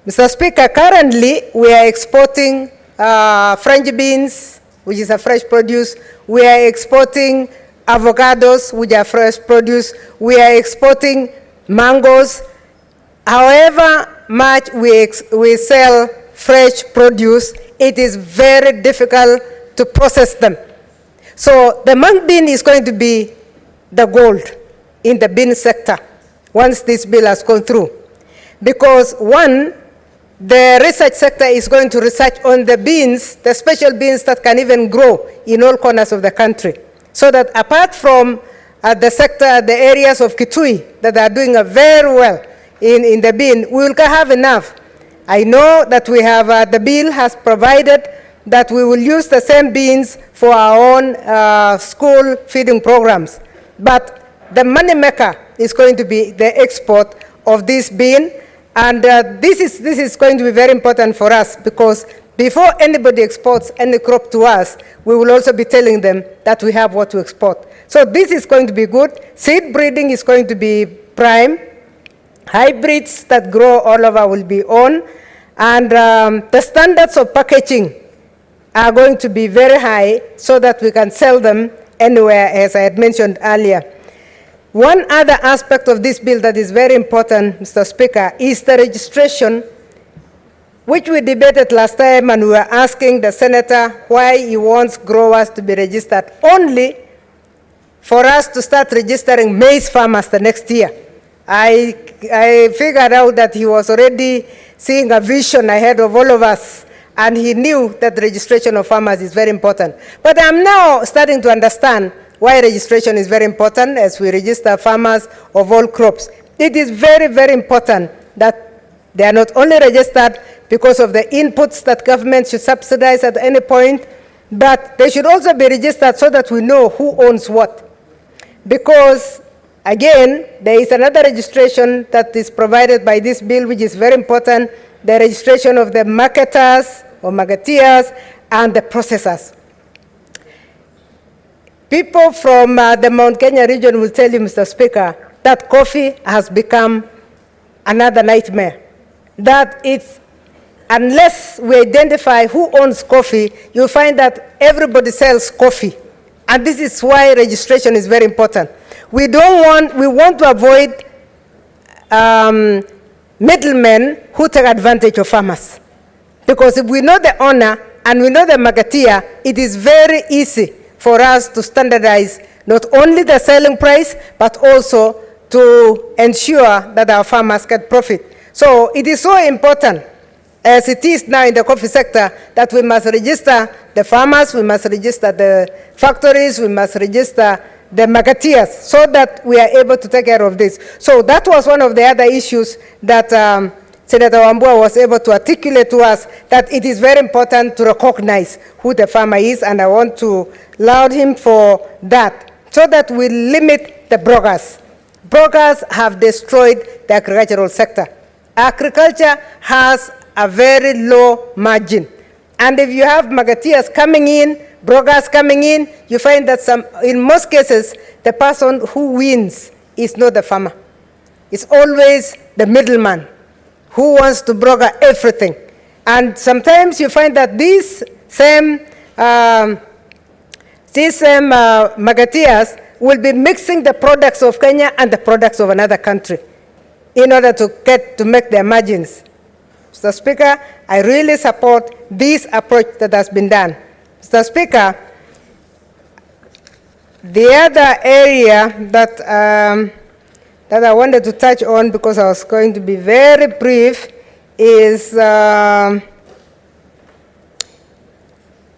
Mr. Speaker, currently we are exporting French beans, which is a fresh produce. We are exporting avocados, which are fresh produce. We are exporting mangoes. However much we sell fresh produce, it is very difficult to process them. So the mung bean is going to be the gold in the bean sector once this bill has gone through. Because one, the research sector is going to research on the beans, the special beans that can even grow in all corners of the country. So that apart from the sector, the areas of Kitui that are doing very well in the bean, we will have enough. I know that we have, the bill has provided that we will use the same beans for our own school feeding programs. But the money maker is going to be the export of this bean. And this is going to be very important for us, because before anybody exports any crop to us, we will also be telling them that we have what to export. So this is going to be good. Seed breeding is going to be prime. Hybrids that grow all over will be on. And the standards of packaging are going to be very high so that we can sell them anywhere, as I had mentioned earlier. One other aspect of this bill that is very important, Mr. Speaker, is the registration, which we debated last time, and we were asking the senator why he wants growers to be registered only for us to start registering maize farmers the next year. I figured out that he was already seeing a vision ahead of all of us, and he knew that the registration of farmers is very important. But I'm now starting to understand why registration is very important as we register farmers of all crops. It is very, very important that they are not only registered because of the inputs that government should subsidize at any point, But they should also be registered so that we know who owns what. Because, again, there is another registration that is provided by this bill, which is very important, the registration of the marketers or marketeers and the processors. People from the Mount Kenya region will tell you, Mr. Speaker, that coffee has become another nightmare. That it's, unless we identify who owns coffee, you'll find that everybody sells coffee. And this is why registration is very important. We want to avoid middlemen who take advantage of farmers. Because if we know the owner and we know the marketeer, it is very easy for us to standardize not only the selling price, but also to ensure that our farmers get profit. So it is so important, as it is now in the coffee sector, that we must register the farmers, we must register the factories, we must register the marketeers, so that we are able to take care of this. So that was one of the other issues that Senator Wambua was able to articulate to us, that it is very important to recognize who the farmer is, and I want to laud him for that, so that we limit the brokers. Brokers have destroyed the agricultural sector. Agriculture has a very low margin. And if you have marketeers coming in, brokers coming in, you find that in most cases, the person who wins is not the farmer. It's always the middleman who wants to broker everything. And sometimes you find that these same marketeers will be mixing the products of Kenya and the products of another country in order to make their margins. Mr. Speaker, I really support this approach that has been done. Mr. Speaker, the other area that I wanted to touch on, because I was going to be very brief, is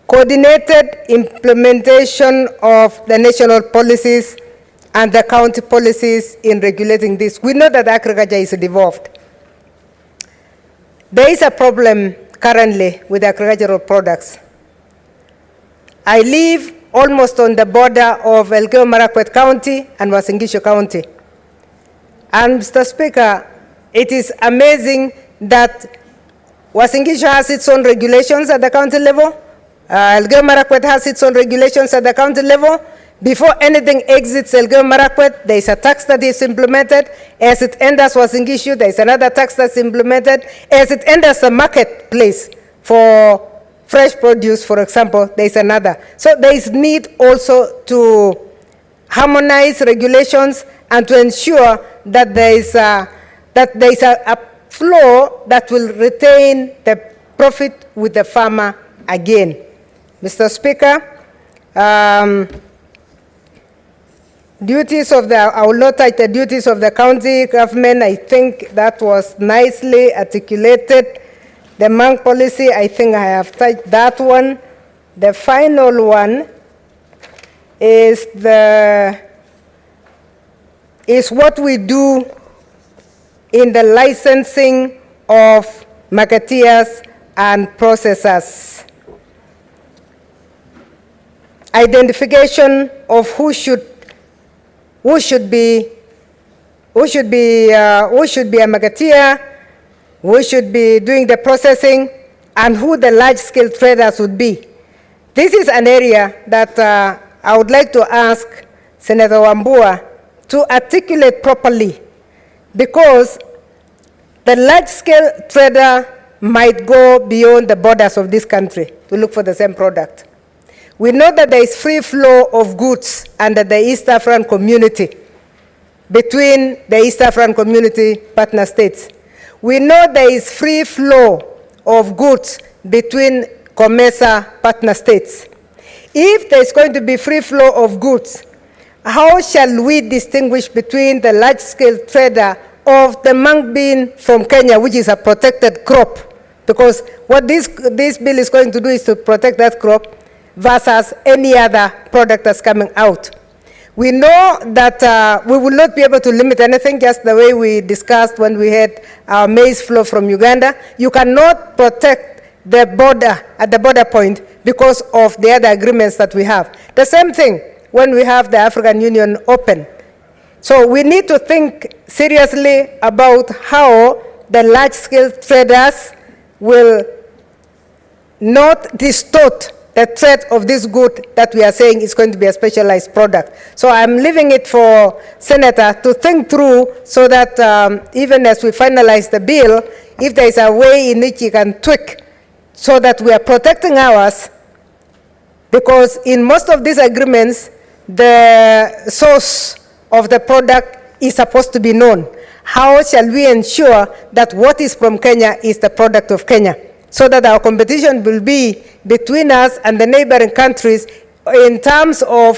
coordinated implementation of the national policies and the county policies in regulating this. We know that agriculture is devolved. There is a problem currently with agricultural products. I live almost on the border of Elgeyo Marakwet County and Uasin Gishu County. And Mr. Speaker, it is amazing that Uasin Gishu has its own regulations at the county level. Elgeyo Marakwet has its own regulations at the county level. Before anything exits Elgeyo Marakwet, there is a tax that is implemented. As it enters Uasin Gishu, there is another tax that's implemented. As it enters the marketplace for fresh produce, for example, there is another. So there is need also to harmonize regulations and to ensure that there is a flow that will retain the profit with the farmer again. Mr. Speaker, duties of the, I will not touch the duties of the county government. I think that was nicely articulated. The Mung policy, I think I have touched that one. The final one is what we do in the licensing of marketeers and processors. Identification of who should be a marketeer, who should be doing the processing, and who the large-scale traders would be. This is an area that I would like to ask Senator Wambua to articulate properly, because the large-scale trader might go beyond the borders of this country to look for the same product. We know that there is free flow of goods under the East African community, between the East African community partner states. We know there is free flow of goods between COMESA partner states. If there is going to be free flow of goods, how shall we distinguish between the large-scale trader of the mung bean from Kenya, which is a protected crop? Because what this bill is going to do is to protect that crop versus any other product that's coming out. We know that we will not be able to limit anything, just the way we discussed when we had our maize flow from Uganda. You cannot protect the border at the border point because of the other agreements that we have. The same thing when we have the African Union open. So we need to think seriously about how the large-scale traders will not distort the threat of this good that we are saying is going to be a specialized product. So I'm leaving it for Senator to think through so that even as we finalize the bill, if there is a way in which he can tweak so that we are protecting ours, because in most of these agreements, the source of the product is supposed to be known. How shall we ensure that what is from Kenya is the product of Kenya, so that our competition will be between us and the neighboring countries in terms of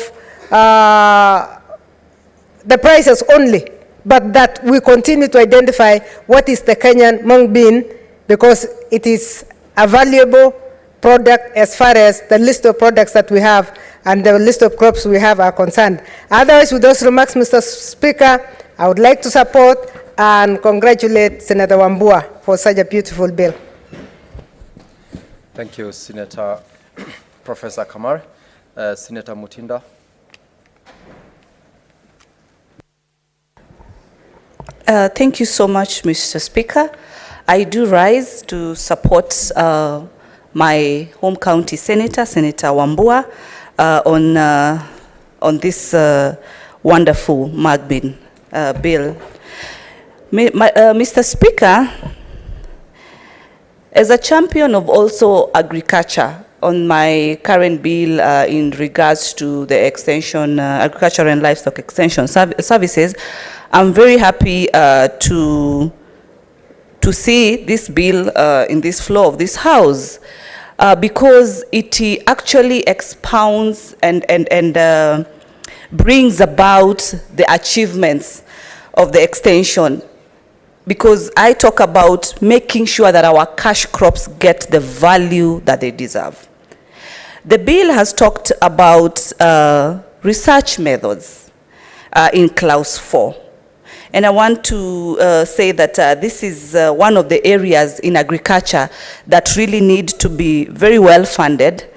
the prices only, but that we continue to identify what is the Kenyan mung bean, because it is a valuable product as far as the list of products that we have and the list of crops we have are concerned. Otherwise, with those remarks, Mr. Speaker, I would like to support and congratulate Senator Wambua for such a beautiful bill. Thank you, Senator Professor Kamar. Senator Mutinda. Thank you so much, Mr. Speaker. I do rise to support my home county senator, Senator Wambua, on this wonderful mung bean bill. Mr. Speaker, as a champion of also agriculture on my current bill in regards to the extension, agriculture and livestock extension services, I'm very happy to see this bill in this floor of this House because it actually expounds and brings about the achievements of the extension. Because I talk about making sure that our cash crops get the value that they deserve. The bill has talked about research methods in clause 4. And I want to say that this is one of the areas in agriculture that really need to be very well funded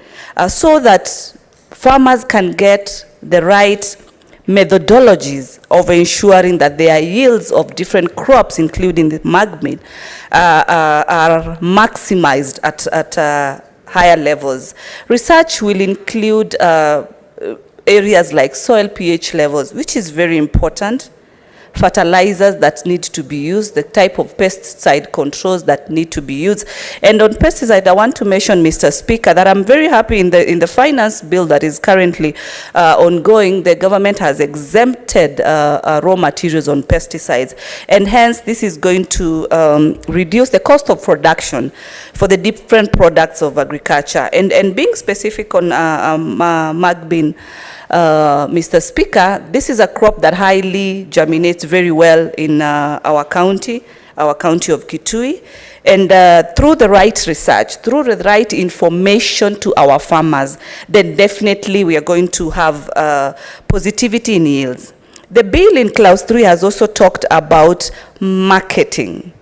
so that farmers can get the right methodologies of ensuring that their yields of different crops, including the mung bean, are maximized at higher levels. Research will include areas like soil pH levels, which is very important, fertilizers that need to be used, the type of pesticide controls that need to be used. And on pesticide, I want to mention, Mr. Speaker, that I'm very happy in the finance bill that is currently ongoing, the government has exempted raw materials on pesticides. And hence, this is going to reduce the cost of production for the different products of agriculture. And being specific on mung bean, Mr. Speaker, this is a crop that highly germinates very well in our county of Kitui. And through the right research, through the right information to our farmers, then definitely we are going to have positivity in yields. The bill in clause 3 has also talked about marketing.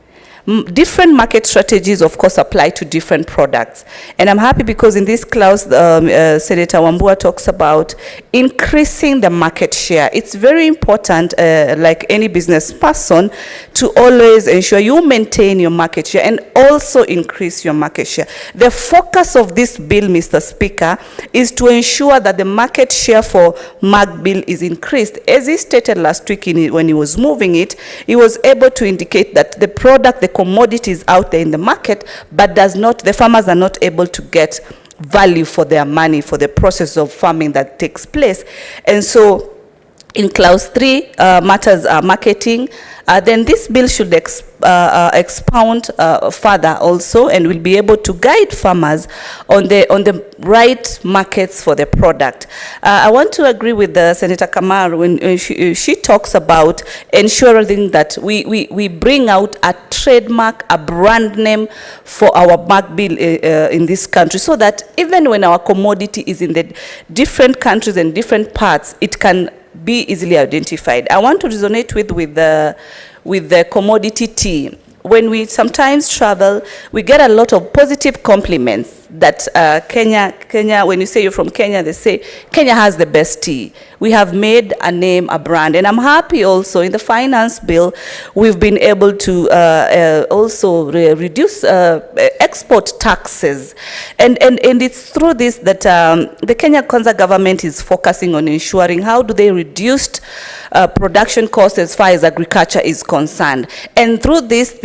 Different market strategies, of course, apply to different products. And I'm happy because in this clause, Senator Wambua talks about increasing the market share. It's very important, like any business person, to always ensure you maintain your market share and also increase your market share. The focus of this bill, Mr. Speaker, is to ensure that the market share for mung bean is increased. As he stated last week when he was moving it, he was able to indicate that the product, the commodities out there in the market, but the farmers are not able to get value for their money, for the process of farming that takes place. And so in clause 3, matters are marketing. Then this bill should expound further also, and will be able to guide farmers on the right markets for the product. I want to agree with Senator Kamar when she talks about ensuring that we bring out a trademark, a brand name for our mung bean in this country, so that even when our commodity is in the different countries and different parts, it can be easily identified. I want to resonate with the commodity tea. when we sometimes travel, we get a lot of positive compliments that Kenya, when you say you're from Kenya, they say Kenya has the best tea. We have made a name, a brand. And I'm happy also in the finance bill, we've been able to also reduce export taxes. And it's through this that the Kenya Kwanza government is focusing on ensuring how do they reduce production costs as far as agriculture is concerned. And through this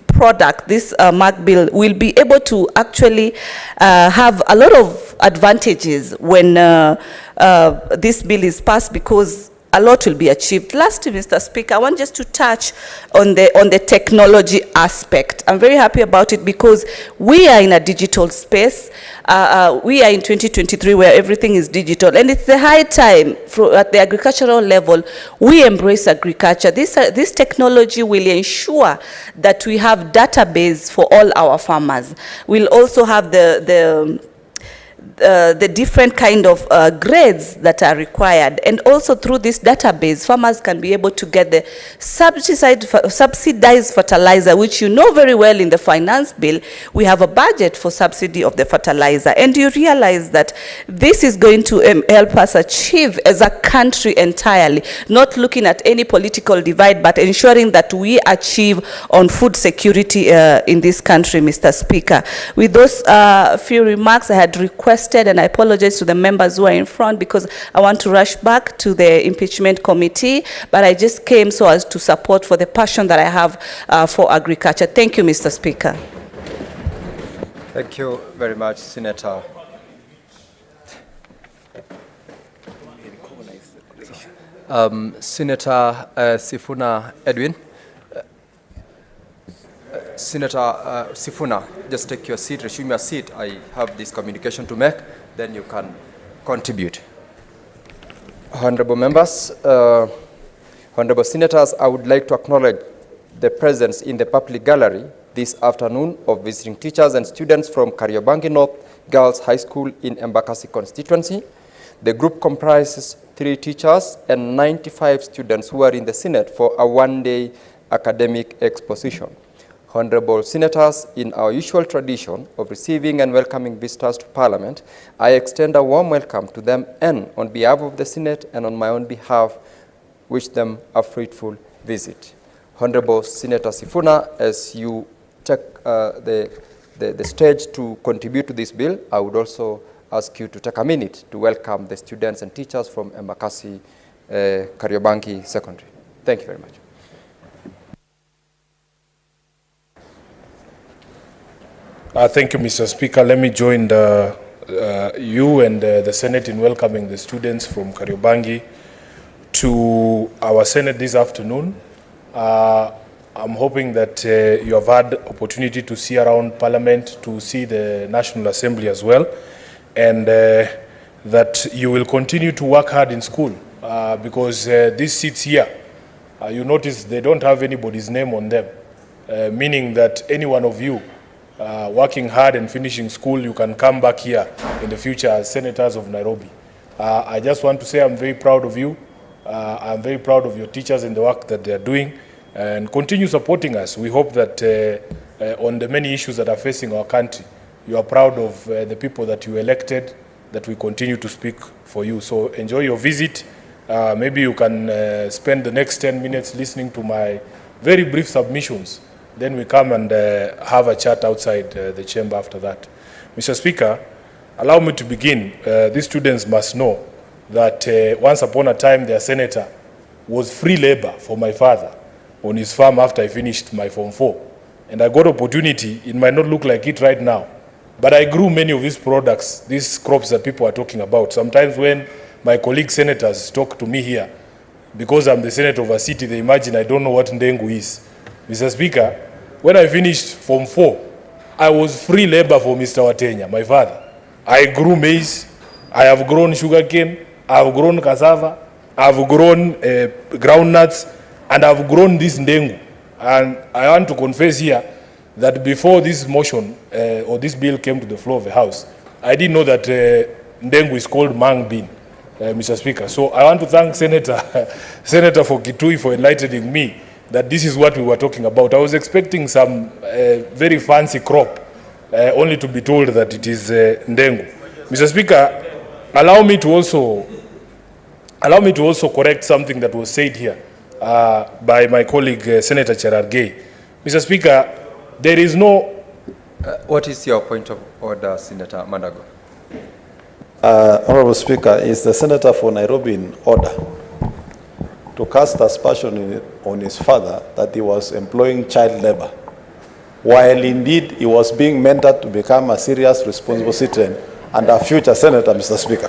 product, this MAC bill, will be able to actually have a lot of advantages when this bill is passed, because a lot will be achieved. Lastly, Mr. Speaker, I want just to touch on the technology aspect. I'm very happy about it because we are in a digital space. We are in 2023 where everything is digital, and it's the high time at the agricultural level we embrace agriculture. This technology will ensure that we have database for all our farmers. We'll also have the different kind of grades that are required, and also through this database farmers can be able to get the subsidized fertilizer, which you know very well in the finance bill we have a budget for subsidy of the fertilizer, and you realize that this is going to help us achieve as a country entirely, not looking at any political divide, but ensuring that we achieve on food security in this country, Mr. Speaker. With those few remarks, I had requested, and I apologize to the members who are in front because I want to rush back to the impeachment committee, but I just came so as to support for the passion that I have for agriculture. Thank you, Mr. Speaker. Thank you very much, Senator. Senator Sifuna Edwin. Senator Sifuna, just take your seat, resume your seat. I have this communication to make, then you can contribute. Honorable members, honorable senators, I would like to acknowledge the presence in the public gallery this afternoon of visiting teachers and students from Kariobangi North Girls High School in Embakasi constituency. The group comprises 3 teachers and 95 students who are in the Senate for a one-day academic exposition. Honorable senators, in our usual tradition of receiving and welcoming visitors to Parliament, I extend a warm welcome to them, and on behalf of the Senate and on my own behalf, wish them a fruitful visit. Honorable Senator Sifuna, as you take the stage to contribute to this bill, I would also ask you to take a minute to welcome the students and teachers from Embakasi Kariobangi Secondary. Thank you very much. Thank you, Mr. Speaker. Let me join you and the Senate in welcoming the students from Kariobangi to our Senate this afternoon. I'm hoping that you have had opportunity to see around Parliament, to see the National Assembly as well, and that you will continue to work hard in school because these seats here, you notice they don't have anybody's name on them, meaning that any one of you working hard and finishing school, you can come back here in the future as senators of Nairobi. I just want to say I'm very proud of you. I'm very proud of your teachers and the work that they're doing, and continue supporting us. We hope that on the many issues that are facing our country, you are proud of the people that you elected, that we continue to speak for you. So enjoy your visit. Maybe you can spend the next 10 minutes listening to my very brief submissions. Then we come and have a chat outside the chamber after that. Mr. Speaker, allow me to begin. These students must know that once upon a time their senator was free labor for my father on his farm after I finished my Form 4. And I got opportunity. It might not look like it right now, but I grew many of these products, these crops that people are talking about. Sometimes when my colleague senators talk to me here, because I'm the senator of a city, they imagine I don't know what ndengu is. Mr. Speaker, when I finished Form 4, I was free labor for Mr. Watenya, my father. I grew maize, I have grown sugarcane, I have grown cassava, I have grown groundnuts, and I have grown this ndengu. And I want to confess here that before this motion or this bill came to the floor of the House, I didn't know that ndengu is called Mung Bean, Mr. Speaker. So I want to thank Senator for Kitui for enlightening me that this is what we were talking about. I was expecting some very fancy crop, only to be told that it is ndengu. Mr. Speaker, allow me to also correct something that was said here by my colleague Senator Cherargei. Mr. Speaker, there is no... what is your point of order, Senator Mandago? Honorable Speaker, is the Senator for Nairobi in order to cast aspersion on his father that he was employing child labor, while indeed he was being mentored to become a serious, responsible citizen and a future senator, Mr. Speaker?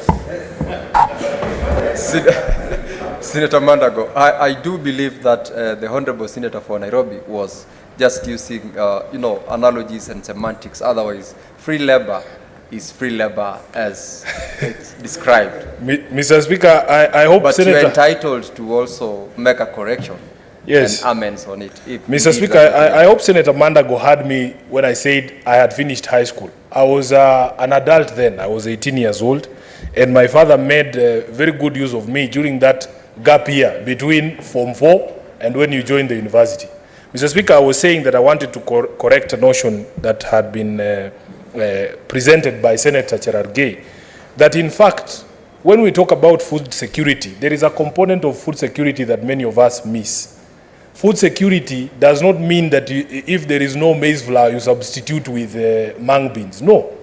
Senator Mandago, I do believe that the Honorable Senator for Nairobi was just using, analogies and semantics. Otherwise, free labor is free labor as it's described. Mr. Speaker, I hope but Senator... you're entitled to also make a correction. Yes. And amends on it. Mr. Speaker, I hope Senator Mandago heard me when I said I had finished high school. I was an adult then. I was 18 years old. And my father made very good use of me during that gap year between Form 4 and when you joined the university. Mr. Speaker, I was saying that I wanted to correct a notion that had been presented by Senator Cherargei, that in fact, when we talk about food security, there is a component of food security that many of us miss. Food security does not mean that if there is no maize flour, you substitute with mung beans. No.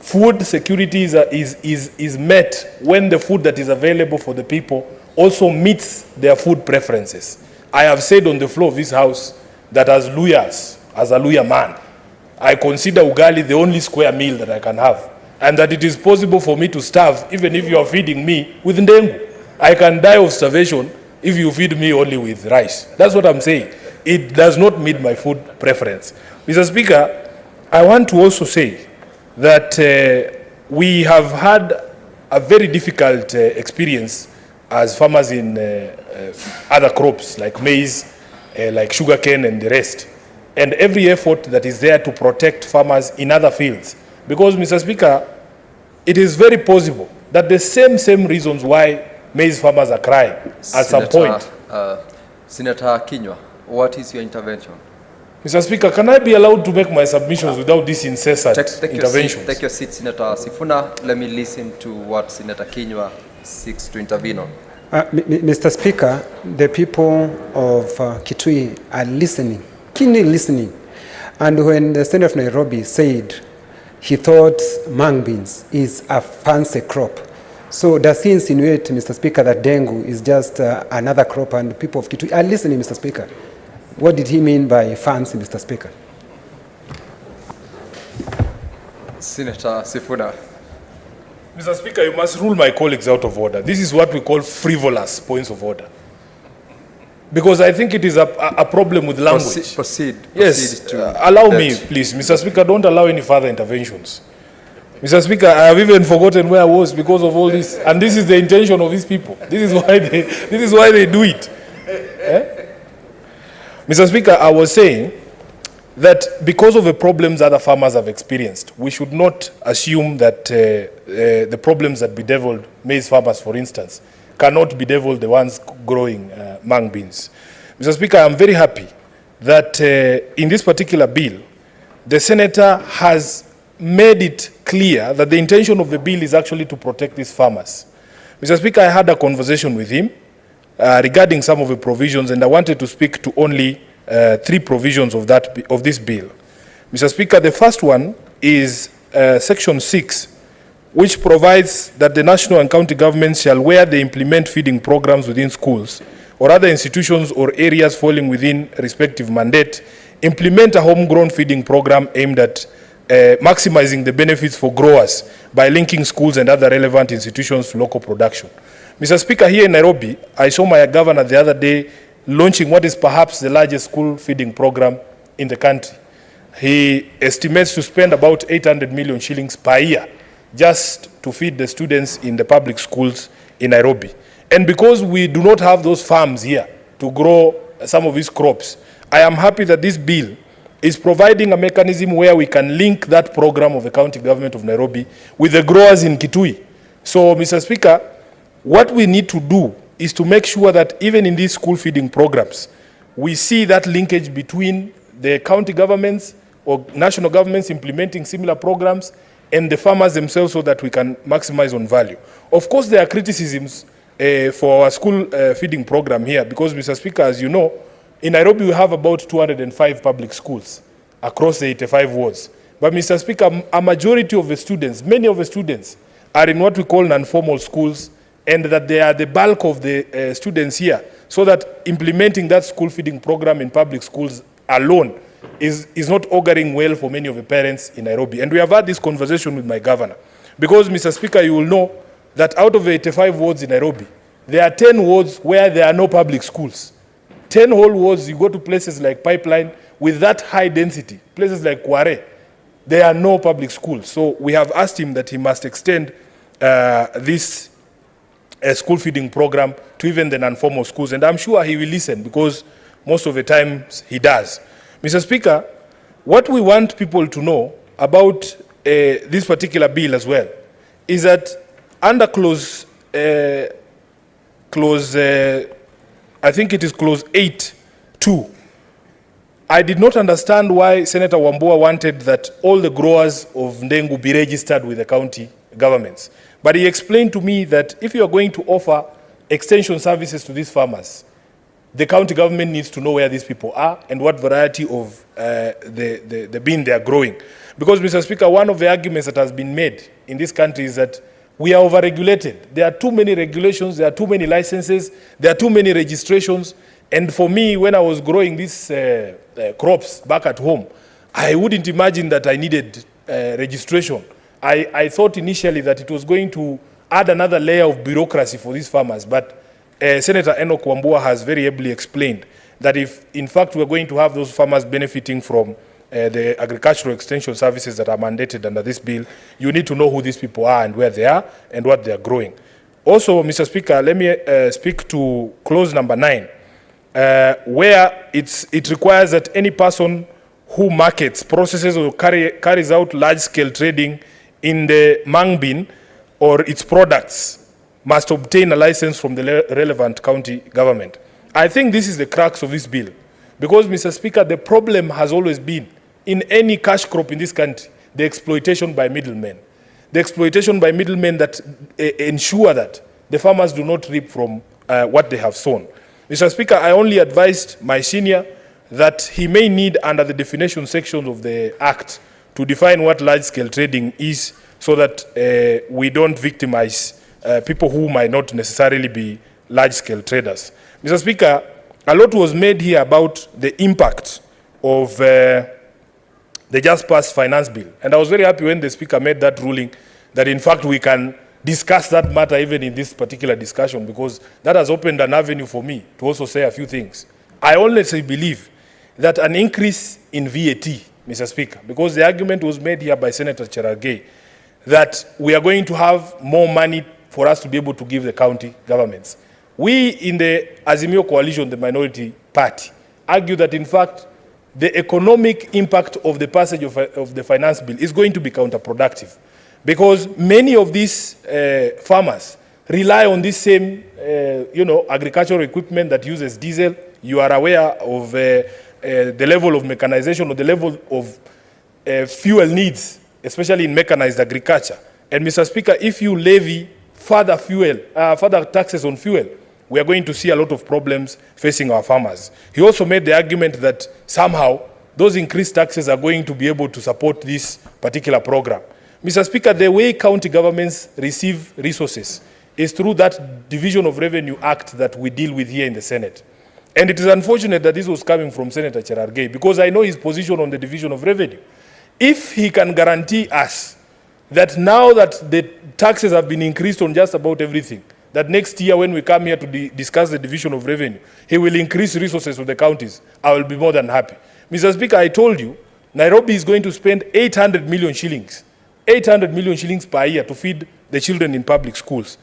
Food security is met when the food that is available for the people also meets their food preferences. I have said on the floor of this house that as Luyas, as a Luya man, I consider ugali the only square meal that I can have, and that it is possible for me to starve even if you are feeding me with ndengu. I can die of starvation if you feed me only with rice. That's what I'm saying. It does not meet my food preference. Mr. Speaker, I want to also say that we have had a very difficult experience as farmers in other crops like maize, like sugarcane and the rest. And every effort that is there to protect farmers in other fields. Because, Mr. Speaker, it is very possible that the same reasons why maize farmers are crying at some point. Senator Kinywa, what is your intervention? Mr. Speaker, can I be allowed to make my submissions without this incessant intervention? Take your seat, Senator Sifuna. Let me listen to what Senator Kinywa seeks to intervene on. Mr. Speaker, the people of Kitui are listening, keenly listening. And when the Senator of Nairobi said he thought mung beans is a fancy crop, so does he insinuate, Mr. Speaker, that dengu is just another crop and the people of Kitui are listening, Mr. Speaker? What did he mean by fancy, Mr. Speaker? Senator Sifuna. Mr. Speaker, you must rule my colleagues out of order. This is what we call frivolous points of order. Because I think it is a problem with language. Proceed. Yes, allow me, please. Mr. Speaker, don't allow any further interventions. Mr. Speaker, I have even forgotten where I was because of all this. And this is the intention of these people. This is why they do it. Mr. Speaker, I was saying that because of the problems other farmers have experienced, we should not assume that the problems that bedeviled maize farmers, for instance, cannot bedevil the ones growing mung beans. Mr. Speaker, I'm very happy that in this particular bill, the Senator has made it clear that the intention of the bill is actually to protect these farmers. Mr. Speaker, I had a conversation with him regarding some of the provisions, and I wanted to speak to only 3 provisions of this bill. Mr. Speaker, the first one is Section 6, which provides that the national and county governments shall, where they implement feeding programs within schools or other institutions or areas falling within respective mandate, implement a homegrown feeding program aimed at maximizing the benefits for growers by linking schools and other relevant institutions to local production. Mr. Speaker, here in Nairobi, I saw my governor the other day launching what is perhaps the largest school feeding program in the country. He estimates to spend about 800 million shillings per year just to feed the students in the public schools in Nairobi. And because we do not have those farms here to grow some of these crops, I am happy that this bill is providing a mechanism where we can link that program of the county government of Nairobi with the growers in Kitui. So, Mr. Speaker, what we need to do is to make sure that even in these school feeding programs, we see that linkage between the county governments or national governments implementing similar programs and the farmers themselves so that we can maximize on value. Of course, there are criticisms for our school feeding program here because, Mr. Speaker, as you know, in Nairobi we have about 205 public schools across the 85 wards. But, Mr. Speaker, a majority of the students, many of the students, are in what we call non-formal schools, and that they are the bulk of the students here, so that implementing that school feeding program in public schools alone is not auguring well for many of the parents in Nairobi. And we have had this conversation with my governor. Because, Mr. Speaker, you will know that out of the 85 wards in Nairobi, there are 10 wards where there are no public schools. 10 whole wards, you go to places like Pipeline with that high density, places like Quorum, there are no public schools. So we have asked him that he must extend this school feeding program to even the non-formal schools. And I'm sure he will listen because most of the times he does. Mr. Speaker, what we want people to know about this particular bill as well is that under clause, I think it is clause 8.2, I did not understand why Senator Wambua wanted that all the growers of Ndengu be registered with the county governments. But he explained to me that if you are going to offer extension services to these farmers, the county government needs to know where these people are and what variety of the bean they are growing. Because, Mr. Speaker, one of the arguments that has been made in this country is that we are overregulated. There are too many regulations, there are too many licenses, there are too many registrations. And for me, when I was growing these crops back at home, I wouldn't imagine that I needed registration. I thought initially that it was going to add another layer of bureaucracy for these farmers, but Senator Enoch Wambua has very ably explained that if, in fact, we're going to have those farmers benefiting from the agricultural extension services that are mandated under this bill, you need to know who these people are and where they are and what they are growing. Also, Mr. Speaker, let me speak to clause number 9, where it requires that any person who markets, processes, or carries out large-scale trading in the mung bean or its products must obtain a license from the relevant county government. I think this is the crux of this bill. Because, Mr. Speaker, the problem has always been, in any cash crop in this country, the exploitation by middlemen. The exploitation by middlemen that ensure that the farmers do not reap from what they have sown. Mr. Speaker, I only advised my senior that he may need, under the definition section of the Act, to define what large-scale trading is so that we don't victimize people who might not necessarily be large-scale traders. Mr. Speaker, a lot was made here about the impact of the just passed finance bill. And I was very happy when the Speaker made that ruling that, in fact, we can discuss that matter even in this particular discussion, because that has opened an avenue for me to also say a few things. I honestly believe that an increase in VAT, Mr. Speaker, because the argument was made here by Senator Cherargei, that we are going to have more money for us to be able to give the county governments. We in the Azimio coalition, the minority party, argue that, in fact, the economic impact of the passage of the finance bill is going to be counterproductive, because many of these farmers rely on this same agricultural equipment that uses diesel. You are aware of the level of mechanization or the level of fuel needs, especially in mechanized agriculture. And, Mr. Speaker, if you levy further taxes on fuel, we are going to see a lot of problems facing our farmers. He also made the argument that somehow those increased taxes are going to be able to support this particular program. Mr. Speaker, the way county governments receive resources is through that Division of Revenue Act that we deal with here in the Senate. And it is unfortunate that this was coming from Senator Cherargei, because I know his position on the Division of Revenue. If he can guarantee us that now that the taxes have been increased on just about everything, that next year when we come here to discuss the Division of Revenue, he will increase resources of the counties, I will be more than happy. Mr. Speaker, I told you, Nairobi is going to spend 800 million shillings, 800 million shillings per year to feed the children in public schools.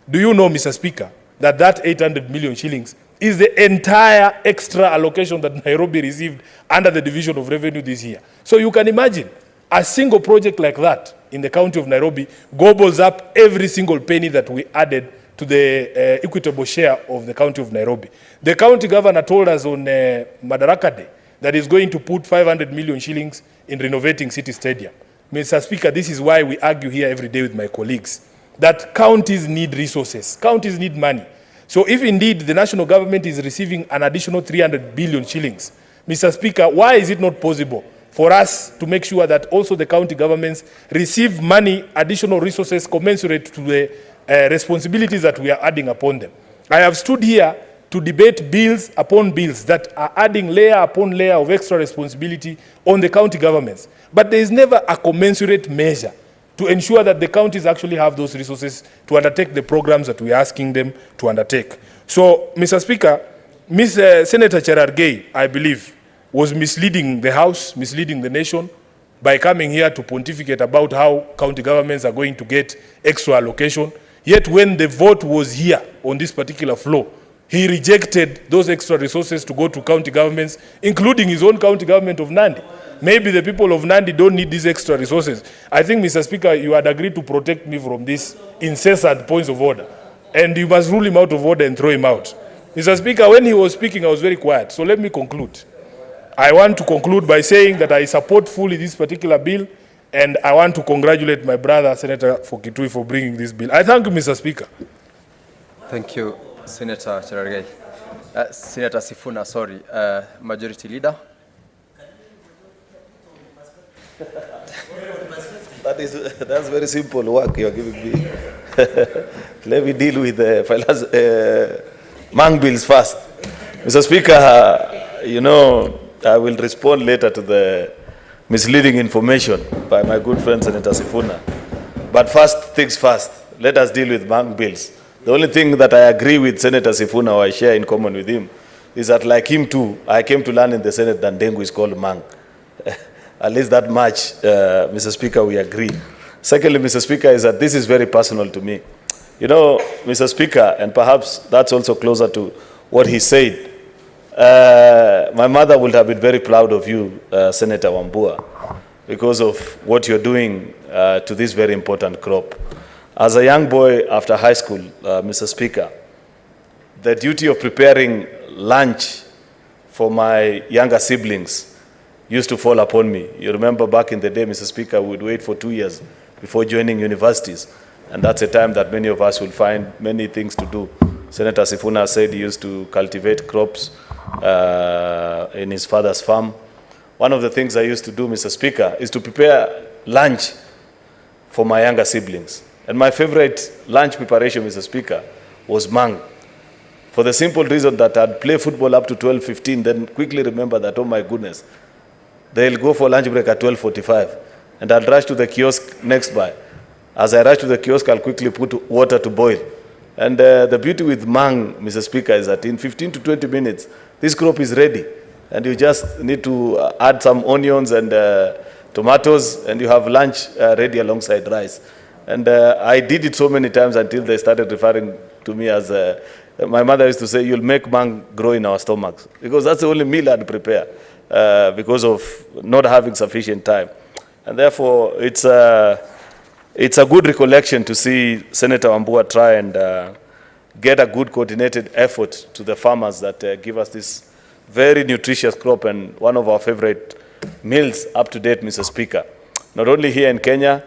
Do you know, Mr. Speaker, that that 800 million shillings is the entire extra allocation that Nairobi received under the Division of Revenue this year? So you can imagine a single project like that in the county of Nairobi gobbles up every single penny that we added to the equitable share of the county of Nairobi. The county governor told us on Madaraka Day that he's going to put 500 million shillings in renovating City Stadium. Mr. Speaker, this is why we argue here every day with my colleagues, that counties need resources, counties need money. So if indeed the national government is receiving an additional 300 billion shillings, Mr. Speaker, why is it not possible for us to make sure that also the county governments receive money, additional resources commensurate to the responsibilities that we are adding upon them? I have stood here to debate bills upon bills that are adding layer upon layer of extra responsibility on the county governments. But there is never a commensurate measure to ensure that the counties actually have those resources to undertake the programs that we are asking them to undertake. So, Mr. Speaker, Senator Cherargei, I believe, was misleading the House, misleading the nation by coming here to pontificate about how county governments are going to get extra allocation. Yet when the vote was here on this particular floor, he rejected those extra resources to go to county governments, including his own county government of Nandi. Maybe the people of Nandi don't need these extra resources. I think, Mr. Speaker, you had agreed to protect me from these incessant points of order. And you must rule him out of order and throw him out. Mr. Speaker, when he was speaking, I was very quiet. So let me conclude. I want to conclude by saying that I support fully this particular bill, and I want to congratulate my brother, Senator Kitui, for bringing this bill. I thank you, Mr. Speaker. Thank you, Senator Cherargei. Senator Sifuna, sorry, Majority Leader. That's very simple work you're giving me. Let me deal with the Mung Beans first. Mr. Speaker, you know, I will respond later to the misleading information by my good friend Senator Sifuna. But first things first, let us deal with Mung Beans. The only thing that I agree with Senator Sifuna, or I share in common with him, is that like him too, I came to learn in the Senate that dengue is called Mang. At least that much, Mr. Speaker, we agree. Secondly, Mr. Speaker, is that this is very personal to me. You know, Mr. Speaker, and perhaps that's also closer to what he said, my mother would have been very proud of you, Senator Wambua, because of what you're doing to this very important crop. As a young boy after high school, Mr. Speaker, the duty of preparing lunch for my younger siblings used to fall upon me. You remember back in the day, Mr. Speaker, we would wait for 2 years before joining universities. And that's a time that many of us will find many things to do. Senator Sifuna said he used to cultivate crops in his father's farm. One of the things I used to do, Mr. Speaker, is to prepare lunch for my younger siblings. And my favorite lunch preparation, Mr. Speaker, was mang. For the simple reason that I'd play football up to 12, 15, then quickly remember that, oh my goodness, they'll go for lunch break at 12:45. And I'll rush to the kiosk next by. As I rush to the kiosk, I'll quickly put water to boil. And the beauty with mang, Mr. Speaker, is that in 15 to 20 minutes, this crop is ready. And you just need to add some onions and tomatoes, and you have lunch ready alongside rice. And I did it so many times until they started referring to me as, my mother used to say, you'll make mang grow in our stomachs. Because that's the only meal I'd prepare because of not having sufficient time. And therefore, it's a good recollection to see Senator Wambua try and get a good coordinated effort to the farmers that give us this very nutritious crop and one of our favorite meals up to date, Mr. Speaker. Not only here in Kenya,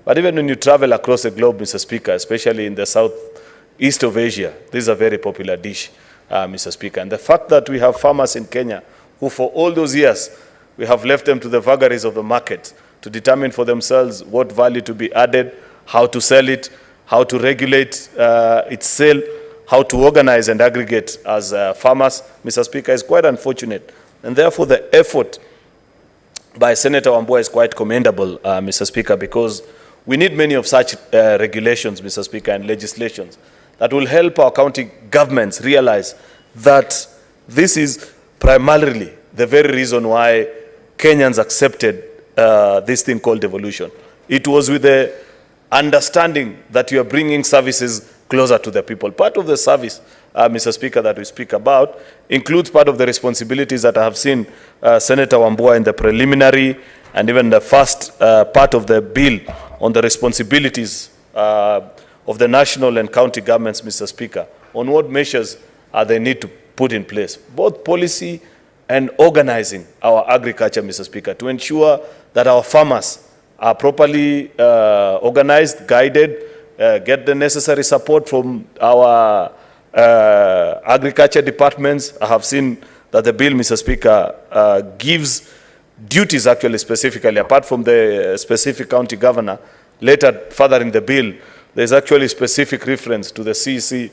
but even when you travel across the globe, Mr. Speaker, especially in the southeast of Asia, this is a very popular dish, Mr. Speaker. And the fact that we have farmers in Kenya who for all those years, we have left them to the vagaries of the market to determine for themselves what value to be added, how to sell it, how to regulate its sale, how to organize and aggregate as farmers, Mr. Speaker, is quite unfortunate. And therefore, the effort by Senator Wambua is quite commendable, Mr. Speaker, because we need many of such regulations, Mr. Speaker, and legislations that will help our county governments realize that this is primarily the very reason why Kenyans accepted this thing called devolution. It was with the understanding that you are bringing services closer to the people. Part of the service, Mr. Speaker, that we speak about includes part of the responsibilities that I have seen Senator Wambua in the preliminary and even the first part of the bill on the responsibilities of the national and county governments, Mr. Speaker, on what measures they need to put in place, both policy and organizing our agriculture, Mr. Speaker, to ensure that our farmers are properly organized, guided, get the necessary support from our agriculture departments. I have seen that the bill, Mr. Speaker, gives duties actually specifically, apart from the specific county governor. Later, further in the bill, there's actually specific reference to the CEC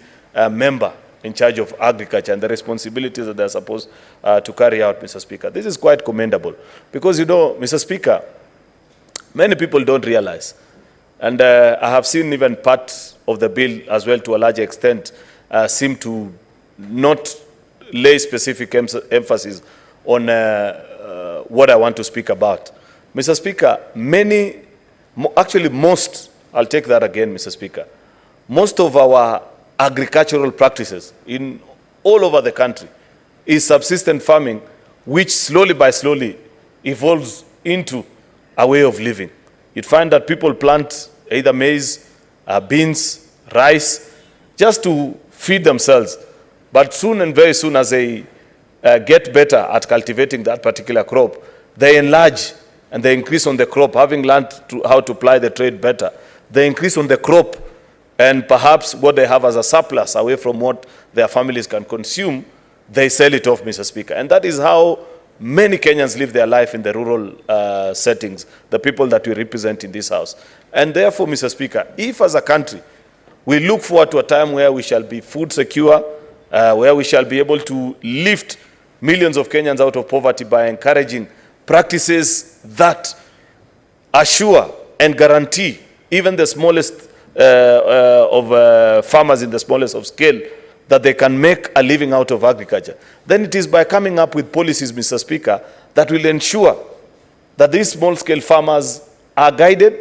member in charge of agriculture and the responsibilities that they're supposed to carry out, Mr. Speaker. This is quite commendable because, you know, Mr. Speaker, many people don't realize, and I have seen even part of the bill as well to a large extent seem to not lay specific emphasis on what I want to speak about. Mr. Speaker, actually most, I'll take that again, Mr. Speaker, most of our agricultural practices in all over the country is subsistence farming, which slowly by slowly evolves into a way of living. You'd find that people plant either maize, beans, rice, just to feed themselves. But soon and very soon as they get better at cultivating that particular crop, they enlarge and they increase on the crop, having learned how to ply the trade better. They increase on the crop, and perhaps what they have as a surplus away from what their families can consume, they sell it off, Mr. Speaker. And that is how many Kenyans live their life in the rural settings, the people that we represent in this house. And therefore, Mr. Speaker, if as a country we look forward to a time where we shall be food secure, where we shall be able to lift millions of Kenyans out of poverty by encouraging practices that assure and guarantee even the smallest of farmers in the smallest of scale that they can make a living out of agriculture, then it is by coming up with policies, Mr. Speaker, that will ensure that these small-scale farmers are guided,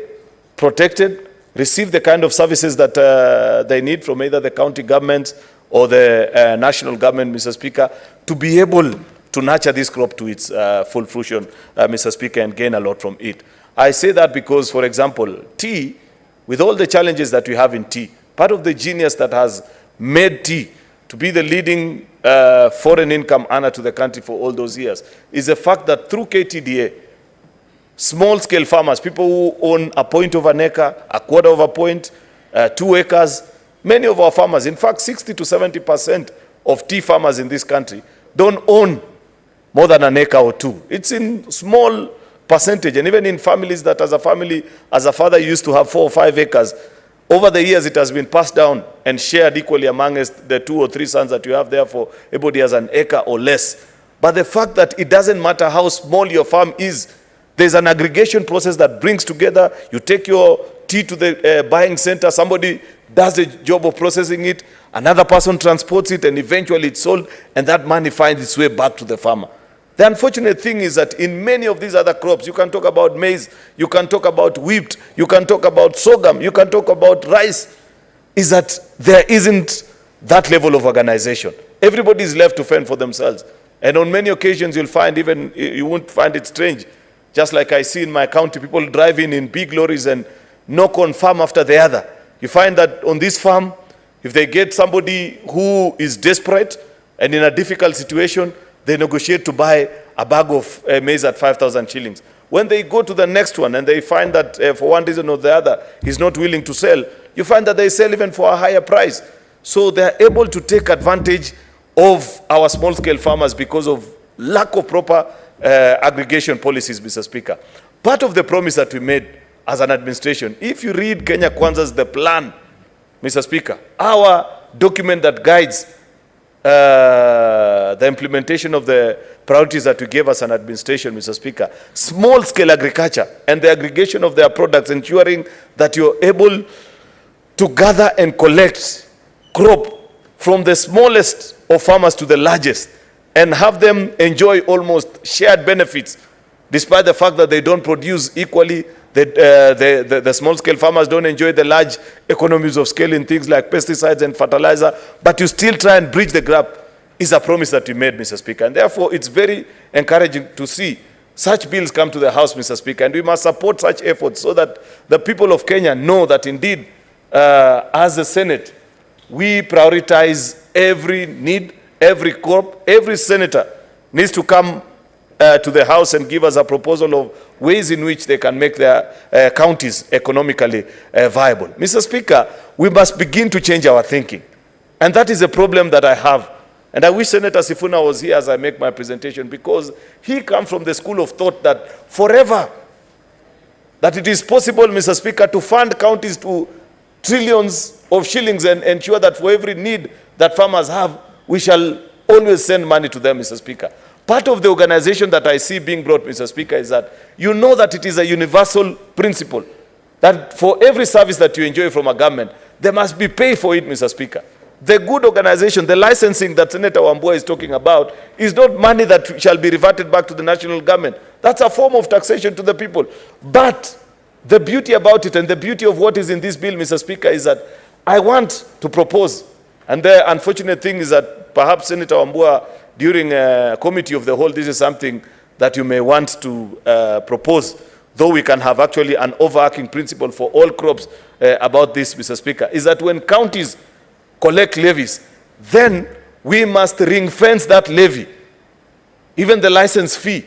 protected, receive the kind of services that they need from either the county government or the national government, Mr. Speaker, to be able to nurture this crop to its full fruition, Mr. Speaker, and gain a lot from it. I say that because, for example, tea, with all the challenges that we have in tea, part of the genius that has made tea to be the leading foreign income earner to the country for all those years is the fact that through KTDA, small-scale farmers, people who own a point of an acre, a quarter of a point, 2 acres, many of our farmers, in fact, 60 to 70% of tea farmers in this country don't own more than an acre or 2. It's in small percentage, and even in families that as a family, as a father used to have 4 or 5 acres, over the years it has been passed down and shared equally amongst the 2 or 3 sons that you have. Therefore, everybody has an acre or less. But the fact that it doesn't matter how small your farm is, there's an aggregation process that brings together. You take your tea to the buying center, somebody does the job of processing it, another person transports it, and eventually it's sold, and that money finds its way back to the farmer. The unfortunate thing is that in many of these other crops, you can talk about maize, you can talk about wheat, you can talk about sorghum, you can talk about rice, is that there isn't that level of organization. Everybody is left to fend for themselves. And on many occasions, you'll find even, you won't find it strange, just like I see in my county, people drive in big lorries and knock on farm after the other. You find that on this farm, if they get somebody who is desperate and in a difficult situation, they negotiate to buy a bag of maize at 5,000 shillings. When they go to the next one and they find that for one reason or the other, he's not willing to sell, you find that they sell even for a higher price. So they're able to take advantage of our small-scale farmers because of lack of proper aggregation policies, Mr. Speaker. Part of the promise that we made as an administration, if you read Kenya Kwanza's The Plan, Mr. Speaker, our document that guides the implementation of the priorities that we gave as an administration, Mr. Speaker, small-scale agriculture and the aggregation of their products, ensuring that you're able to gather and collect crop from the smallest of farmers to the largest and have them enjoy almost shared benefits, despite the fact that they don't produce equally. The small-scale farmers don't enjoy the large economies of scale in things like pesticides and fertilizer, but you still try and bridge the gap is a promise that we made, Mr. Speaker. And therefore, it's very encouraging to see such bills come to the House, Mr. Speaker, and we must support such efforts so that the people of Kenya know that indeed as a Senate, we prioritize every need, every crop. Every senator needs to come to the House and give us a proposal of ways in which they can make their counties economically viable. Mr. Speaker, we must begin to change our thinking. And that is a problem that I have. And I wish Senator Sifuna was here as I make my presentation, because he comes from the school of thought that forever, that it is possible, Mr. Speaker, to fund counties to trillions of shillings and ensure that for every need that farmers have, we shall always send money to them, Mr. Speaker. Part of the organization that I see being brought, Mr. Speaker, is that you know that it is a universal principle that for every service that you enjoy from a government, there must be pay for it, Mr. Speaker. The good organization, the licensing that Senator Wambua is talking about, is not money that shall be reverted back to the national government. That's a form of taxation to the people. But the beauty about it and the beauty of what is in this bill, Mr. Speaker, is that I want to propose, and the unfortunate thing is that perhaps Senator Wambua, during a committee of the whole, this is something that you may want to propose, though we can have actually an overarching principle for all crops about this, Mr. Speaker, is that when counties collect levies, then we must ring fence that levy, even the license fee,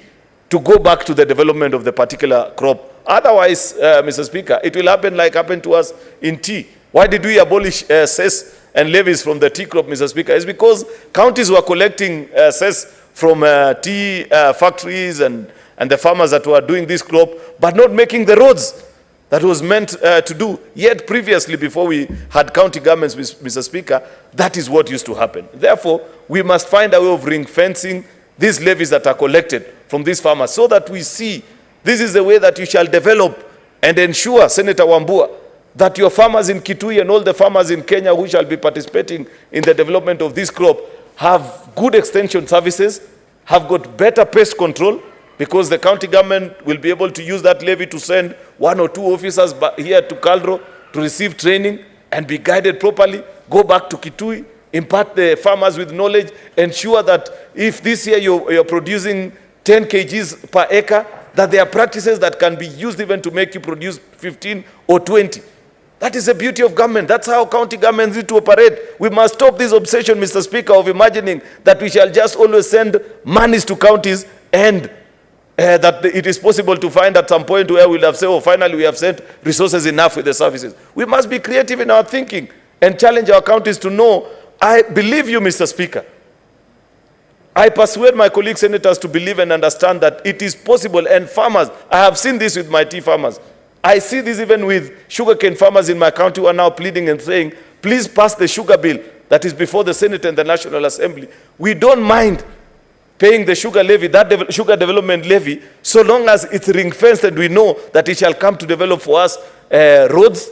to go back to the development of the particular crop. Otherwise, Mr. Speaker, it will happen like happened to us in tea. Why did we abolish cess and levies from the tea crop, Mr. Speaker? It's because counties were collecting cess from tea factories and the farmers that were doing this crop, but not making the roads that was meant to do. Yet previously, before we had county governments, Mr. Speaker, that is what used to happen. Therefore, we must find a way of ring fencing these levies that are collected from these farmers, so that we see this is the way that you shall develop and ensure, Senator Wambua, that your farmers in Kitui and all the farmers in Kenya who shall be participating in the development of this crop have good extension services, have got better pest control, because the county government will be able to use that levy to send 1 or 2 officers here to Kaldro to receive training and be guided properly, go back to Kitui, impart the farmers with knowledge, ensure that if this year you're producing 10 kgs per acre, that there are practices that can be used even to make you produce 15 or 20. That is the beauty of government. That's how county governments need to operate. We must stop this obsession, Mr. Speaker, of imagining that we shall just always send monies to counties and that it is possible to find at some point where we'll have said, oh, finally we have sent resources enough with the services. We must be creative in our thinking and challenge our counties to know. I believe you, Mr. Speaker. I persuade my colleague senators to believe and understand that it is possible, and farmers, I have seen this with my tea farmers. I see this even with sugarcane farmers in my county who are now pleading and saying, please pass the sugar bill that is before the Senate and the National Assembly. We don't mind paying the sugar levy, that sugar development levy, so long as it's ring-fenced and we know that it shall come to develop for us roads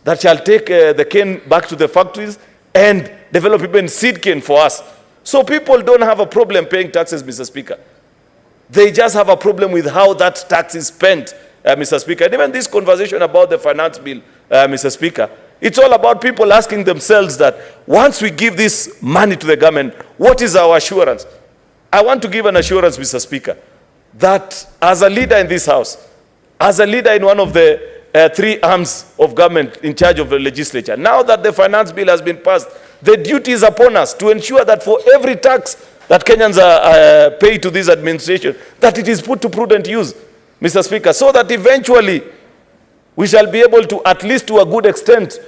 that shall take the cane back to the factories and develop even seed cane for us. So people don't have a problem paying taxes, Mr. Speaker. They just have a problem with how that tax is spent, Mr. Speaker. And even this conversation about the finance bill, Mr. Speaker, it's all about people asking themselves that once we give this money to the government, what is our assurance? I want to give an assurance, Mr. Speaker, that as a leader in this House, as a leader in one of the 3 arms of government in charge of the legislature, now that the finance bill has been passed, the duty is upon us to ensure that for every tax that Kenyans are paid to this administration, that it is put to prudent use, Mr. Speaker, so that eventually we shall be able to, at least to a good extent,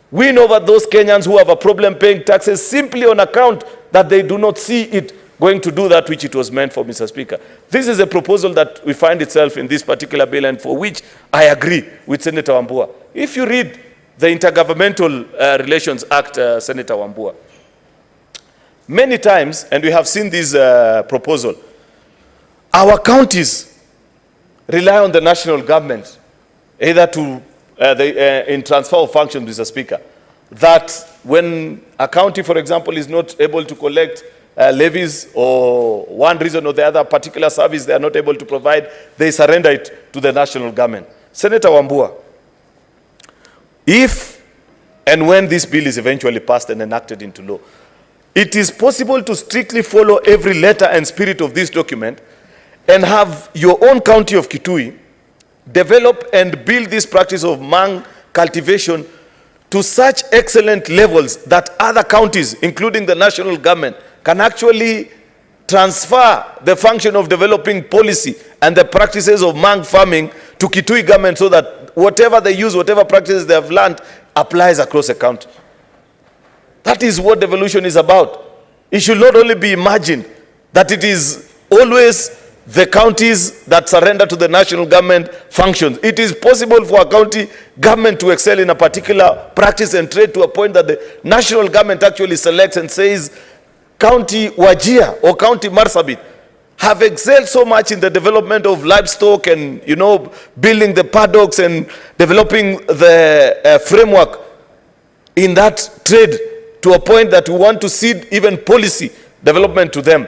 win over those Kenyans who have a problem paying taxes simply on account that they do not see it going to do that which it was meant for, Mr. Speaker. This is a proposal that we find itself in this particular bill, and for which I agree with Senator Wambua. If you read the Intergovernmental Relations Act, Senator Wambua, many times, and we have seen this proposal, our counties rely on the national government, either to in transfer of functions, Mr. Speaker, that when a county, for example, is not able to collect levies or one reason or the other particular service they are not able to provide, they surrender it to the national government. Senator Wambua, if and when this bill is eventually passed and enacted into law, it is possible to strictly follow every letter and spirit of this document and have your own county of Kitui develop and build this practice of mang cultivation to such excellent levels that other counties, including the national government, can actually transfer the function of developing policy and the practices of Mang farming to Kitui government so that whatever they use, whatever practices they have learned, applies across the country. That is what devolution is about. It should not only be imagined that it is always the counties that surrender to the national government functions. It is possible for a county government to excel in a particular practice and trade to a point that the national government actually selects and says, County Wajir or County Marsabit have excelled so much in the development of livestock and, you know, building the paddocks and developing the framework in that trade to a point that we want to cede even policy development to them.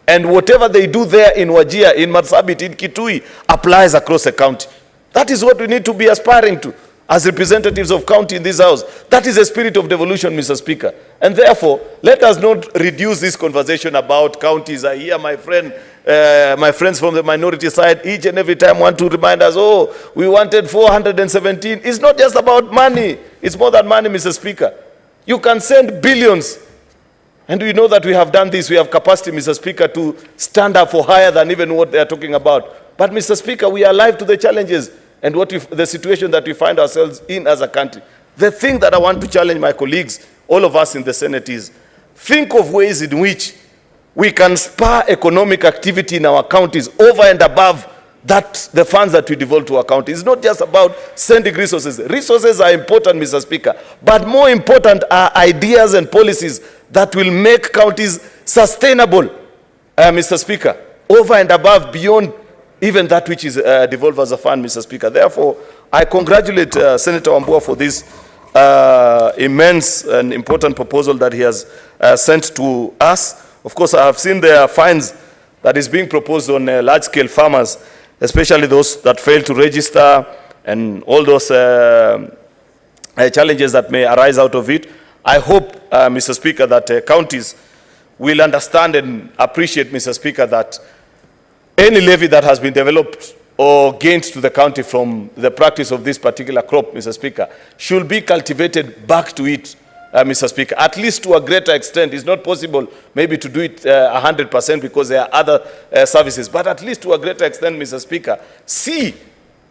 And whatever they do there in Wajir, in Marsabit, in Kitui, applies across the county. That is what we need to be aspiring to as representatives of county in this house. That is the spirit of devolution, Mr. Speaker. And therefore, let us not reduce this conversation about counties. I hear my friends from the minority side each and every time want to remind us, oh, we wanted 417. It's not just about money. It's more than money, Mr. Speaker. You can send billions. And we know that we have done this. We have capacity, Mr. Speaker, to stand up for higher than even what they are talking about. But, Mr. Speaker, we are alive to the challenges and the situation that we find ourselves in as a country. The thing that I want to challenge my colleagues, all of us in the Senate, is think of ways in which we can spur economic activity in our counties over and above that the funds that we devote to our counties. It's not just about sending resources. Resources are important, Mr. Speaker, but more important are ideas and policies that will make counties sustainable, Mr. Speaker, over and above, beyond even that which is devolved as a fund, Mr. Speaker. Therefore, I congratulate Senator Wambua for this immense and important proposal that he has sent to us. Of course, I have seen the fines that is being proposed on large-scale farmers, especially those that fail to register and all those challenges that may arise out of it. I hope, Mr. Speaker, that counties will understand and appreciate, Mr. Speaker, that any levy that has been developed or gained to the county from the practice of this particular crop, Mr. Speaker, should be cultivated back to it, Mr. Speaker, at least to a greater extent. It's not possible maybe to do it 100% because there are other services, but at least to a greater extent, Mr. Speaker, see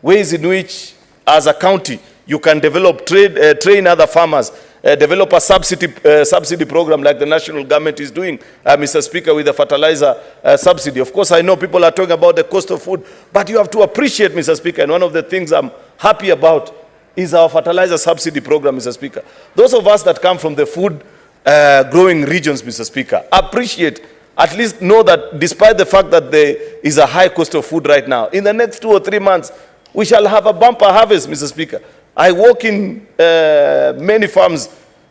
ways in which, as a county, you can develop train other farmers, develop a subsidy program like the national government is doing, Mr. Speaker, with the fertilizer subsidy. Of course, I know people are talking about the cost of food, but you have to appreciate, Mr. Speaker, and one of the things I'm happy about is our fertilizer subsidy program, Mr. Speaker. Those of us that come from the food growing regions, Mr. Speaker, appreciate, at least know that despite the fact that there is a high cost of food right now, in the next 2 or 3 months, we shall have a bumper harvest, Mr. Speaker. I walk in many farms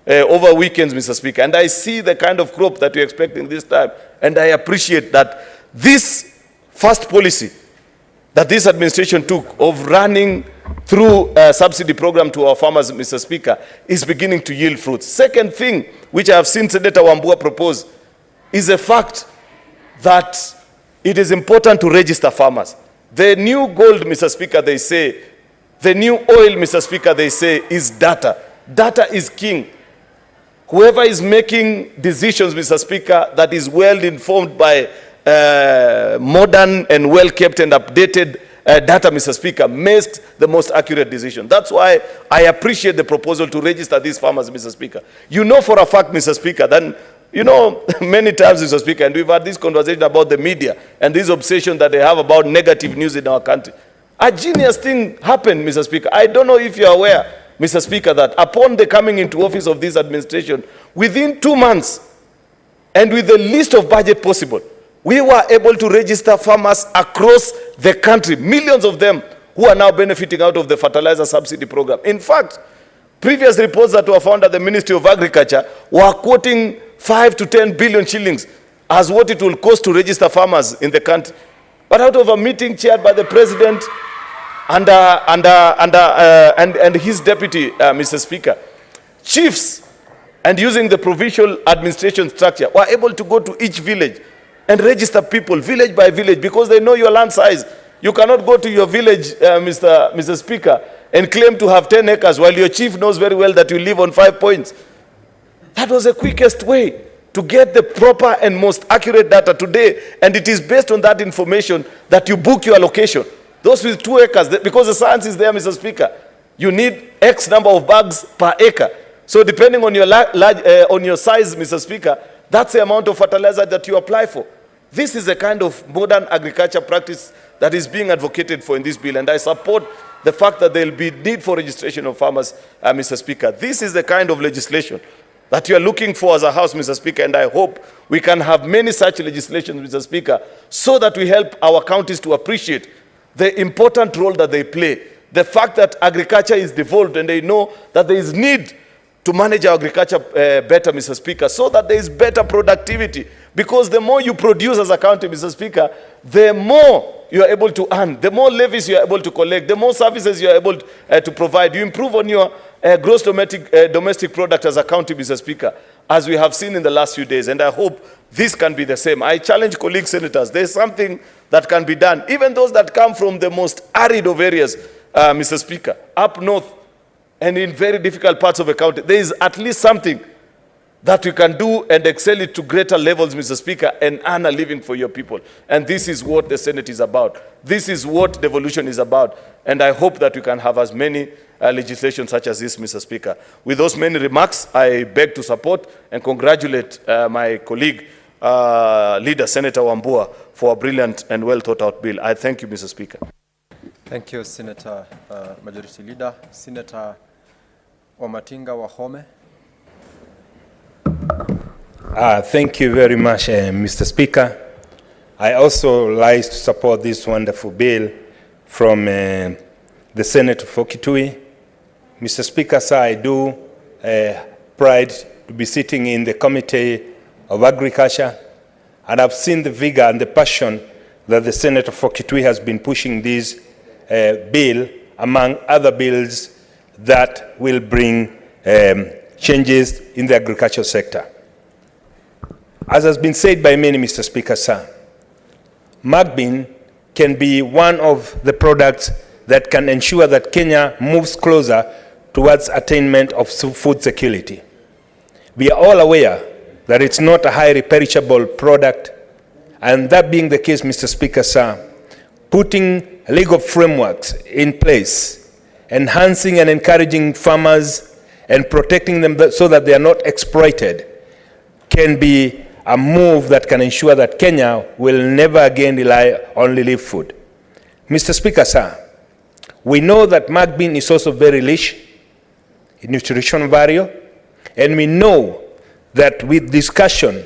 over weekends, Mr. Speaker, and I see the kind of crop that we're expecting this time, and I appreciate that this first policy that this administration took of running through a subsidy program to our farmers, Mr. Speaker, is beginning to yield fruits. Second thing, which I have seen Senator Wambua propose, is the fact that it is important to register farmers. The new gold, Mr. Speaker, they say, the new oil, Mr. Speaker, they say, is data. Data is king. Whoever is making decisions, Mr. Speaker, that is well informed by modern and well-kept and updated data, Mr. Speaker, makes the most accurate decision. That's why I appreciate the proposal to register these farmers, Mr. Speaker. You know for a fact, Mr. Speaker, then you know many times, Mr. Speaker, and we've had this conversation about the media and this obsession that they have about negative news in our country. A genius thing happened, Mr. Speaker. I don't know if you're aware, Mr. Speaker, that upon the coming into office of this administration, within 2 months, and with the least of budget possible, we were able to register farmers across the country, millions of them who are now benefiting out of the fertilizer subsidy program. In fact, previous reports that were found at the Ministry of Agriculture were quoting 5 to 10 billion shillings as what it will cost to register farmers in the country. But out of a meeting chaired by the President and his deputy, Mr. Speaker, chiefs, and using the provincial administration structure, were able to go to each village and register people, village by village, because they know your land size. You cannot go to your village, Mr. Speaker, and claim to have 10 acres while your chief knows very well that you live on 5 points. That was the quickest way to get the proper and most accurate data today, and it is based on that information that you book your allocation. Those with 2 acres, because the science is there, Mr. Speaker, you need X number of bags per acre. So depending on your, on your size, Mr. Speaker, that's the amount of fertilizer that you apply for. This is a kind of modern agriculture practice that is being advocated for in this bill, and I support the fact that there will be need for registration of farmers, Mr. Speaker. This is the kind of legislation that you are looking for as a House, Mr. Speaker, and I hope we can have many such legislations, Mr. Speaker, so that we help our counties to appreciate the important role that they play. The fact that agriculture is devolved and they know that there is need to manage our agriculture better, Mr. Speaker, so that there is better productivity. Because the more you produce as a county, Mr. Speaker, the more you are able to earn, the more levies you are able to collect, the more services you are able to provide. You improve on your gross domestic product as a county, Mr. Speaker, as we have seen in the last few days, and I hope this can be the same. I challenge colleague senators, there's something that can be done. Even those that come from the most arid of areas, Mr. Speaker, up north and in very difficult parts of the county, there is at least something that you can do and excel it to greater levels, Mr. Speaker, and earn a living for your people. And this is what the Senate is about. This is what devolution is about. And I hope that we can have as many legislation such as this, Mr. Speaker. With those many remarks, I beg to support and congratulate my colleague, leader, Senator Wambua, for a brilliant and well thought out bill. I thank you, Mr. Speaker. Thank you, Senator Majority Leader. Senator Wamatinga Wahome. Thank you very much, Mr. Speaker. I also like to support this wonderful bill from the Senate for Kitui. Mr. Speaker, sir, I do pride to be sitting in the Committee of Agriculture, and I've seen the vigor and the passion that the Senator for Kitui has been pushing this bill, among other bills that will bring changes in the agricultural sector. As has been said by many, Mr. Speaker, sir, mung bean can be one of the products that can ensure that Kenya moves closer towards attainment of food security. We are all aware that it's not a highly perishable product, and that being the case, Mr. Speaker, sir, putting legal frameworks in place, enhancing and encouraging farmers and protecting them so that they are not exploited, can be a move that can ensure that Kenya will never again rely on relief food. Mr. Speaker, sir, we know that mung bean is also very rich in nutrition value, and we know that with discussion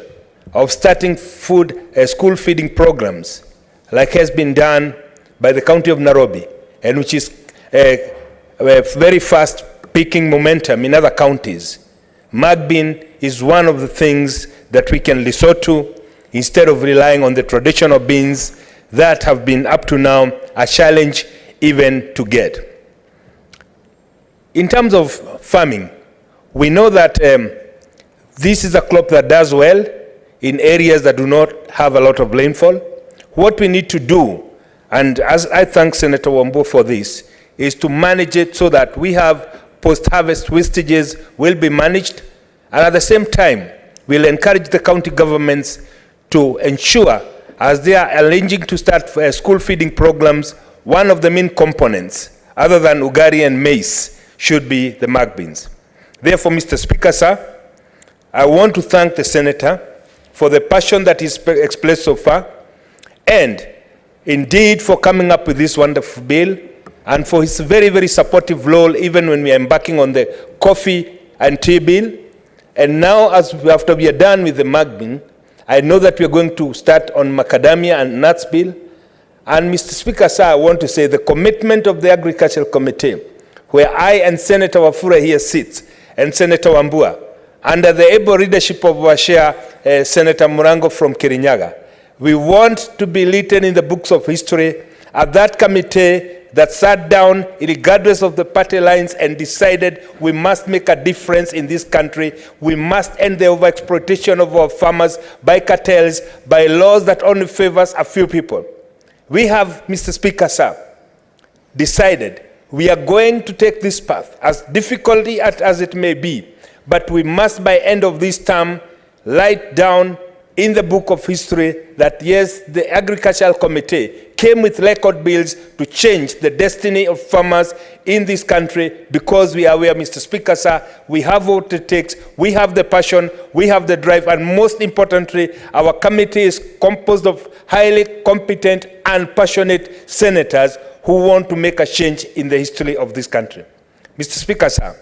of starting school feeding programs, like has been done by the County of Nairobi, and which is very fast picking momentum in other counties, mung bean is one of the things that we can resort to instead of relying on the traditional beans that have been up to now a challenge even to get. In terms of farming, we know that this is a crop that does well in areas that do not have a lot of rainfall. What we need to do, and as I thank Senator Wambua for this, is to manage it so that we have post-harvest wastages will be managed, and at the same time, we'll encourage the county governments to ensure, as they are arranging to start school feeding programs, one of the main components, other than ugari and maize, should be the mung beans. Therefore, Mr. Speaker, sir, I want to thank the Senator for the passion that he's expressed so far, and indeed for coming up with this wonderful bill, and for his very, very supportive role even when we are embarking on the coffee and tea bill. And now, after we are done with the mung bean, I know that we are going to start on macadamia and nuts bill. And Mr. Speaker, sir, I want to say the commitment of the Agricultural Committee, where I and Senator Wafula here sits, and Senator Wambua, under the able leadership of our chair, Senator Murango from Kirinyaga, we want to be written in the books of history at that committee that sat down regardless of the party lines and decided we must make a difference in this country. We must end the overexploitation of our farmers by cartels, by laws that only favors a few people. We have, Mr. Speaker, sir, decided We are going to take this path, as difficult as it may be, but we must, by end of this term, write down in the book of history that yes, the Agricultural Committee came with record bills to change the destiny of farmers in this country, because we are aware, Mr. Speaker, sir, we have what it takes, we have the passion, we have the drive, and most importantly, our committee is composed of highly competent and passionate senators who want to make a change in the history of this country. Mr. Speaker, sir,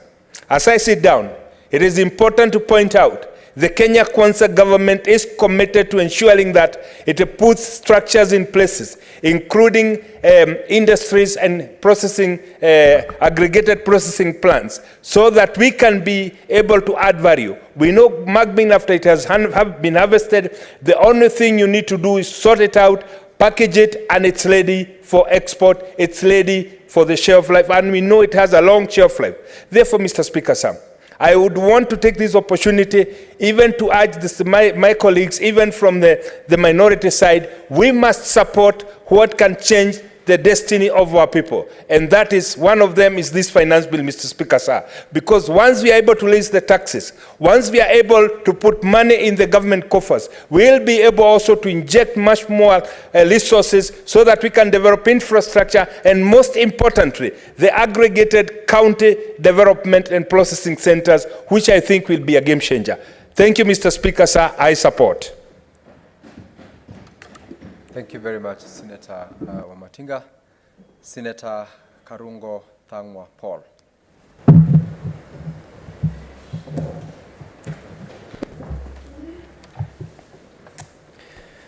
as I sit down, it is important to point out the Kenya Kwanza government is committed to ensuring that it puts structures in places, including industries and processing, aggregated processing plants, so that we can be able to add value. We know mung bean, after it has been harvested, the only thing you need to do is sort it out, package it, and it's ready for export, it's ready for the shelf life, and we know it has a long shelf life. Therefore, Mr. Speaker, sir, I would want to take this opportunity even to urge this, my colleagues, even from the minority side, we must support what can change the destiny of our people. And that is, one of them is this finance bill, Mr. Speaker, sir. Because once we are able to raise the taxes, once we are able to put money in the government coffers, we'll be able also to inject much more resources so that we can develop infrastructure, and most importantly, the aggregated county development and processing centers, which I think will be a game changer. Thank you, Mr. Speaker, sir. I support. Thank you very much, Senator Wamatinga. Senator Karungo Thangwa Paul.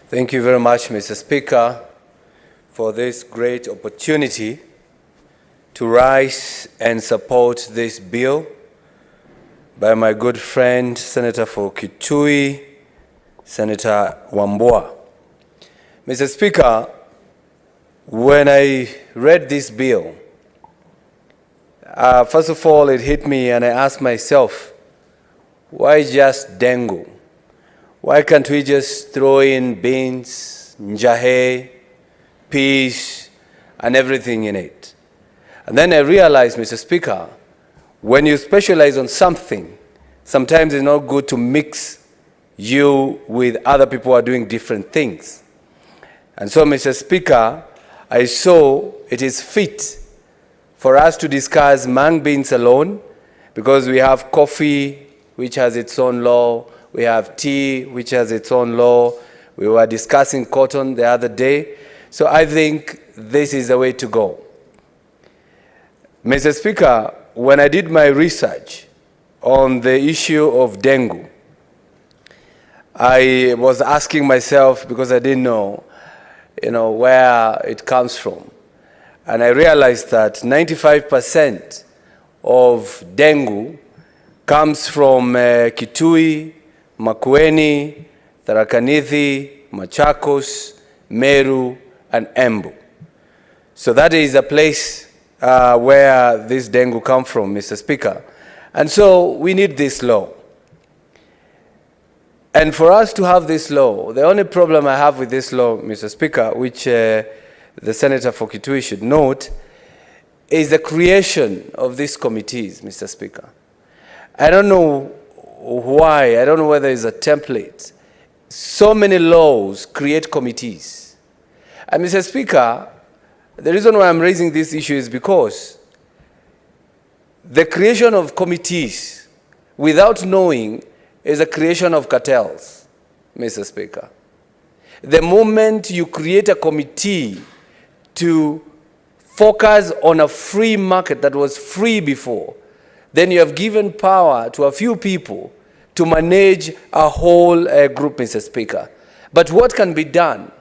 Thank you very much, Mr. Speaker, for this great opportunity to rise and support this bill by my good friend, Senator for Kitui, Senator Wambua. Mr. Speaker, when I read this bill, first of all, it hit me and I asked myself, why just dengu? Why can't we just throw in beans, njahe, peas, and everything in it? And then I realized, Mr. Speaker, when you specialize on something, sometimes it's not good to mix you with other people who are doing different things. And so, Mr. Speaker, I saw it is fit for us to discuss mung beans alone, because we have coffee, which has its own law, we have tea, which has its own law, we were discussing cotton the other day. So I think this is the way to go. Mr. Speaker, when I did my research on the issue of dengue, I was asking myself, because I didn't know, where it comes from. And I realized that 95% of dengue comes from Kitui, Makwiny, Tharaka-Nithi, Machakos, Meru, and Embu. So that is a place where this dengue comes from, Mr. Speaker. And so we need this law. And for us to have this law, the only problem I have with this law, Mr. Speaker, which the Senator for Kitui should note, is the creation of these committees, Mr. Speaker. I don't know why, I don't know whether it's a template. So many laws create committees. And Mr. Speaker, the reason why I'm raising this issue is because the creation of committees without knowing is a creation of cartels, Mr. Speaker. The moment you create a committee to focus on a free market that was free before, then you have given power to a few people to manage a whole group, Mr. Speaker. But what can be done?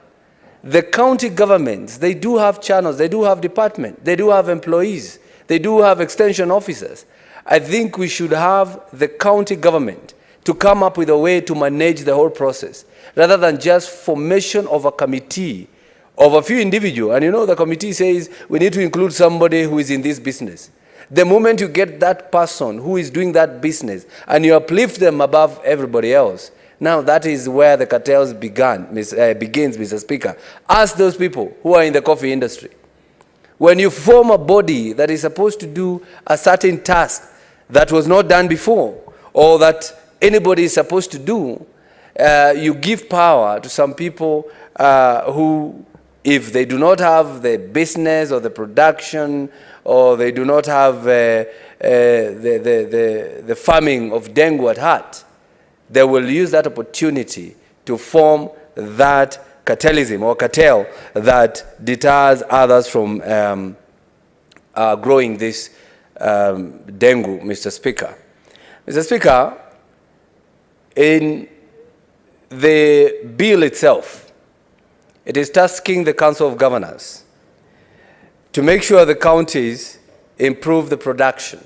The county governments, they do have channels, they do have departments, they do have employees, they do have extension officers. I think we should have the county government to come up with a way to manage the whole process, rather than just formation of a committee of a few individuals. And the committee says we need to include somebody who is in this business. The moment you get that person who is doing that business and you uplift them above everybody else, now that is where the cartels begins, Mr. Speaker. Ask those people who are in the coffee industry. When you form a body that is supposed to do a certain task that was not done before, or that anybody is supposed to do, you give power to some people who, if they do not have the business or the production, or they do not have the farming of dengue at heart, they will use that opportunity to form that cartelism or cartel that deters others from growing this dengue, Mr. Speaker. Mr. Speaker, in the bill itself, it is tasking the Council of Governors to make sure the counties improve the production.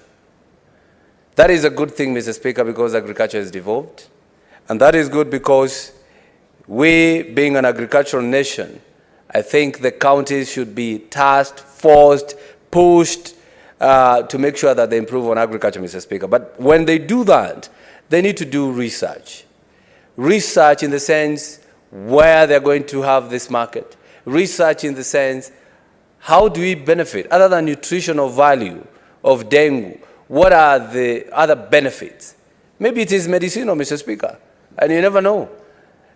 That is a good thing, Mr. Speaker, because agriculture is devolved. And that is good because we, being an agricultural nation, I think the counties should be tasked, forced, pushed to make sure that they improve on agriculture, Mr. Speaker. But when they do that, they need to do research. Research in the sense where they're going to have this market. Research in the sense, how do we benefit, other than nutritional value of dengue, what are the other benefits? Maybe it is medicinal, Mr. Speaker, and you never know.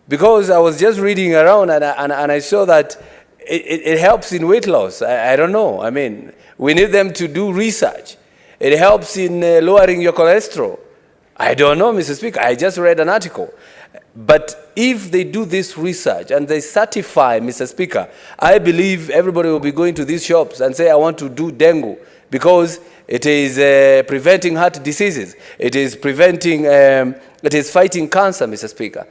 Because I was just reading around and I saw that it helps in weight loss. I don't know. I mean, we need them to do research. It helps in lowering your cholesterol. I don't know, Mr. Speaker. I just read an article. But if they do this research and they certify, Mr. Speaker, I believe everybody will be going to these shops and say, I want to do dengue because it is preventing heart diseases. It is preventing, it is fighting cancer, Mr. Speaker.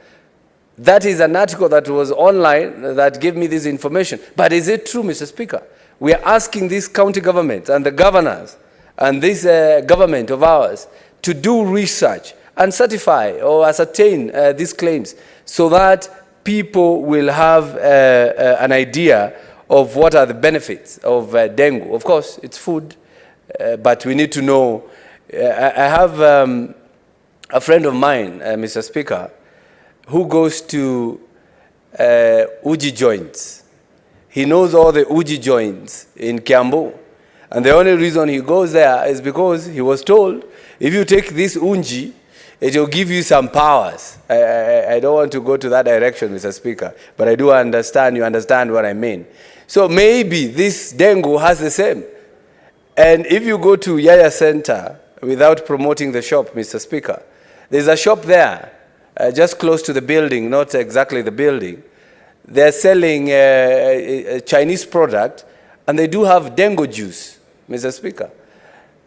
That is an article that was online that gave me this information. But is it true, Mr. Speaker? We are asking these county governments and the governors and this government of ours to do research and certify or ascertain these claims so that people will have an idea of what are the benefits of dengue. Of course, it's food, but we need to know. I have a friend of mine, Mr. Speaker, who goes to uji joints. He knows all the uji joints in Kiambu. And the only reason he goes there is because he was told, if you take this unji, it will give you some powers. I don't want to go to that direction, Mr. Speaker, but I do understand, you understand what I mean. So maybe this dengue has the same. And if you go to Yaya Center, without promoting the shop, Mr. Speaker, there's a shop there, just close to the building, not exactly the building. They're selling a Chinese product, and they do have dengue juice, Mr. Speaker.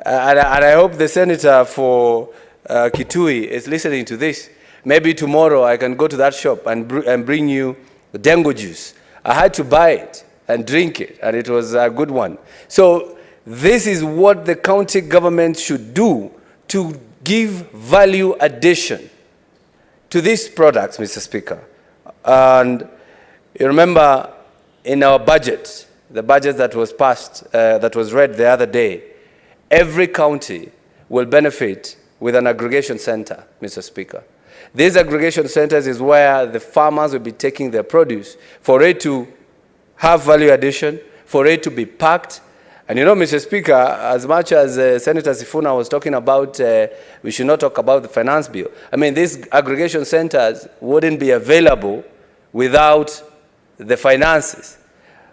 And I hope the senator for Kitui is listening to this. Maybe tomorrow I can go to that shop and bring you dengue juice. I had to buy it and drink it, and it was a good one. So this is what the county government should do to give value addition to these products, Mr. Speaker. And you remember in our budget, the budget that was passed, that was read the other day, every county will benefit with an aggregation center, Mr. Speaker. These aggregation centers is where the farmers will be taking their produce for it to have value addition, for it to be packed. And you know, Mr. Speaker, as much as Senator Sifuna was talking about, we should not talk about the finance bill. I mean, these aggregation centers wouldn't be available without the finances.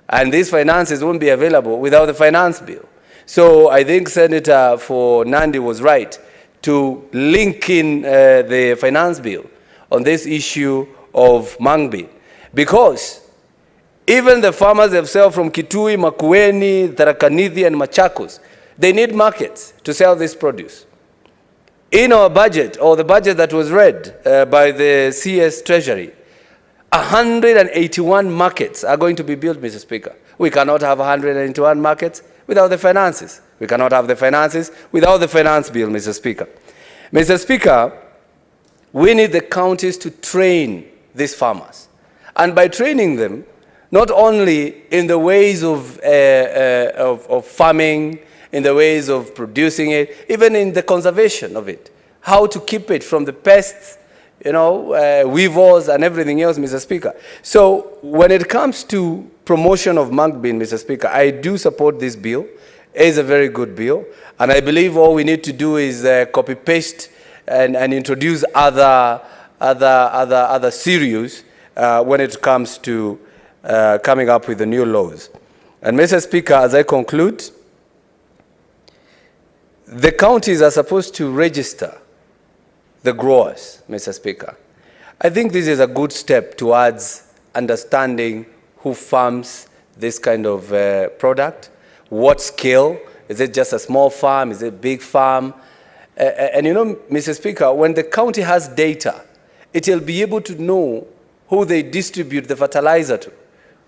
And these finances won't be available without the finance bill. So I think Senator for Nandi was right to link in the finance bill on this issue of Mung Beans. Because even the farmers themselves from Kitui, Makwiny, Tharaka-Nithi, and Machakos, they need markets to sell this produce. In our budget, or the budget that was read by the CS Treasury, 181 markets are going to be built, Mr. Speaker. We cannot have 181 markets without the finances. We cannot have the finances without the finance bill, Mr. Speaker. Mr. Speaker, we need the counties to train these farmers. And by training them, not only in the ways of farming, in the ways of producing it, even in the conservation of it, how to keep it from the pests, you know, weevils and everything else, Mr. Speaker. So when it comes to promotion of Mung Bean, Mr. Speaker, I do support this bill. It is a very good bill, and I believe all we need to do is copy-paste and introduce other series when it comes to coming up with the new laws. And Mr. Speaker, as I conclude, the counties are supposed to register the growers, Mr. Speaker. I think this is a good step towards understanding who farms this kind of product, what scale, is it just a small farm, is it a big farm? And you know, Mr. Speaker, when the county has data, it will be able to know who they distribute the fertilizer to.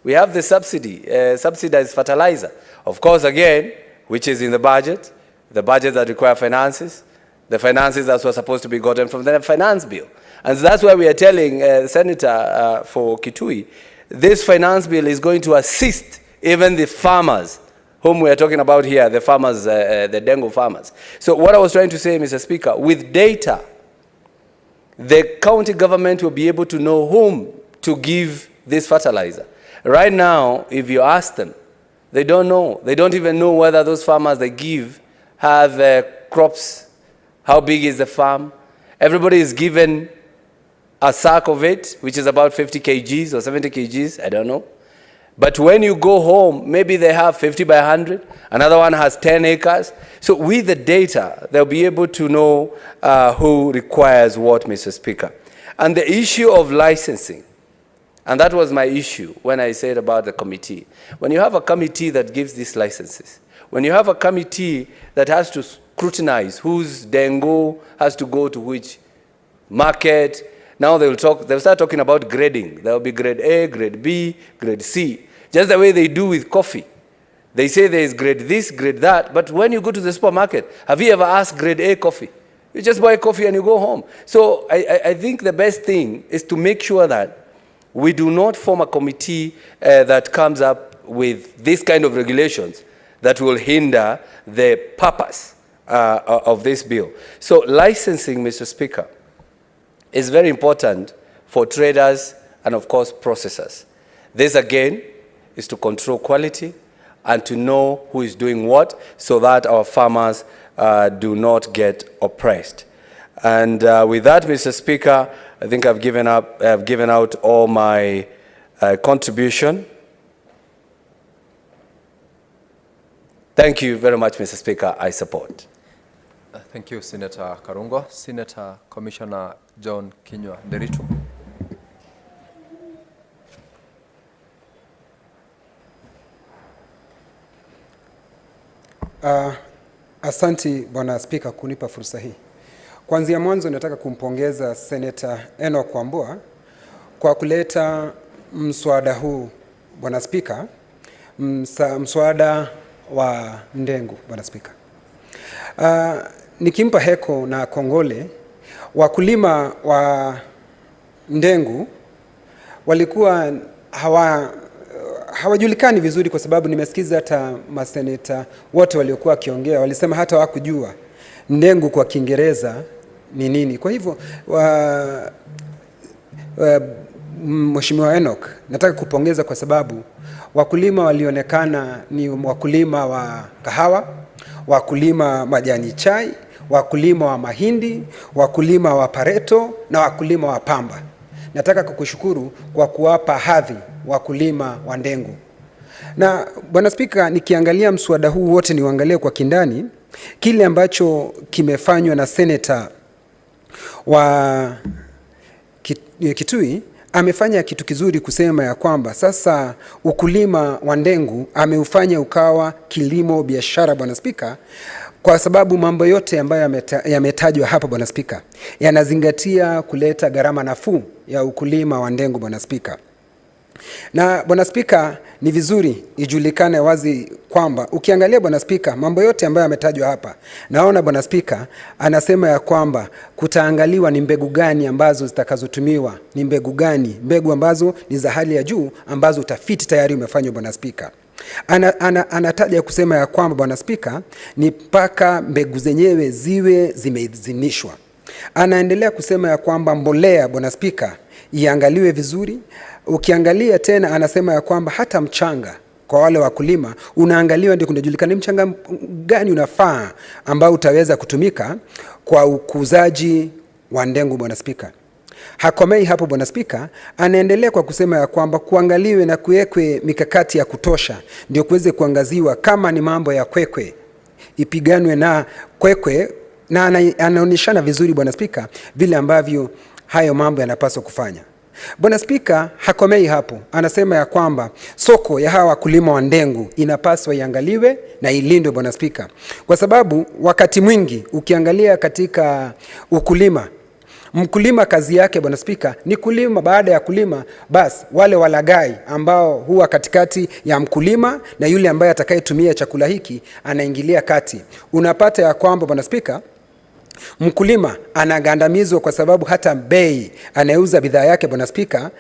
We have the subsidized fertilizer. Of course, again, which is in the budget that require finances, the finances that were supposed to be gotten from the finance bill. And so that's why we are telling the Senator for Kitui, this finance bill is going to assist even the farmers whom we are talking about here, the farmers, the dengue farmers. So what I was trying to say, Mr. Speaker, with data, the county government will be able to know whom to give this fertilizer. Right now, if you ask them, they don't know. They don't even know whether those farmers they give have crops, how big is the farm. Everybody is given a sack of it, which is about 50 kgs or 70 kgs, I don't know. But when you go home, maybe they have 50 by 100, another one has 10 acres. So with the data, they'll be able to know who requires what, Mr. Speaker. And the issue of licensing, and that was my issue when I said about the committee. When you have a committee that gives these licenses, when you have a committee that has to scrutinize whose dengue has to go to which market, now they'll start talking about grading. There'll be grade A, grade B, grade C. Just the way they do with coffee. They say there is grade this, grade that, but when you go to the supermarket, have you ever asked grade A coffee? You just buy coffee and you go home. So I think the best thing is to make sure that we do not form a committee that comes up with this kind of regulations that will hinder the purpose of this bill. So licensing, Mr. Speaker, is very important for traders and, of course, processors. This, again, is to control quality and to know who is doing what so that our farmers do not get oppressed. And with that, Mr. Speaker, I think I've given out all my contribution. Thank you very much, Mr. Speaker. I support. Thank you, Senator Karungo. Senator Commissioner John Kinyua Nderitu. Asanti Bwana Spika kunipa fursa hii. Kuanzia mwanzo nataka kumpongeza Senator Enoch Wambua kwa kuleta mswada huu, Bwana Spika, mswada wa ndengu, Bwana Spika. Nikimpa heko na kongole, wakulima wa ndengu walikuwa hawajulikani vizuri, kwa sababu nimesikiza hata maseneta wote waliokuwa wakiongea walisema hata hawakujua ndengu kwa Kiingereza ni nini. Kwa hivyo Mheshimiwa Enoch, nataka kupongeza kwa sababu wakulima walionekana ni wakulima wa kahawa, wakulima majani chai, wakulima wa mahindi, wakulima wa pareto na wakulima wa pamba. Nataka kukushukuru kwa kuwapa hadhi wakulima wa ndengu. Na Bwana Spika, nikiangalia mswada huu wote niuangalie kwa kindani, kile ambacho kimefanywa na Senator wa Kitui amefanya kitu kizuri kusema ya kwamba sasa ukulima wa ndengu ameufanya ukawa kilimo biashara, Bwana Spika, kwa sababu mambo yote ambayo yametajwa hapa, Bwana Spika, yanazingatia kuleta gharama nafuu ya ukulima wa ndengu, Bwana Spika. Na Bwana Spika, ni vizuri ijulikane wazi kwamba ukiangalia, Bwana Spika, mambo yote ambayo yametajwa hapa, naona Bwana Spika anasema ya kwamba kutaangaliwa ni mbegu gani ambazo zitakazotumiwa, ni mbegu gani, mbegu ambazo ni za hali ya juu ambazo utafiti tayari umefanywa, Bwana Spika. Anataja kusema ya kwamba, Bwana Spika, ni mpaka mbegu zenyewe ziwe zimeidhinishwa. anaendelea kusema ya kwamba mbolea, Bwana Spika, iangaliwe vizuri. Ukiangalia tena anasema ya kwamba hata mchanga kwa wale wakulima unaangaliwa, ndio kunajulikana mchanga gani unafaa ambao utaweza kutumika kwa ukuzaji wa ndengu, Bwana Spika. Hakomei hapo, Bwana Spika, anaendelea kwa kusema ya kwamba kuangaliwe na kuwekwe mikakati ya kutosha ndio kuweze kuangaziwa kama ni mambo ya kwekwe ipiganwe na kwekwe, na anaonyeshana vizuri, Bwana Spika, vile ambavyo hayo mambo yanapaswa kufanya. Bwana Spika, hakomei hapo, anasema ya kwamba soko ya hawa wakulima wa ndengu inapaswa iangaliwe na ilindwe, Bwana Spika, kwa sababu wakati mwingi ukiangalia katika ukulima, mkulima kazi yake, Bwana Spika, ni kulima. Baada ya kulima, basi wale walagai ambao huwa katikati ya mkulima na yule ambaye atakayetumia chakula hiki anaingilia kati. Unapata ya kwamba, Bwana Spika, mkulima anagandamizwa kwa sababu hata bei anayeuza bidhaa yake, Bwana Spika,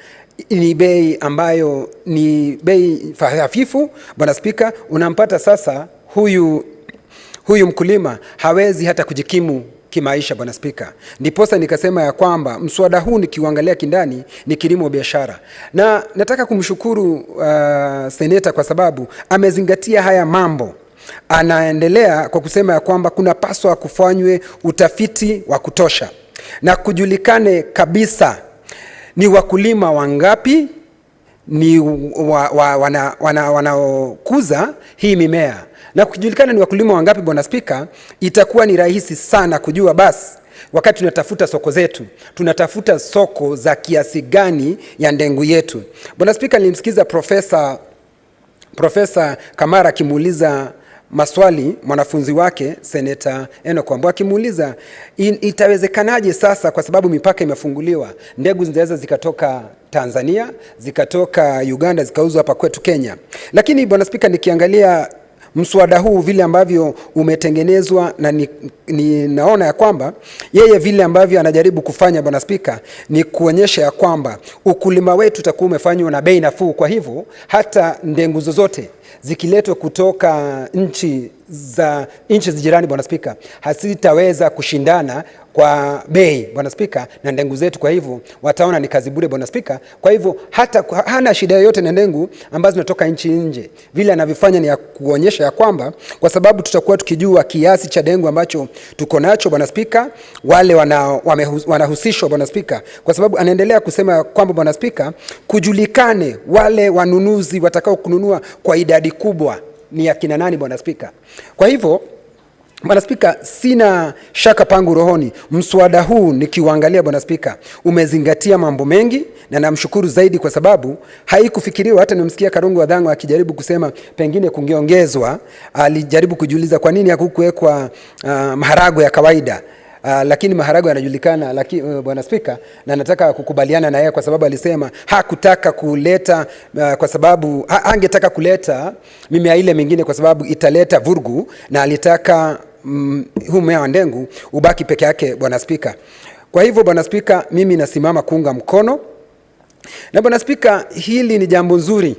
ni bei ambayo ni bei hafifu, Bwana Spika. Unampata sasa huyu mkulima hawezi hata kujikimu kimaisha, Bwana Spika. Ndiposa nikasema ya kwamba mswada huu nikiuangalia kindani ni kilimo biashara, na nataka kumshukuru seneta kwa sababu amezingatia haya mambo. Anaendelea kwa kusema ya kwamba kuna paswa kufanywe utafiti wa kutosha na kujulikane kabisa ni wakulima wangapi ni wanaokuza hii mimea, na kujulikana ni wakulima wangapi, Bwana Spika, itakuwa ni rahisi sana kujua. Basi wakati tunatafuta soko zetu, tunatafuta soko za kiasi gani ya ndengu yetu. Bwana Spika, nilimsikiza Profesa Kamara akimuuliza maswali mwanafunzi wake Seneta Enoch Wambua, akimuuliza itawezekanaje sasa, kwa sababu mipaka imefunguliwa, ndengu zinaweza zikatoka Tanzania, zikatoka Uganda, zikauzwa hapa kwetu Kenya. Lakini Bwana Spika, nikiangalia mswada huu vile ambavyo umetengenezwa, na naona ya kwamba yeye vile ambavyo anajaribu kufanya, Bwana Spika, ni kuonyesha ya kwamba ukulima wetu utakuwa umefanywa na bei nafuu. Kwa hivyo hata ndengu zozote zikiletwa kutoka nchi jirani, Bwana Spika, hasitaweza kushindana kwa bei, Bwana Spika, na ndengu zetu. Kwa hivyo wataona ni kazi bure, Bwana Spika. Kwa hivyo hata hana shida yoyote na ndengu ambazo zinatoka nchi nje. Vile anavyofanya ni ya kuonyesha ya kwamba, kwa sababu tutakuwa tukijua kiasi cha ndengu ambacho tuko nacho, Bwana Spika, wale wanahusishwa, Bwana Spika, kwa sababu anaendelea kusema kwamba, Bwana Spika, kujulikane wale wanunuzi watakao kununua kwa idadi kubwa ni akina nani, Bwana Spika. Kwa hivyo, Bwana Spika, sina shaka pangu rohoni, mswada huu nikiuangalia, Bwana Spika, umezingatia mambo mengi, na namshukuru zaidi kwa sababu haikufikiriwa. Hata nimsikia Karungu Wadhango akijaribu kusema pengine kungeongezwa, alijaribu kujiuliza kwa nini hakukuwekwa maharagwe ya kawaida. Lakini maharagwe yanajulikana, lakini Bwana Spika, na nataka kukubaliana na yeye kwa sababu alisema hakutaka kuleta kwa sababu angetaka kuleta mimea ile mingine kwa sababu italeta vurugu, na alitaka huu mmea wa ndengu ubaki peke yake, Bwana Spika. Kwa hivyo, Bwana Spika, mimi nasimama kuunga mkono, na Bwana Spika, hili ni jambo nzuri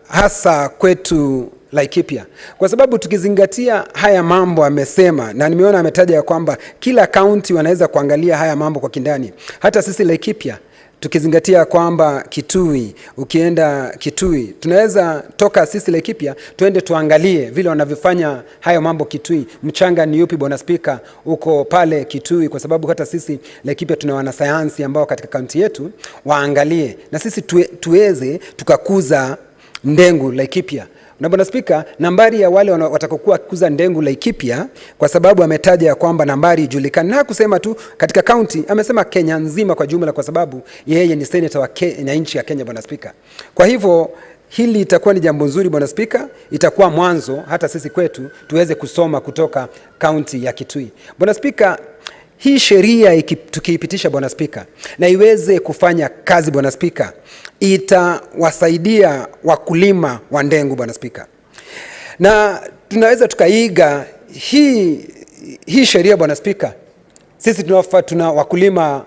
hasa kwetu Laikipia, kwa sababu tukizingatia haya mambo amesema, na nimeona ametaja ya kwamba kila kaunti wanaweza kuangalia haya mambo kwa kindani. Hata sisi Laikipia tukizingatia kwamba Kitui, ukienda Kitui, tunaweza toka sisi Laikipia tuende tuangalie vile wanavyofanya hayo mambo Kitui. Mchanga ni yupi, Bwana Spika, uko pale Kitui, kwa sababu hata sisi Laikipia tuna wanasayansi ambao katika kaunti yetu waangalie, na sisi tuweze tukakuza ndengu Laikipia. Na Bwana Spika, nambari ya wale watakokuwa kukuza ndengu Laikipia, kwa sababu ametaja ya kwamba nambari ijulikane, na kusema tu katika kaunti, amesema Kenya nzima kwa jumla, kwa sababu yeye ni senator wa nchi ya Kenya, Bwana Spika. Kwa hivyo hili itakuwa ni jambo nzuri, Bwana Spika, itakuwa mwanzo hata sisi kwetu tuweze kusoma kutoka kaunti ya Kitui. Bwana Spika, hii sheria tukiipitisha, Bwana Spika, na iweze kufanya kazi, Bwana Spika, itawasaidia wakulima wa ndengu, Bwana Spika, na tunaweza tukaiga hii sheria, Bwana Spika. Sisi tuna wakulima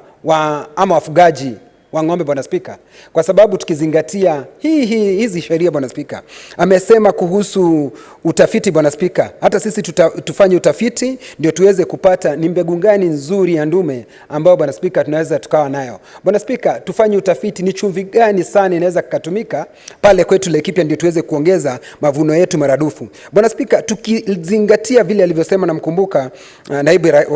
ama wafugaji wa ng'ombe Bwana Spika, kwa sababu tukizingatia hizi sheria Bwana Spika, amesema kuhusu utafiti Bwana Spika, hata sisi tufanye utafiti ndio tuweze kupata ni mbegu gani nzuri ya ndume ambao Bwana Spika tunaweza tukawa nayo. Bwana Spika, tufanye utafiti ni chumvi gani sana inaweza kutumika pale kwetu Laikipia ndio tuweze kuongeza mavuno yetu maradufu. Bwana Spika, tukizingatia vile alivyosema, namkumbuka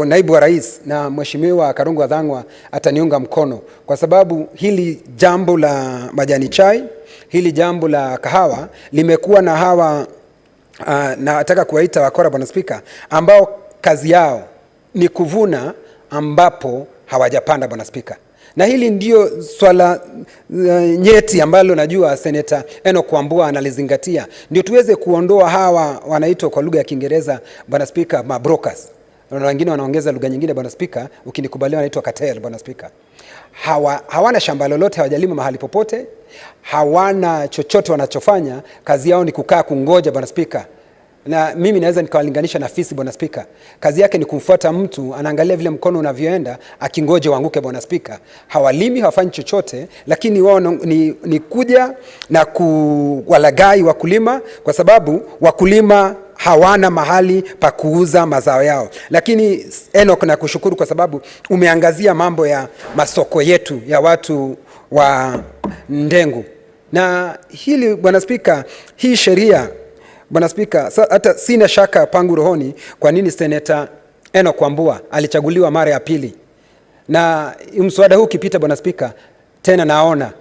naibu wa rais na mheshimiwa Karungu Athang'wa ataniunga mkono, kwa sababu hili jambo la majani chai, hili jambo la kahawa limekuwa na hawa na nataka kuwaita wakora Bwana Spika, ambao kazi yao ni kuvuna ambapo hawajapanda Bwana Spika. Na hili ndio swala nyeti ambalo najua Senator Enoch Wambua analizingatia, ndio tuweze kuondoa hawa wanaitwa kwa lugha ya Kiingereza Bwana Spika mabrokers. Na wengine wanaongeza lugha nyingine Bwana Spika, ukinikubalia wanaitwa cartel Bwana Spika. Hawana shamba lolote, hawajalima mahali popote, hawana chochote wanachofanya, kazi yao ni kukaa kungoja Bwana Spika. Na mimi naweza nikawalinganisha na fisi Bwana Spika. Kazi yake ni kumfuata mtu, anaangalia vile mkono unavyoenda, akingoje waanguke Bwana Spika. Hawalimi, hawafanyi chochote, lakini wao ni kuja na kuwalagai wakulima, kwa sababu wakulima hawana mahali pa kuuza mazao yao. Lakini Enoch, na kushukuru kwa sababu umeangazia mambo ya masoko yetu ya watu wa ndengu. Na hili Bwana Spika, hii sheria Bwana Spika, hata sina shaka pangu rohoni kwa nini Senator Enoch Wambua alichaguliwa mara ya pili. Na mswada huu ukipita Bwana Spika, tena naona,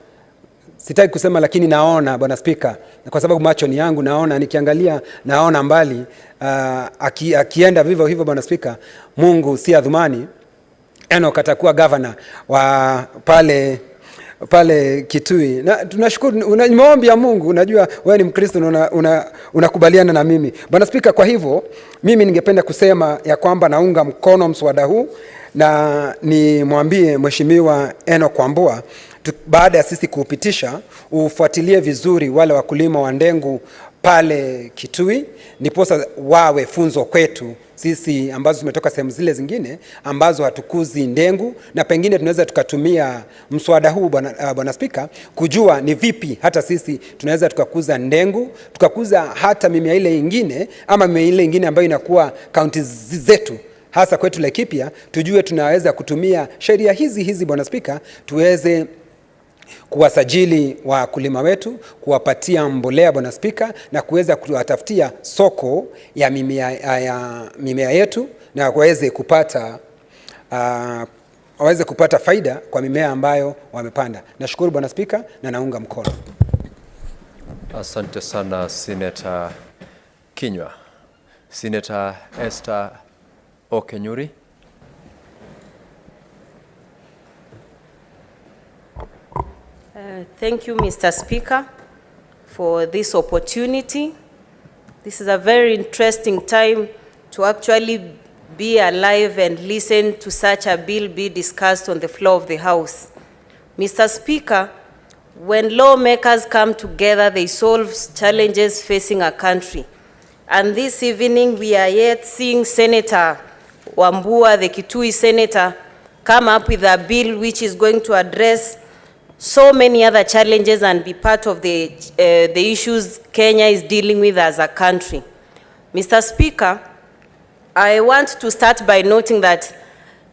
sitaki kusema lakini naona Bwana Spika, kwa sababu macho ni yangu, naona, nikiangalia naona mbali, akienda vivyo hivyo Bwana Spika, Mungu si adhumani, Enoch atakuwa governor wa pale Kitui. Na tunashukuru, maombi ya Mungu, unajua wewe ni Mkristo na unakubaliana na mimi Bwana Spika. Kwa hivyo mimi ningependa kusema ya kwamba naunga mkono mswada huu, na nimwambie Mheshimiwa Enoch Wambua baada ya sisi kuupitisha ufuatilie vizuri wale wakulima wa ndengu pale Kitui, niposa wawe funzo kwetu sisi ambazo tumetoka sehemu zile zingine ambazo hatukuzi ndengu, na pengine tunaweza tukatumia mswada huu Bwana Spika kujua ni vipi hata sisi tunaweza tukakuza ndengu, tukakuza hata mimea ile ingine ama mimea ile ingine ambayo inakuwa kaunti zetu, hasa kwetu Laikipia, tujue tunaweza kutumia sheria hizi Bwana Spika, tuweze kuwasajili wakulima wetu, kuwapatia mbolea Bwana Spika, na kuweza kuwatafutia soko ya mimea yetu, na waweze kupata faida kwa mimea ambayo wamepanda. Nashukuru Bwana Spika na naunga mkono. Asante sana Senator Kinyua. Senator Esther Okenyuri. Thank you, Mr. Speaker, for this opportunity. This is a very interesting time to actually be alive and listen to such a bill be discussed on the floor of the House. Mr. Speaker, when lawmakers come together, they solve challenges facing a country. And this evening, we are yet seeing Senator Wambua, the Kitui Senator, come up with a bill which is going to address so many other challenges and be part of the issues Kenya is dealing with as a country. Mr. Speaker, I want to start by noting that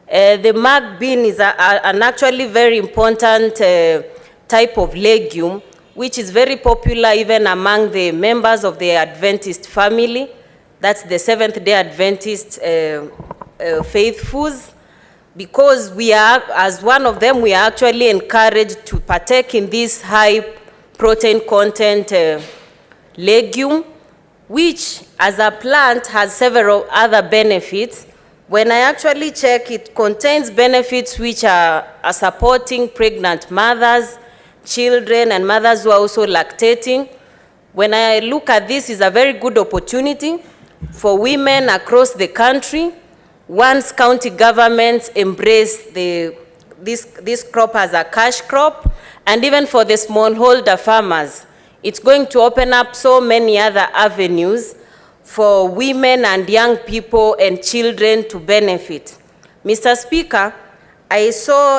the mung bean is an actually very important type of legume, which is very popular even among the members of the Adventist family. That's the Seventh-day Adventist faithfuls. Because we are, as one of them, we are actually encouraged to partake in this high protein content legume, which as a plant has several other benefits. When I actually check, it contains benefits which are supporting pregnant mothers, children, and mothers who are also lactating. When I look at this, it's a very good opportunity for women across the country. Once county governments embrace this crop as a cash crop, and even for the smallholder farmers, it's going to open up so many other avenues for women and young people and children to benefit. Mr. Speaker, I saw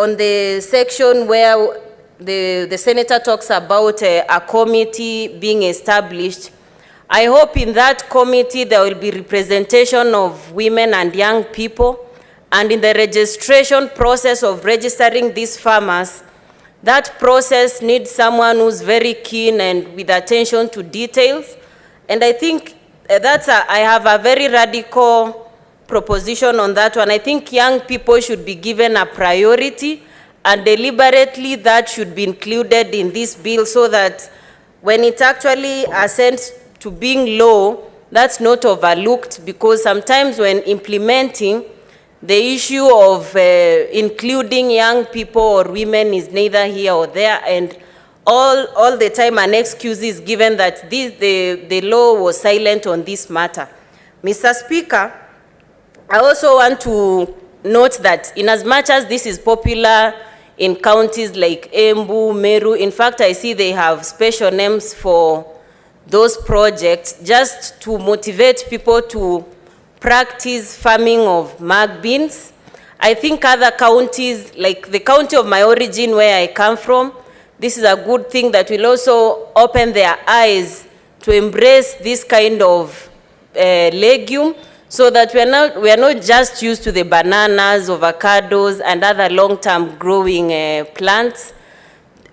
on the section where the senator talks about a committee being established. I hope in that committee there will be representation of women and young people, and in the registration process of registering these farmers, that process needs someone who's very keen and with attention to details. And I think I have a very radical proposition on that one. I think young people should be given a priority, and deliberately that should be included in this bill so that when it actually ascends to being law, that's not overlooked, because sometimes when implementing, the issue of including young people or women is neither here or there, and all the time an excuse is given that the law was silent on this matter. Mr. Speaker, I also want to note that in as much as this is popular in counties like Embu, Meru, in fact, I see they have special names for those projects just to motivate people to practice farming of mung beans. I think other counties, like the county of my origin where I come from, this is a good thing that will also open their eyes to embrace this kind of legume, so that we are not just used to the bananas, avocados, and other long-term growing plants.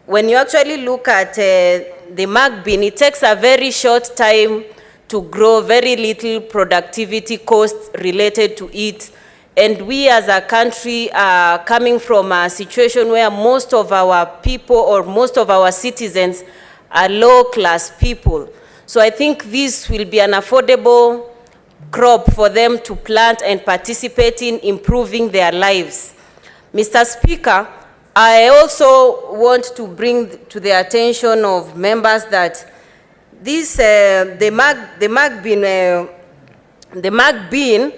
When you actually look at the mung bean, it takes a very short time to grow, very little productivity cost related to it. And we as a country are coming from a situation where most of our people or most of our citizens are low-class people. So I think this will be an affordable crop for them to plant and participate in improving their lives. Mr. Speaker, I also want to bring to the attention of members that this, the mung bean,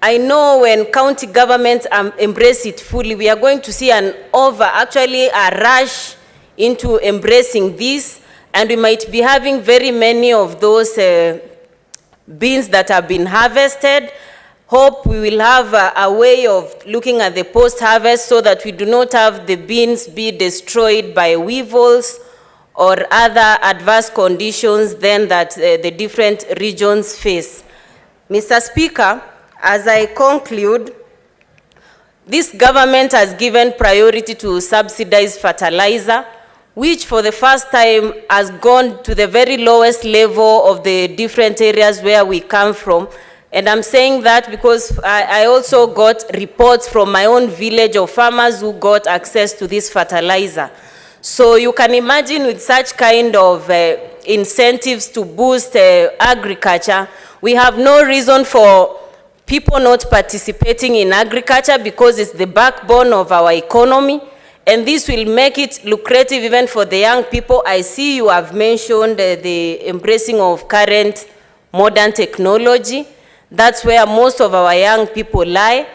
I know when county governments embrace it fully, we are going to see actually a rush into embracing this, and we might be having very many of those beans that have been harvested. Hope we will have a way of looking at the post-harvest so that we do not have the beans be destroyed by weevils or other adverse conditions then that the different regions face. Mr. Speaker, as I conclude, this government has given priority to subsidize fertilizer, which for the first time has gone to the very lowest level of the different areas where we come from. And I'm saying that because I also got reports from my own village of farmers who got access to this fertilizer. So you can imagine with such kind of incentives to boost agriculture, we have no reason for people not participating in agriculture because it's the backbone of our economy. And this will make it lucrative even for the young people. I see you have mentioned the embracing of current modern technology. That's where most of our young people lie,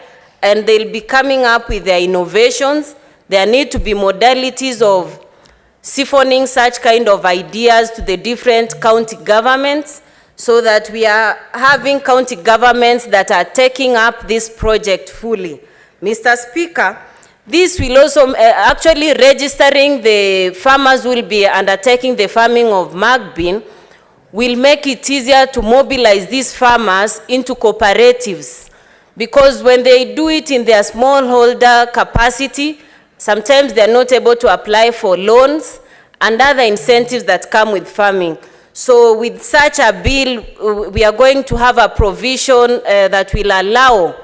and they'll be coming up with their innovations. There need to be modalities of siphoning such kind of ideas to the different county governments so that we are having county governments that are taking up this project fully. Mr. Speaker, this will also actually registering the farmers who will be undertaking the farming of mung bean will make it easier to mobilize these farmers into cooperatives, because when they do it in their smallholder capacity, sometimes they are not able to apply for loans and other incentives that come with farming. So with such a bill, we are going to have a provision that will allow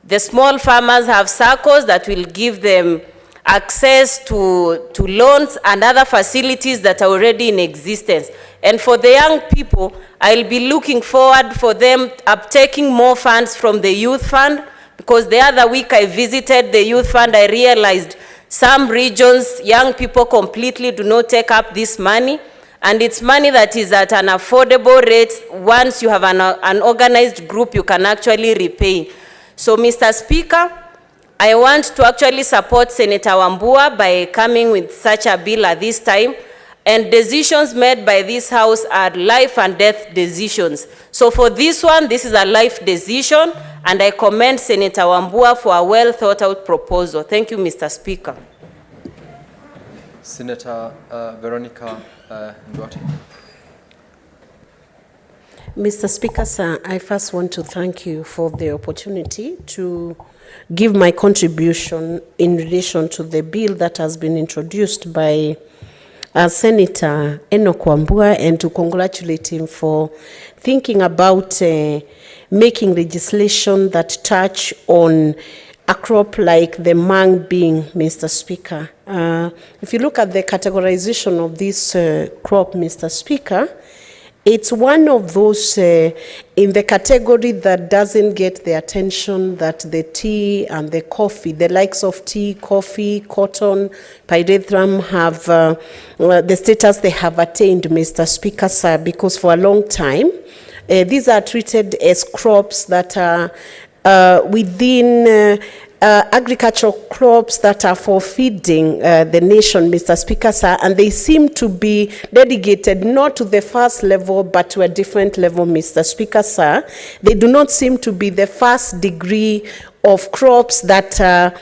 the small farmers have circles that will give them access to loans and other facilities that are already in existence. And for the young people, I'll be looking forward for them uptaking more funds from the youth fund, because the other week I visited the youth fund, I realized some regions, young people completely do not take up this money, and it's money that is at an affordable rate. Once you have an organized group, you can actually repay. So, Mr. Speaker, I want to actually support Senator Wambua by coming with such a bill at this time. And decisions made by this House are life and death decisions. So for this one, this is a life decision, and I commend Senator Wambua for a well thought out proposal. Thank you, Mr. Speaker. Senator Veronica Nduati. Mr. Speaker, sir, I first want to thank you for the opportunity to give my contribution in relation to the bill that has been introduced by Senator Enoch Wambua, and to congratulate him for thinking about making legislation that touch on a crop like the mung bean, Mr. Speaker. If you look at the categorization of this crop, Mr. Speaker, it's one of those in the category that doesn't get the attention that the tea and the coffee, the likes of tea, coffee, cotton, pyrethrum have, the status they have attained, Mr. Speaker, sir, because for a long time, these are treated as crops that are within agricultural crops that are for feeding the nation, Mr. Speaker, sir, and they seem to be dedicated not to the first level but to a different level, Mr. Speaker, sir. They do not seem to be the first degree of crops that are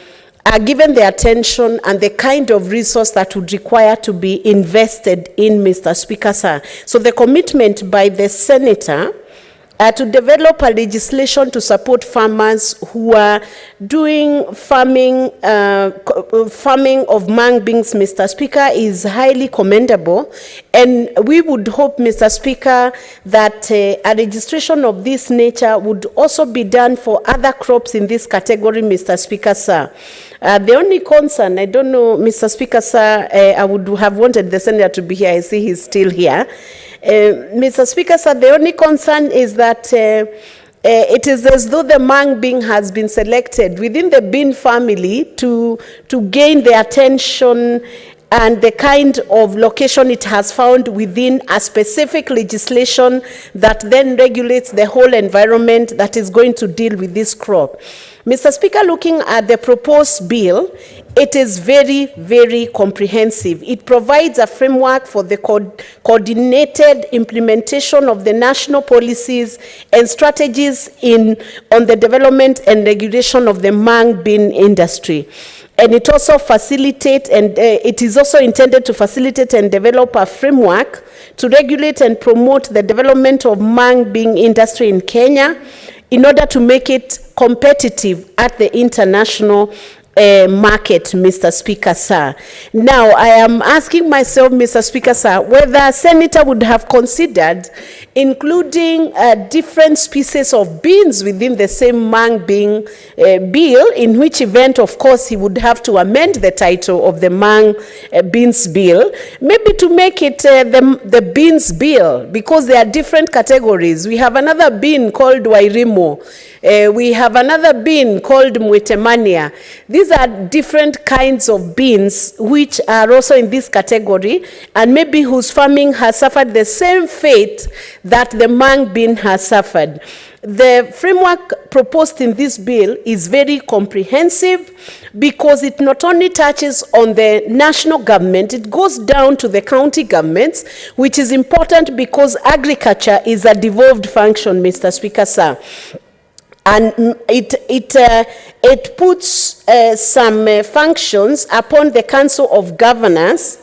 given the attention and the kind of resource that would require to be invested in, Mr. Speaker, sir. So the commitment by the Senator to develop a legislation to support farmers who are doing farming of mung beans, Mr. Speaker, is highly commendable. And we would hope, Mr. Speaker, that a registration of this nature would also be done for other crops in this category, Mr. Speaker, sir. The only concern, I don't know, Mr. Speaker, sir, I would have wanted the Senator to be here. I see he's still here. Mr. Speaker, sir, the only concern is that it is as though the mung bean has been selected within the bean family to gain the attention and the kind of location it has found within a specific legislation that then regulates the whole environment that is going to deal with this crop. Mr. Speaker, looking at the proposed bill, it is very, very comprehensive. It provides a framework for the coordinated implementation of the national policies and strategies on the development and regulation of the mung bean industry. And it also facilitates, and it is also intended to facilitate and develop a framework to regulate and promote the development of mung bean industry in Kenya in order to make it competitive at the international market, Mr. Speaker, sir. Now, I am asking myself, Mr. Speaker, sir, whether a senator would have considered including different species of beans within the same mung bean bill, in which event, of course, he would have to amend the title of the mung beans bill, maybe to make it the beans bill, because there are different categories. We have another bean called Wairimo. We have another bean called Mutembei. These are different kinds of beans which are also in this category, and maybe whose farming has suffered the same fate that the mung bean has suffered. The framework proposed in this bill is very comprehensive because it not only touches on the national government, it goes down to the county governments, which is important because agriculture is a devolved function, Mr. Speaker, sir. And it puts some functions upon the Council of Governors.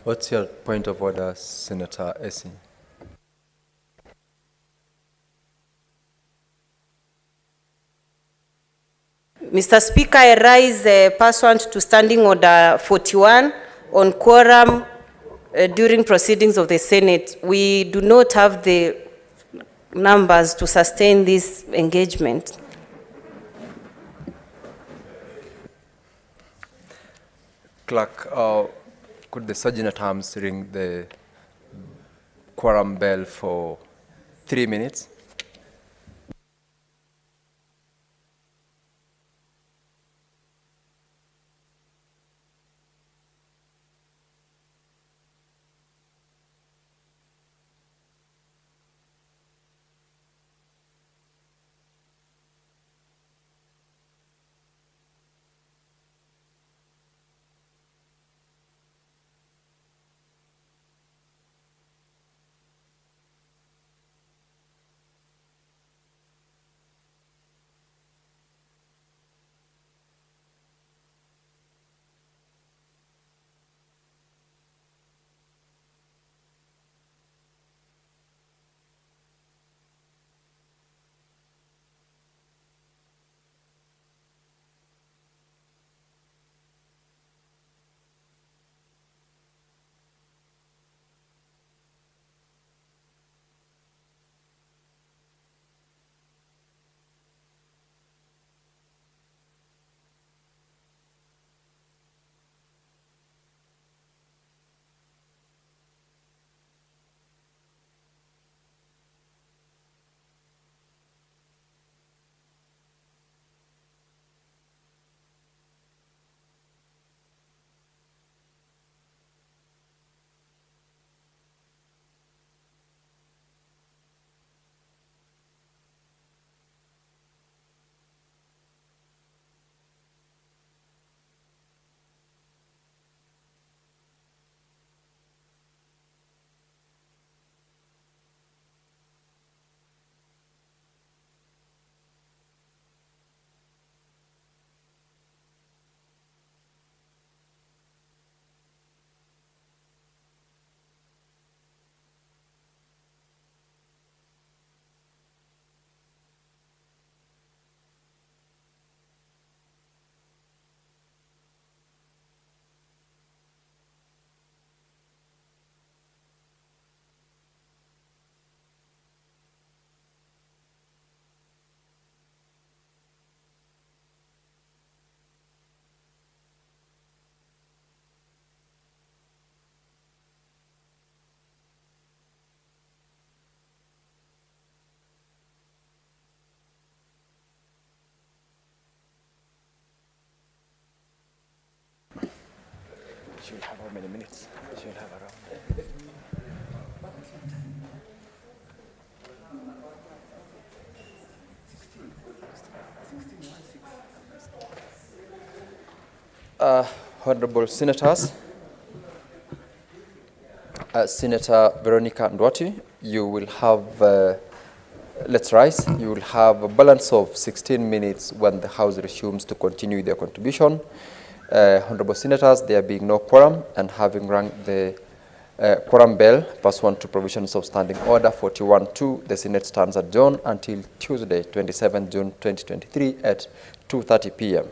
What's your point of order, Senator Essing? Mr. Speaker, I rise pursuant to Standing Order 41 on quorum during proceedings of the Senate. We do not have the numbers to sustain this engagement. Clerk, could the Sergeant at Arms ring the quorum bell for 3 minutes? She'll have how many minutes? She'll have around. Honorable Senators, Senator Veronica Ndwati, you will have, let's rise, you will have a balance of 16 minutes when the House resumes to continue their contribution. Honorable Senators, there being no quorum and having rung the quorum bell pursuant to provisions of Standing Order 41-2, the Senate stands adjourned until Tuesday, 27 June 2023 at 2:30 p.m.